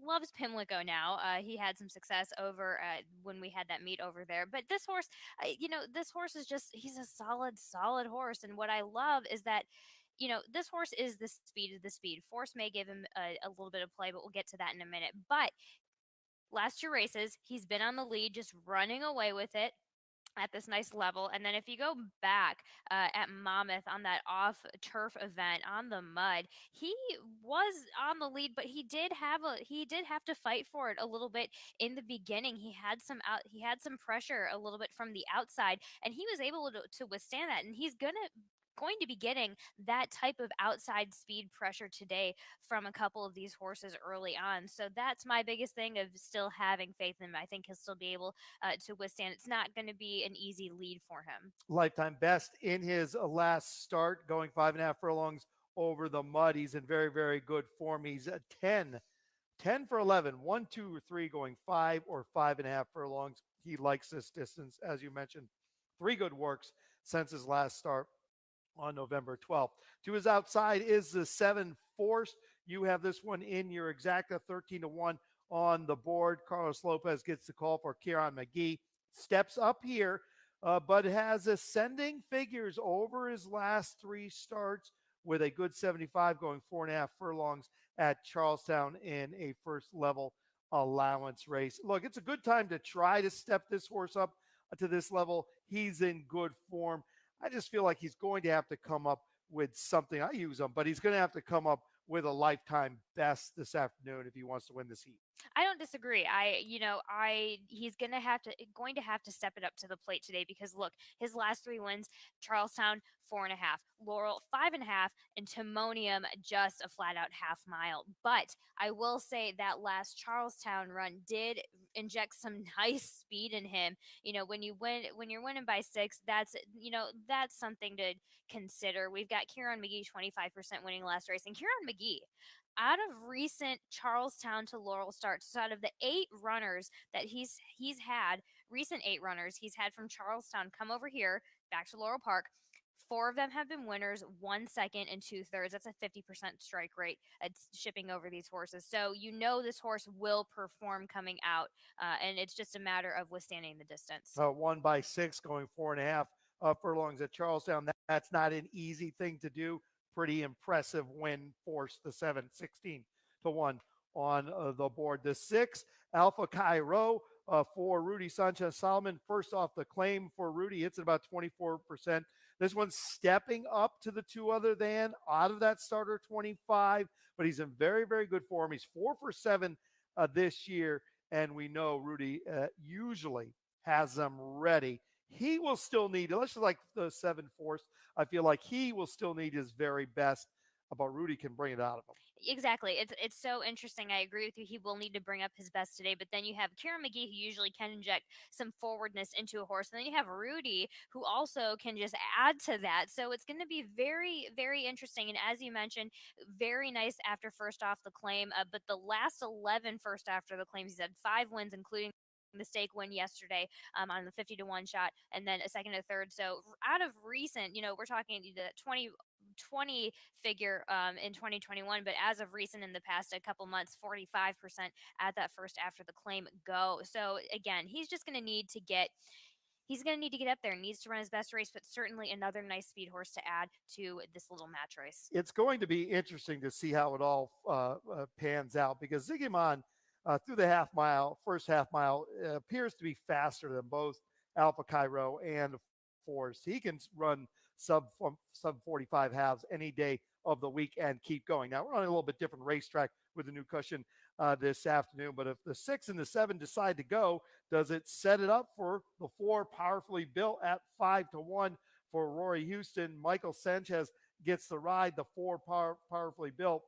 loves Pimlico now. He had some success over when we had that meet over there. But this horse, this horse is he's a solid horse. And what I love is that, this horse is the speed of the speed. Force may give him a little bit of play, but we'll get to that in a minute. But last 2 races, he's been on the lead, just running away with it at this nice level. And then if you go back at Monmouth on that off turf event on the mud, he was on the lead, but he did have to fight for it a little bit in the beginning. He had some pressure a little bit from the outside, and he was able to withstand that. And he's going to be getting that type of outside speed pressure today from a couple of these horses early on. So that's my biggest thing of still having faith in him. I think he'll still be able to withstand. It's not going to be an easy lead for him. Lifetime best in his last start, going 5.5 furlongs over the mud. He's in very, very good form. He's 10 for 11, 1, 2, or 3 going 5 or 5.5 furlongs. He likes this distance, as you mentioned. 3 good works since his last start on November 12th. To his outside is the 7 Force. You have this one in your exacta, 13-1 on the board. Carlos Lopez gets the call for Kieran McGee. Steps up here, but has ascending figures over his last 3 starts with a good 75 going 4.5 furlongs at Charlestown in a first level allowance race. Look, it's a good time to try to step this horse up to this level. He's in good form. I just feel like he's going to have to come up with something. I use him, but he's going to have to come up with a lifetime best this afternoon if he wants to win this heat. I don't disagree. He's going to have to step it up to the plate today because look, his last 3 wins: Charlestown 4.5, Laurel 5.5, and Timonium just a flat out half mile. But I will say that last Charlestown run did inject some nice speed in him. When you're winning by 6, that's something to consider. We've got Kieran McGee 25% winning last race, and Kieran McGee, out of recent Charlestown to Laurel starts, so out of the 8 runners that he's had, recent 8 runners he's had from Charlestown come over here back to Laurel Park, 4 of them have been winners, 1 second and 2/3. That's a 50% strike rate at shipping over these horses. So this horse will perform coming out, and it's just a matter of withstanding the distance. 1 by 6 going 4.5 furlongs at Charlestown. That's not an easy thing to do. Pretty impressive win. Force the 7, 16-1 on the board. The 6 Alpha Cairo for Rudy Sanchez Solomon. First off the claim for Rudy, it's at about 24%. This one's stepping up to the two other than out of that starter 25, but he's in very, very good form. He's 4 for 7 this year, and we know Rudy usually has them ready. He will still need, unless it's like the 7 force, I feel like he will still need his very best, but Rudy can bring it out of him. Exactly. It's so interesting. I agree with you. He will need to bring up his best today. But then you have Kieran McGee, who usually can inject some forwardness into a horse. And then you have Rudy, who also can just add to that. So it's going to be very, very interesting. And as you mentioned, very nice after first off the claim. But the last 11 first after the claims, he's had 5 wins, including the stake win yesterday on the 50-1 shot, and then a second and a third. So out of recent, we're talking the 2020 figure in 2021, but as of recent in the past a couple months, 45% at that first after the claim go. So again, he's going to need to get up there, needs to run his best race, but certainly another nice speed horse to add to this little match race. It's going to be interesting to see how it all pans out, because Ziggyman through the first half mile, appears to be faster than both Alpha Cairo and Force. He can run sub 45 halves any day of the week and keep going. Now we're on a little bit different racetrack with the new cushion this afternoon, but if the 6 and the 7 decide to go, does it set it up for the 4 powerfully built at 5-1 for Rory Houston? Michael Sanchez gets the ride, the 4 powerfully built.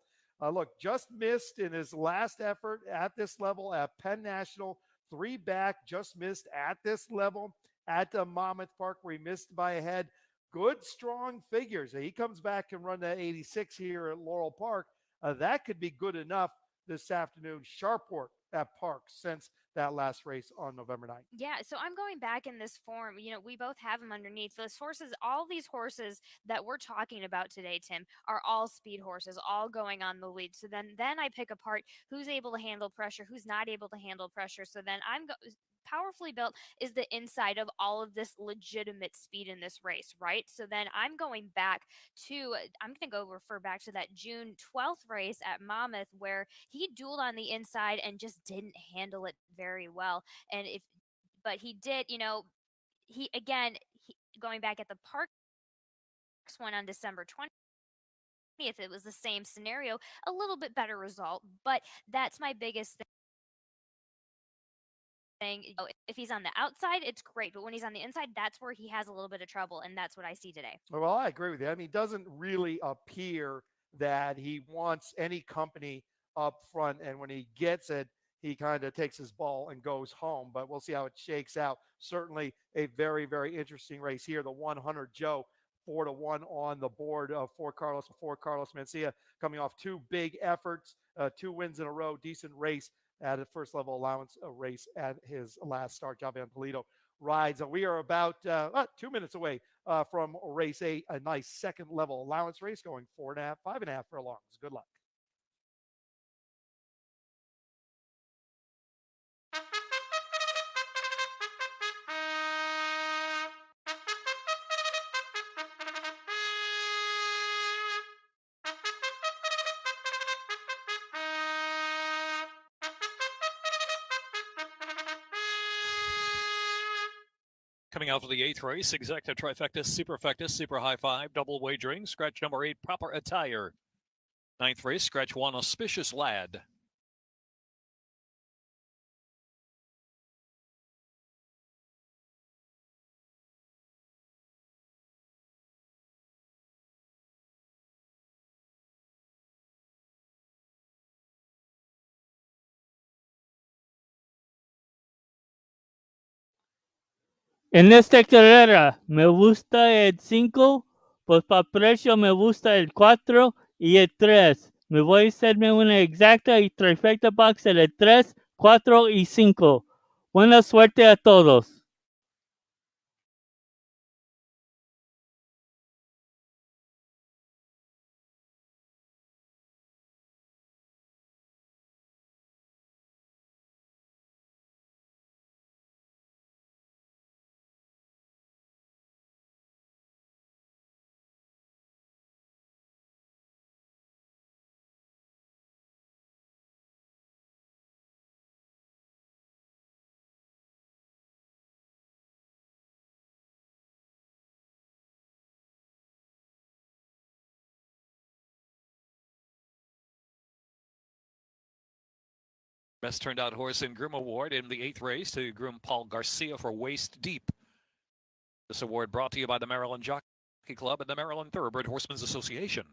Look, just missed in his last effort at this level at Penn National, 3 back, just missed at this level at Monmouth Park, where he missed by a head. Good, strong figures. He comes back and run that 86 here at Laurel Park. That could be good enough this afternoon. Sharp work at Park since that last race on November 9th. Yeah, so I'm going back in this form. We both have them underneath. Those horses, all these horses that we're talking about today, Tim, are all speed horses, all going on the lead. So then I pick apart who's able to handle pressure, who's not able to handle pressure. So then powerfully built is the inside of all of this legitimate speed in this race, right? So then I'm going going to go refer back to that June 12th race at Monmouth, where he dueled on the inside and just didn't handle it very well. But he did, he again, going back at the Parks one on December 20th, it was the same scenario, a little bit better result, but that's my biggest thing. If he's on the outside, it's great, but when he's on the inside, that's where he has a little bit of trouble, and that's what I see today. Well, I agree with you. I mean, it doesn't really appear that he wants any company up front, and when he gets it, he kind of takes his ball and goes home. But we'll see how it shakes out. Certainly a very, very interesting race here. The 100 Joe, 4-1 on the board for Carlos Mencia, coming off 2 big efforts, 2 wins in a row, decent race at a first level allowance race at his last start. Javan Polito rides. We are about 2 minutes away from race 8, a nice second level allowance race going 4.5, 5.5 furlongs. Good luck. Coming out for the 8th race, Executive Trifecta, Superfecta, Super High Five, Double Wagering, scratch number 8, Proper Attire. 9th race, scratch 1, Auspicious Lad. En esta carrera me gusta el 5, pues para precio me gusta el 4 y el 3. Me voy a hacerme una exacta y trifecta box en el 3, 4 y 5. Buena suerte a todos. Best turned out horse in Groom Award in the 8th race to groom Paul Garcia for Waist Deep. This award brought to you by the Maryland Jockey Club and the Maryland Thoroughbred Horsemen's Association.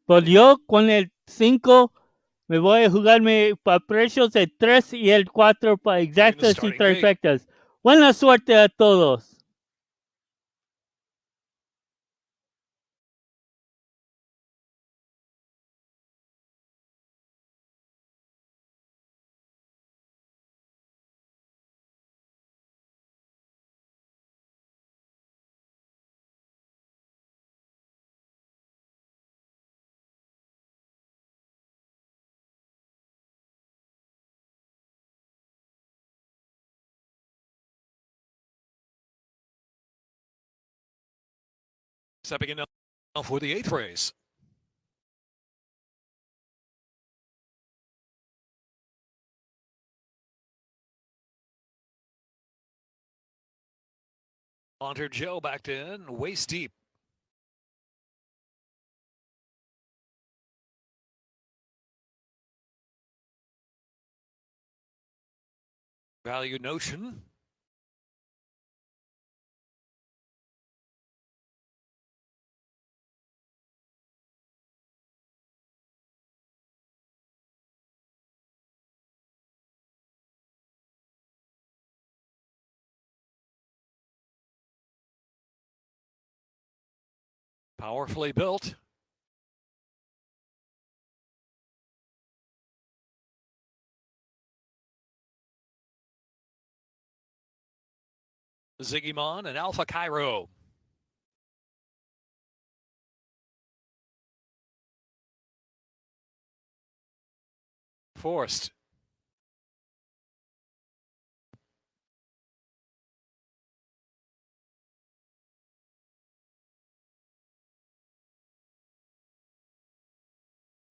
Pues yo con el 5 me voy a jugarme para precios el 3 y el 4 para exactas y starting gate. trifectas. Buena suerte a todos. Stepping in now for the 8th race. Hunter Joe backed in, Waist Deep. Value Notion. Powerfully built. Ziggy Mon and Alpha Cairo. Forced.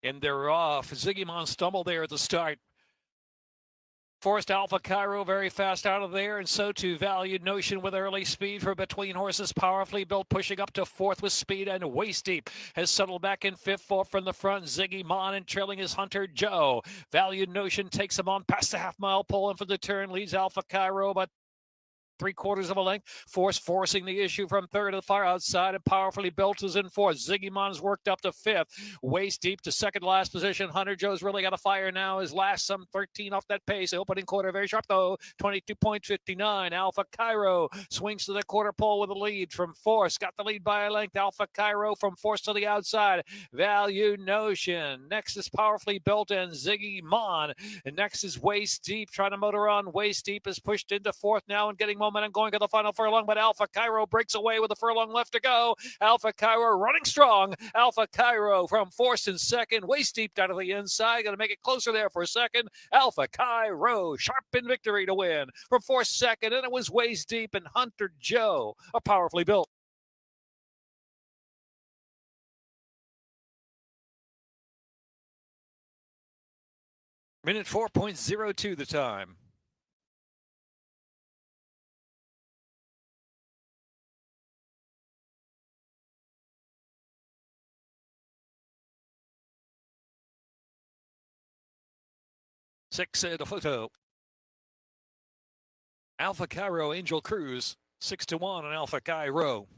And they're off. Ziggy Mon stumbled there at the start. Forced Alpha Cairo very fast out of there, and so too Valued Notion with early speed for Between Horses. Powerfully Built pushing up to fourth with speed, and Waist Deep has settled back in fifth. Fourth from the front, Ziggy Mon, and trailing is Hunter Joe. Valued Notion takes him on past the half-mile pole, and for the turn leads Alpha Cairo, but 3/4 of a length. Forcing the issue from third to the far outside, and Powerfully Built is in fourth. Ziggy Mon's worked up to fifth. Waist Deep to second last position. Hunter Joe's really got a fire now. His last some 13 off that pace. Opening quarter very sharp though. 22.59. Alpha Cairo swings to the quarter pole with a lead from fourth. Got the lead by a length. Alpha Cairo from fourth to the outside. Value Notion. Next is Powerfully Built and Ziggy Mon. And next is Waist Deep trying to motor on. Waist Deep is pushed into fourth now and getting momentum going to the final furlong, but Alpha Cairo breaks away with a furlong left to go. Alpha Cairo running strong. Alpha Cairo from fourth and second. Waist Deep down to the inside. Going to make it closer there for a second. Alpha Cairo sharp in victory to win from fourth second, and it was Waist Deep and Hunter Joe, a Powerfully Built. Minute 4.02 the time. Six the photo. Alpha Cairo Angel Cruz 6-1 on Alpha Cairo.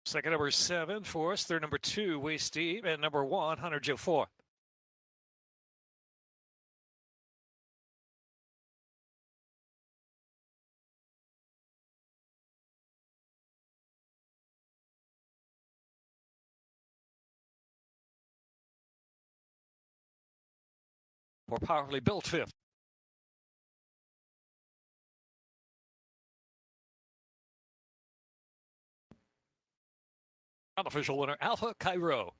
Second number 7, Force. Third number 2, Waist Deep. And number 1, Hunter Joe fourth. More Powerfully Built fifth. Unofficial winner, Alpha Cairo.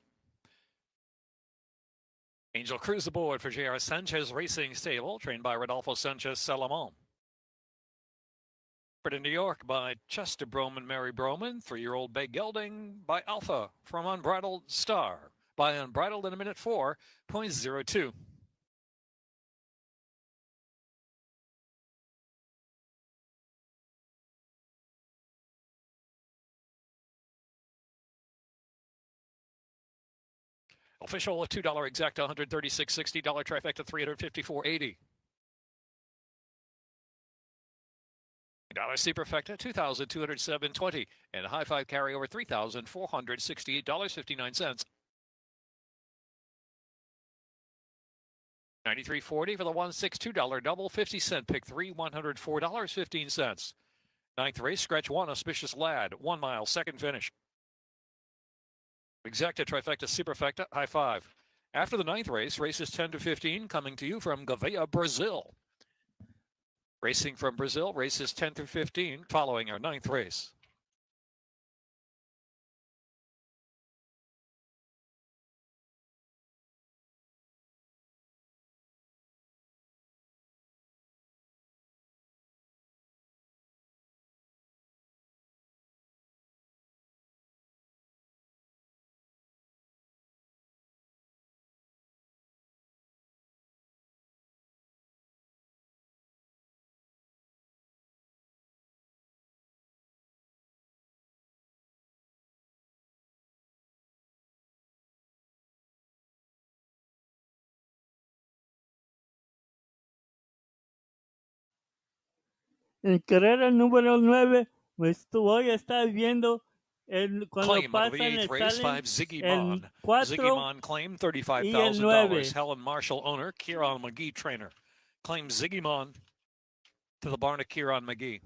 Angel Cruz aboard for J.R. Sanchez Racing Stable, trained by Rodolfo Sanchez Salomon. In New York by Chester Broman, Mary Broman. 3-year-old Bay Gelding by Alpha from Unbridled Star. By Unbridled in a minute 4.02. Official $2 exact, $136.60. Trifecta $354.80. Superfecta $2,207.20, and a high five carryover $3,468.59. 93.40 for the 1/6 $2 double, 50-cent pick 3, $104.15. Ninth race, scratch 1, Auspicious Lad, 1 mile, second finish. Exacta, trifecta, superfecta, high five. After the ninth race, races 10 to 15 coming to you from Gouveia, Brazil. Racing from Brazil, races 10 through 15 following our ninth race. En carrera número 9, pues voy a estar viendo cuando Claim out of the pasan 8th race, salen 5 Ziggy el Mon. Ziggy 4 Mon claim y el $35,000. 9. Helen Marshall owner, Kieran McGee trainer. Claims Ziggy Mon to the barn of Kieran McGee.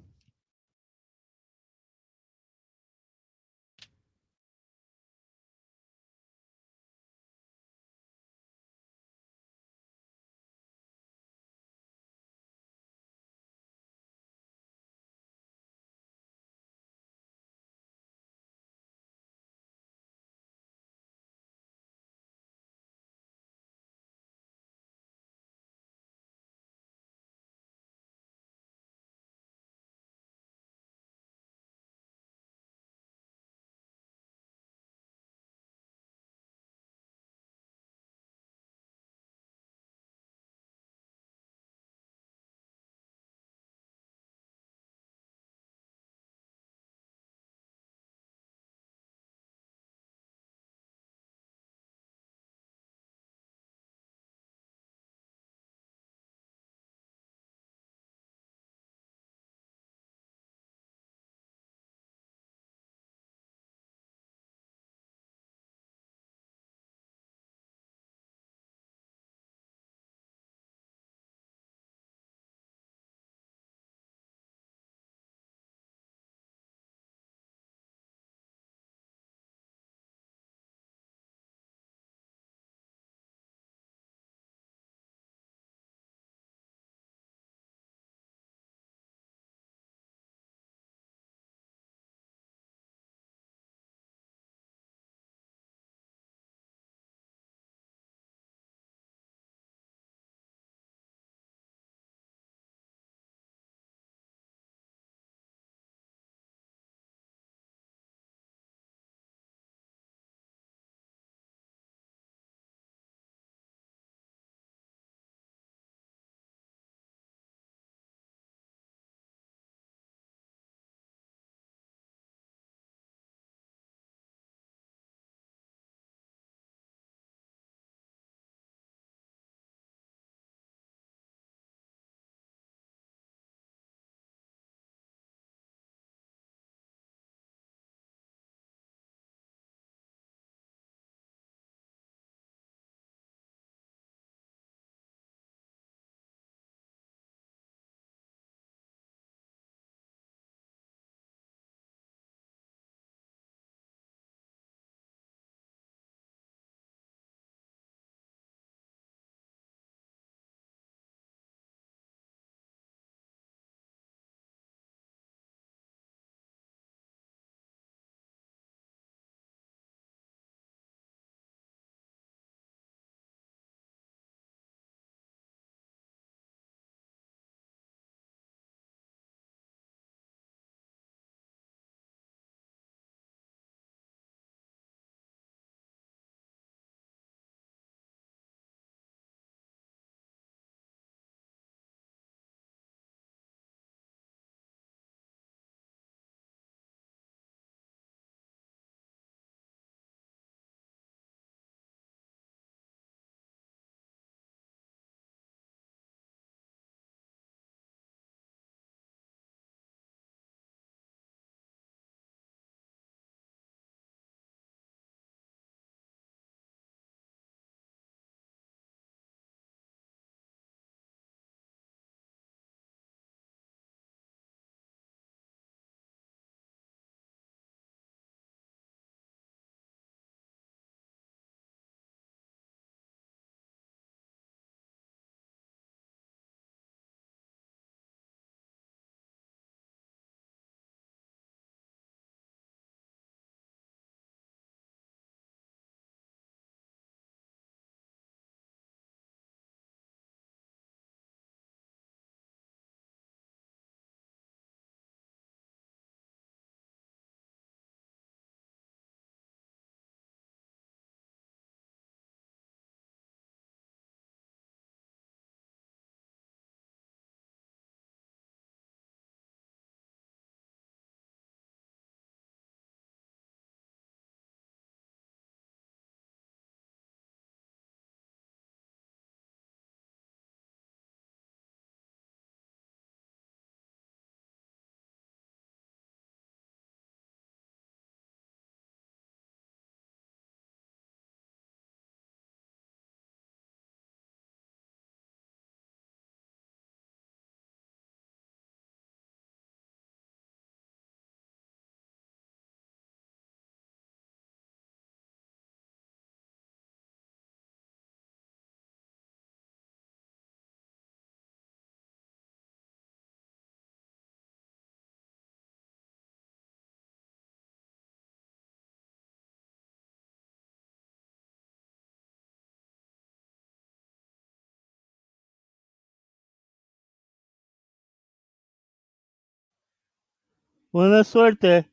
Buena suerte.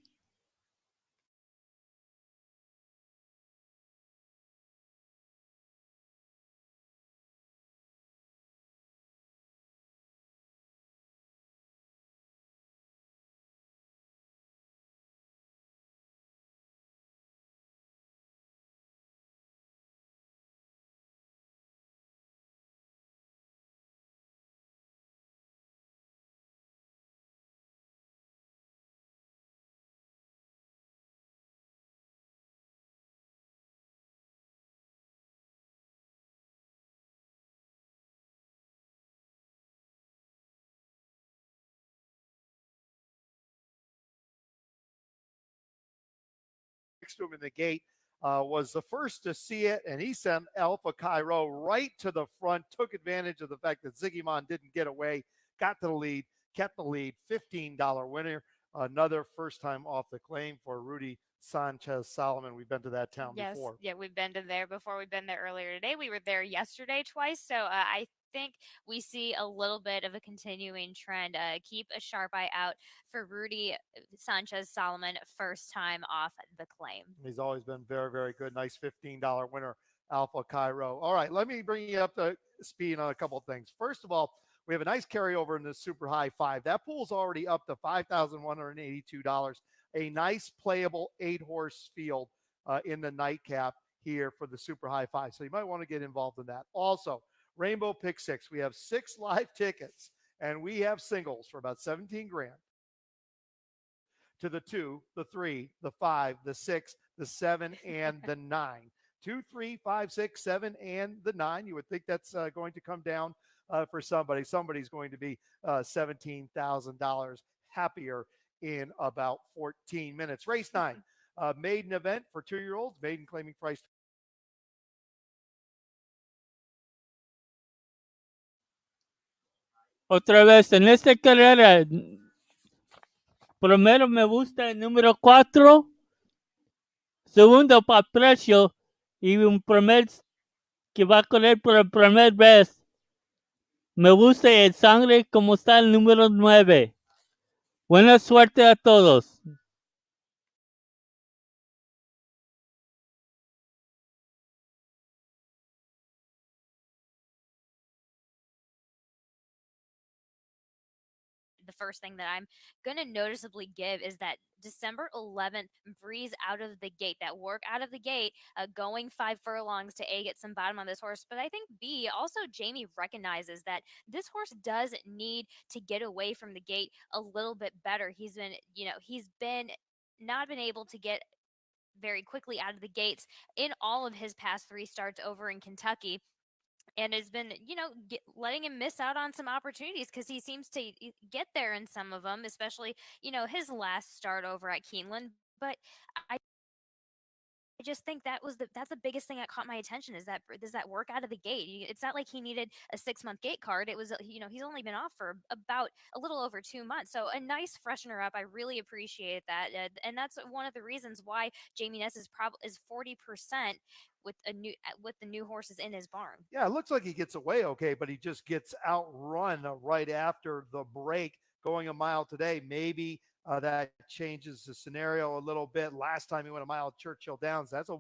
Next to him in the gate was the first to see it, and he sent Alpha Cairo right to the front, took advantage of the fact that Ziggyman didn't get away, got to the lead, kept the lead, $15 winner. Another first time off the claim for Rudy Sanchez Solomon. We've been to that town Yes, before. yeah, we've been to there before. We've been there earlier today. We were there yesterday twice, so I think we see a little bit of a continuing trend. Keep a sharp eye out for Rudy Sanchez Solomon, first time off the claim. He's always been very, very good. Nice $15 winner, Alpha Cairo. All right, let me bring you up to speed on a couple of things. First of all, we have a nice carryover in the super high five. That pool's already up to $5,182. A nice playable 8-horse field in the nightcap here for the super high five. So you might want to get involved in that. Also, Rainbow Pick Six. We have 6 live tickets and we have singles for about 17 grand to the 2, the 3, the 5, the 6, the 7, and the 9. 2, 3, 5, 6, 7, and the 9. You would think that's going to come down for somebody. Somebody's going to be $17,000 happier in about 14 minutes. Race 9, maiden event for 2-year-olds. Maiden claiming price. Otra vez, en esta carrera, primero me gusta el número 4, segundo para precio y un primer que va a correr por la primera vez. Me gusta el sangre como está el número 9. Buena suerte a todos. The first thing that I'm going to noticeably give is that December 11th breeze out of the gate, that work out of the gate, going 5 furlongs to A, get some bottom on this horse. But I think B, also Jamie recognizes that this horse does need to get away from the gate a little bit better. He's been not been able to get very quickly out of the gates in all of his past 3 starts over in Kentucky, and has been, letting him miss out on some opportunities because he seems to get there in some of them, especially, his last start over at Keeneland. But I just think that's the biggest thing that caught my attention is that does that work out of the gate. It's not like he needed a 6-month gate card. It was, he's only been off for about a little over 2 months, so a nice freshener up. I really appreciate that, and that's one of the reasons why Jamie Ness is 40% with the new horses in his barn. Yeah, it looks like he gets away okay, but he just gets outrun right after the break, going a mile today. Maybe that changes the scenario a little bit. Last time he went a mile at Churchill Downs, that's a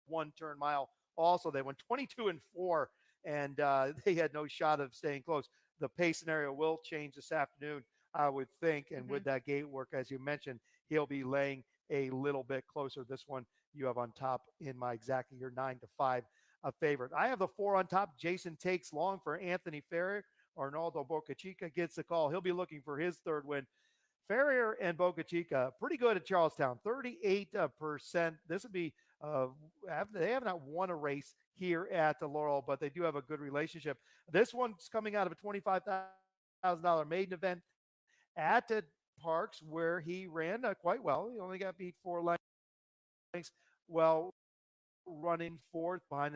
one-turn mile. Also, they went 22-4, and they had no shot of staying close. The pace scenario will change this afternoon, I would think, and with that gate work, as you mentioned, he'll be laying a little bit closer. This one you have on top in my exactly your 9-5 favorite. I have the 4 on top. Jason takes long for Anthony Ferrer. Arnaldo Bocachica gets the call. He'll be looking for his third win. Ferrier and Boca Chica pretty good at Charlestown, 38%. This would be, they have not won a race here at the Laurel, but they do have a good relationship. This one's coming out of a $25,000 maiden event at the Parks where he ran quite well. He only got beat 4 lengths while running fourth behind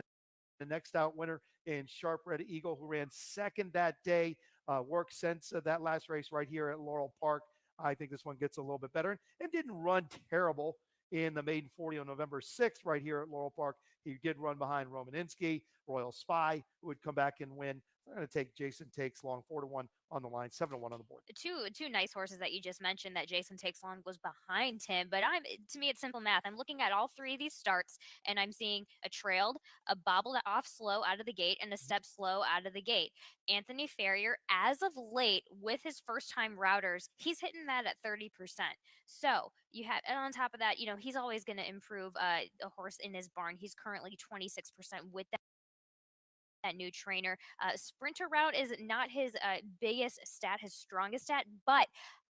the next out winner in Sharp Red Eagle, who ran second that day. Worked since that last race right here at Laurel Park. I think this one gets a little bit better and didn't run terrible in the maiden 40 on November 6th right here at Laurel Park. He did run behind Romaninsky, Royal Spy, who would come back and win. I'm going to take Jason Takes Long 4-1 on the line, 7-1 on the board. Two nice horses that you just mentioned that Jason Takes Long was behind him, but to me it's simple math. I'm looking at all three of these starts and I'm seeing a trailed, a bobbled off slow out of the gate, and a step slow out of the gate. Anthony Farrier, as of late, with his first time routers, he's hitting that at 30%. So you have, and on top of that, he's always going to improve a horse in his barn. He's currently 26% with that new trainer. Sprinter route is not his biggest stat, his strongest stat, but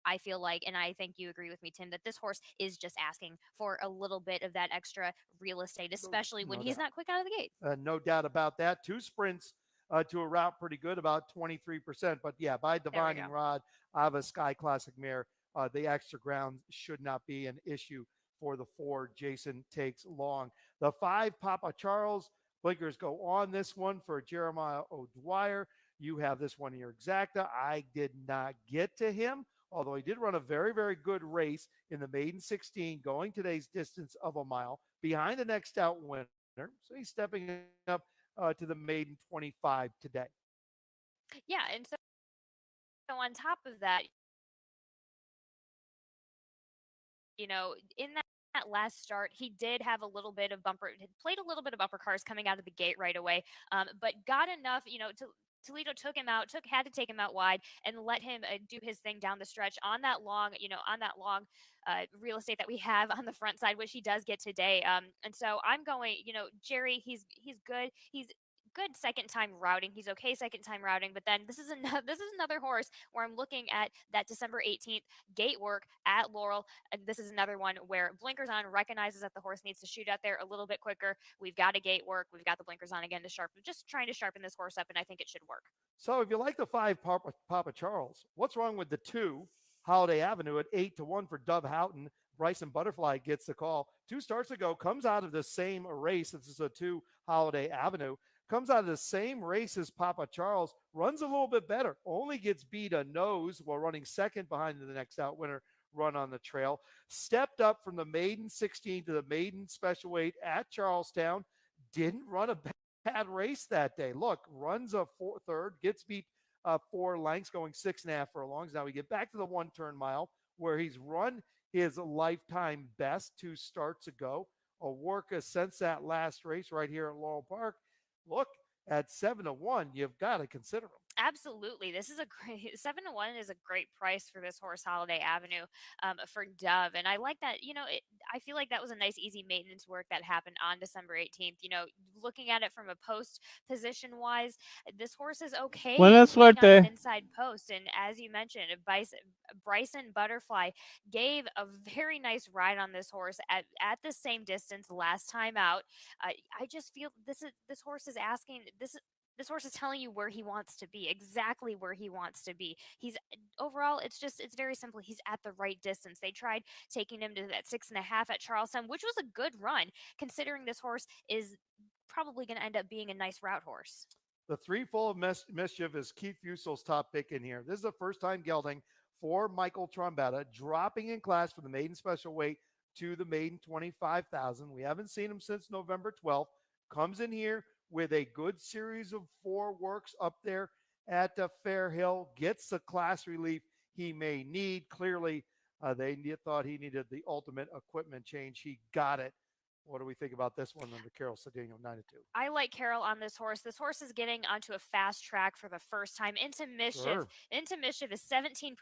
I feel like, and I think you agree with me, Tim, that this horse is just asking for a little bit of that extra real estate, especially when he's not quick out of the gate. No doubt about that. Two sprints to a route, pretty good, about 23%. But yeah, by divining rod, I have a Sky Classic mare. The extra ground should not be an issue for the 4. Jason Takes Long. The 5, Papa Charles. Blinkers go on this one for Jeremiah O'Dwyer. You have this one in your exacta. I did not get to him, although he did run a very, very good race in the maiden 16, going today's distance of a mile behind the next out winner. So he's stepping up to the maiden 25 today. Yeah, and so on top of that, in that last start, he did have a little bit of played a little bit of bumper cars coming out of the gate right away, but got enough, Toledo took him out, had to take him out wide and let him do his thing down the stretch on that long, real estate that we have on the front side, which he does get today. And so I'm going, Jerry, he's good. He's good second time routing. He's okay second time routing, but then this is another horse where I'm looking at that December 18th gate work at Laurel, and this is another one where blinkers on, recognizes that the horse needs to shoot out there a little bit quicker. We've got a gate work, we've got the blinkers on again to sharpen, just trying to sharpen this horse up, and I think it should work. So if you like the 5, Papa Charles, what's wrong with the 2, Holiday Avenue, at 8-1 for Dove Houghton? Bryson Butterfly gets the call. 2 starts ago, comes out of the same race. This is a 2, Holiday Avenue. Comes out of the same race as Papa Charles, runs a little bit better, only gets beat a nose while running second behind the next out winner run on the trail. Stepped up from the maiden 16 to the maiden special weight at Charlestown. Didn't run a bad race that day. Look, runs a third, gets beat 4 lengths, going 6.5 furlongs. Now we get back to the 1-turn mile where he's run his lifetime best 2 starts ago. A work since that last race right here at Laurel Park. Look, at 7-1, you've got to consider him. Absolutely. This is a great 7-1 is a great price for this horse, Holiday Avenue, for Dove. And I like that, I feel like that was a nice, easy maintenance work that happened on December 18th. Looking at it from a post position wise, this horse is okay on an inside post. And as you mentioned, Bryson Butterfly gave a very nice ride on this horse at the same distance last time out. I just feel this horse is asking this horse is telling you where he wants to be, exactly where he wants to be. He's overall, it's very simple. He's at the right distance. They tried taking him to that 6.5 at Charleston, which was a good run, considering this horse is probably going to end up being a nice route horse. The 3 full of mischief is Keith Fusel's top pick in here. This is the first time gelding for Michael Trombetta, dropping in class from the maiden special weight to the maiden 25,000. We haven't seen him since November 12th. Comes in here with a good series of 4 works up there at Fair Hill, gets the class relief he may need. Clearly, they thought he needed the ultimate equipment change. He got it. What do we think about this one under Carol Cedeno, 9-2? I like Carol on this horse. This horse is getting onto a fast track for the first time. Into Mischief. Sure. Into Mischief is 17%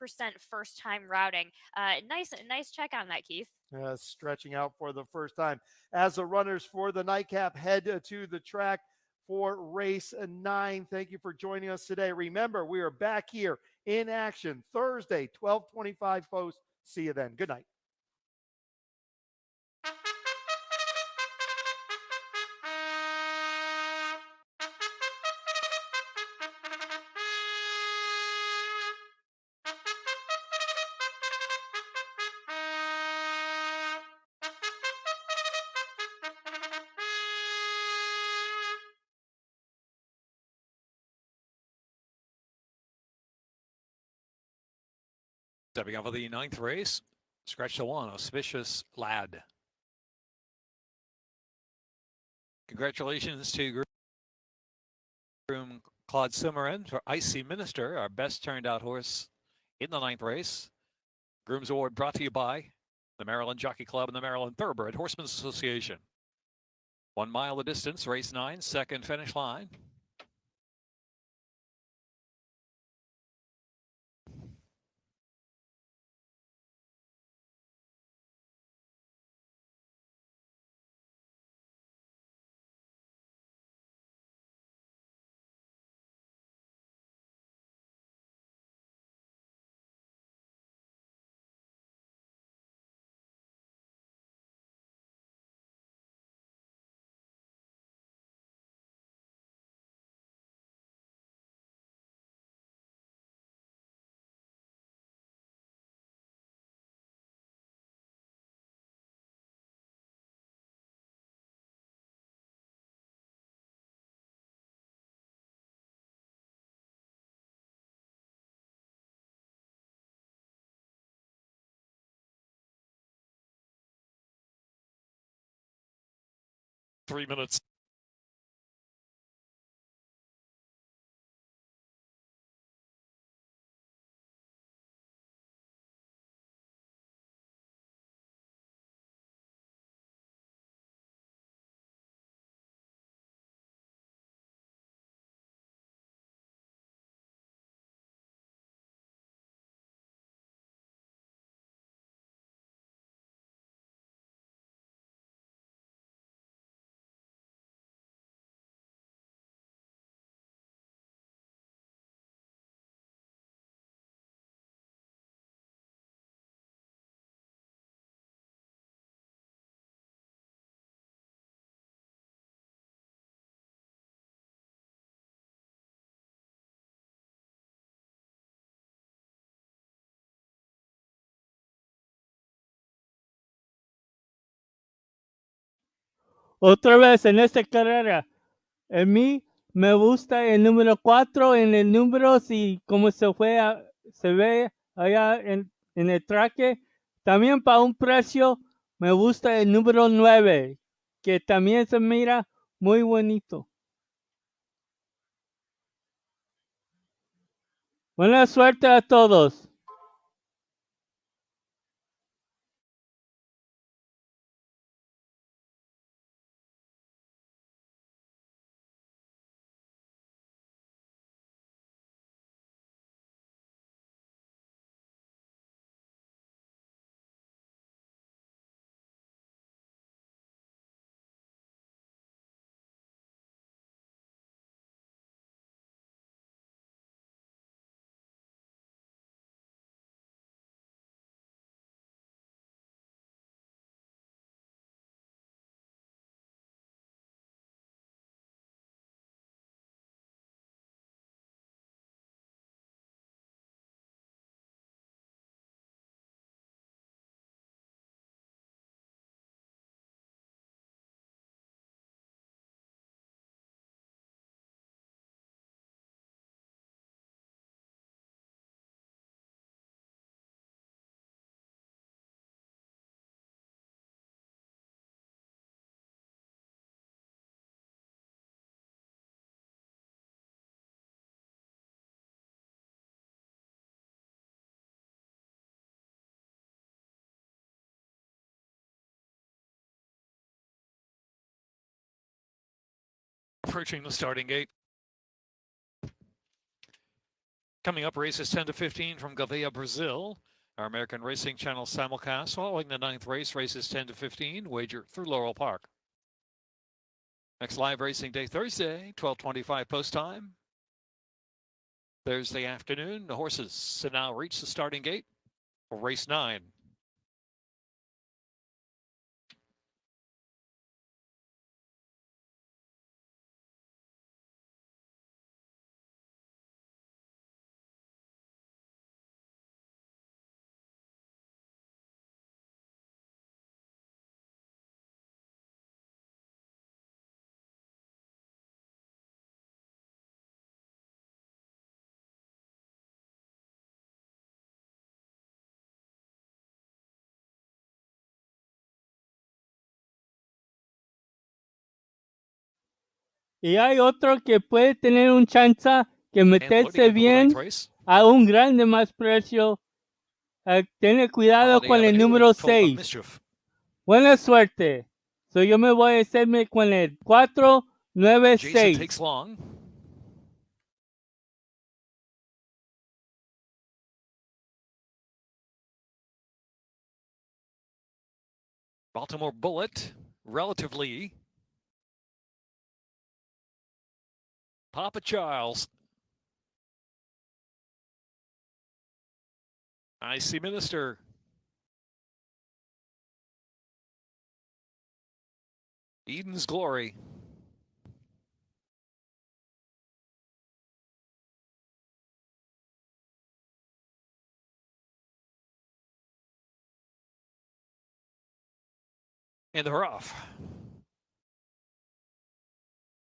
first time routing. Nice check on that, Keith. Stretching out for the first time. As the runners for the nightcap head to the track for race 9. Thank you for joining us today. Remember, we are back here in action Thursday, 12:25 post. See you then. Good night. Stepping up for the 9th race, Scratch the 1, Auspicious Lad. Congratulations to groom Claude Simmerin for Icy Minister, our best turned out horse in the 9th race. Groom's Award brought to you by the Maryland Jockey Club and the Maryland Thoroughbred Horsemen's Association. 1 mile the distance, race 9, second finish line. Three minutes. Otra vez en esta carrera, a mí me gusta el número 4 en el número, si como se ve allá en el traque. También para un precio me gusta el número 9, que también se mira muy bonito. Buena suerte a todos. Approaching the starting gate. Coming up, races 10 to 15 from Gouveia, Brazil. Our American Racing Channel simulcast following the 9th race, races 10 to 15, wager through Laurel Park. Next live racing day, Thursday, 12:25 post time. Thursday afternoon, the horses now reach the starting gate for race 9. Y hay otro que puede tener un chance que And loading meterse into the ninth bien race. a un grande más precio. Tiene cuidado Holiday con el Avenue número and Full of 6. Mischief. Buena suerte. So yo me voy a hacerme con el 4, 9, Jason 6. Takes Long. Baltimore Bullet, relatively. Papa Charles. Icy Minister. Eden's Glory. And they're off.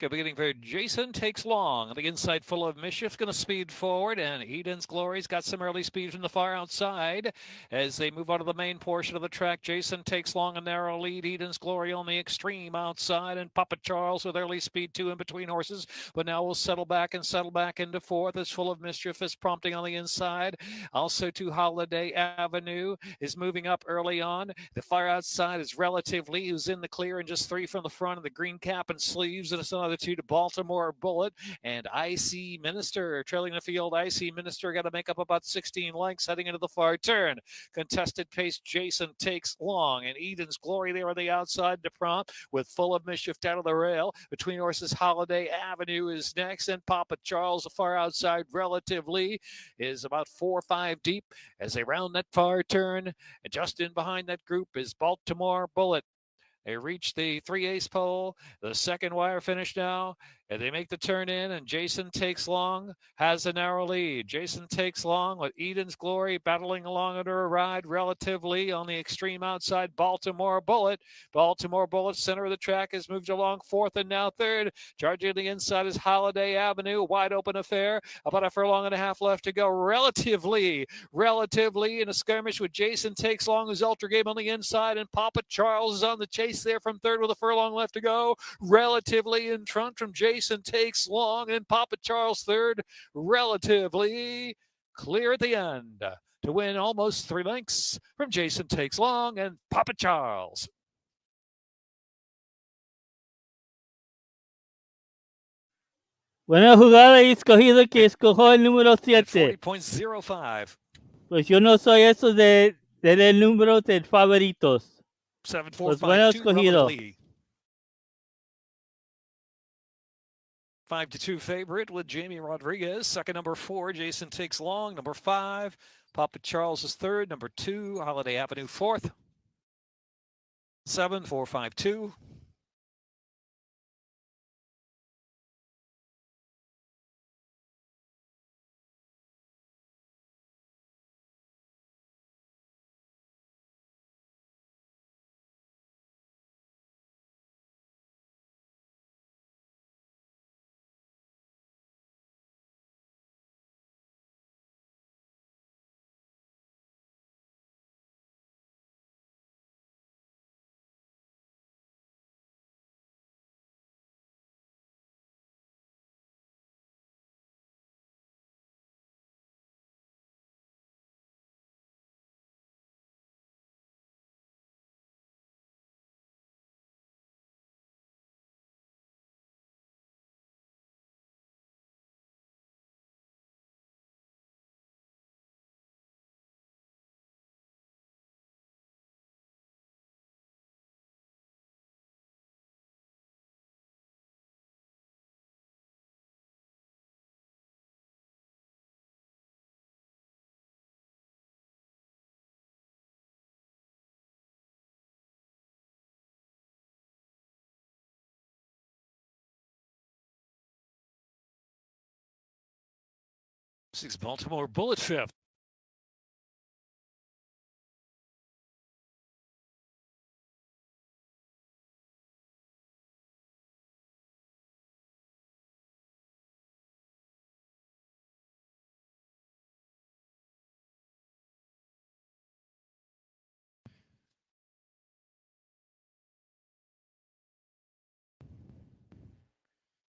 Beginning for Jason Takes Long. On the inside, Full of Mischief, going to speed forward, and Eden's Glory's got some early speed from the far outside. As they move out of the main portion of the track, Jason Takes Long a narrow lead. Eden's Glory on the extreme outside, and Papa Charles with early speed two in between horses. But now we'll settle back into fourth as Full of Mischief is prompting on the inside. Also to Holiday Avenue is moving up early on. The far outside is Relatively, who's in the clear, and just three from the front of the green cap and sleeves, and it's another two to Baltimore Bullet and Icy Minister trailing the field. Icy Minister got to make up about 16 lengths heading into the far turn. Contested pace, Jason Takes Long, and Eden's Glory there on the outside to prompt with Full of Mischief down to the rail. Between horses, Holiday Avenue is next, and Papa Charles, the far outside, Relatively, is about 4 or 5 deep as they round that far turn. And just in behind that group is Baltimore Bullet. They reach the 3/8 pole. The second wire finish now. And they make the turn in, and Jason Takes Long has a narrow lead. Jason Takes Long with Eden's Glory battling along under a ride Relatively on the extreme outside. Baltimore Bullet. Baltimore Bullet, center of the track, has moved along fourth and now third. Charging the inside is Holiday Avenue. Wide open affair. About a furlong and a half left to go. Relatively in a skirmish with Jason Takes Long, who's Ultra Game on the inside, and Papa Charles is on the chase there from third with a furlong left to go. Relatively in front from Jason Takes Long, and Papa Charles third. Relatively clear at the end to win almost 3 lengths from Jason Takes Long and Papa Charles. Buena jugada y escogido que escogió el número At 7. 40.05. Pues yo no soy eso de el número de favoritos. 7-4-5-2 bueno escogido. relatively. 5-2 favorite with Jamie Rodriguez. Second, number 4, Jason Takes Long. Number 5, Papa Charles is third. Number 2, Holiday Avenue fourth. 7-4-5-2. Six Baltimore Bullet fifth.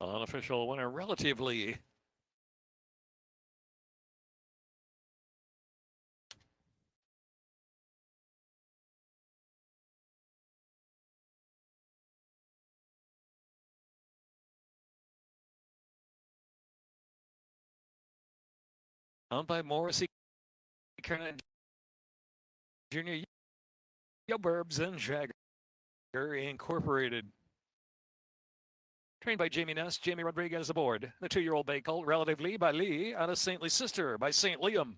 Unofficial winner relatively. Owned by Morrissey, Kernan Jr., Yuburbs, and Jagger Incorporated. Trained by Jamie Ness, Jamie Rodriguez aboard. The 2-year-old bay colt, Relatively, by Lee. Out of St. Lee's Sister by St. Liam.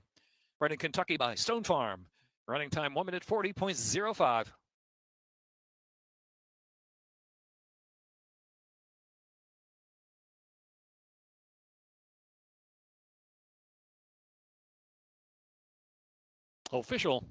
Bred in Kentucky by Stone Farm. Running time 1 minute 40.05. Official.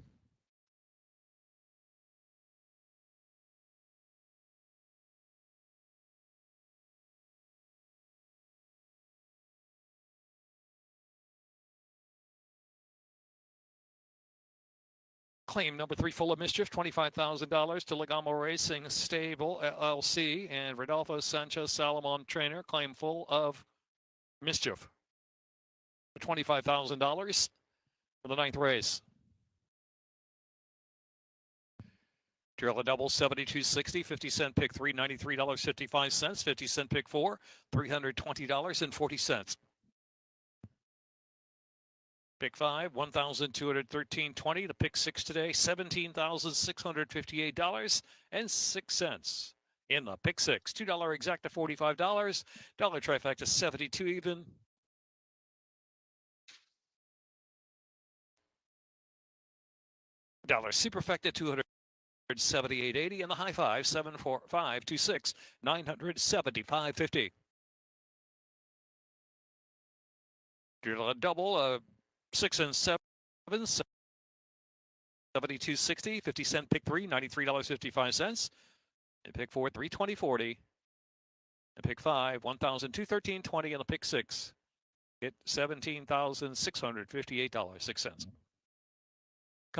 Claim number 3, Full of Mischief, $25,000 to Legamo Racing Stable LLC and Rodolfo Sanchez Salomon Trainer. Claim Full of Mischief. $25,000 for the 9th race. Drill a double, 72.60, 50-cent pick 3, $93.55, 50-cent pick 4, $320.40. Pick 5, $1,213.20. The pick 6 today, $17,658.06. In the pick 6, $2 exacta, $45. Dollar trifecta, 72 even. Dollar superfecta, 278.80, and the high 5, 74526, 975.50. Drill a double, 6 and 7, 72.60, 50-cent pick 3, $93.55. And pick 4, $320.40. And pick 5, $1,213.20, and the pick 6, hit $17,658.06.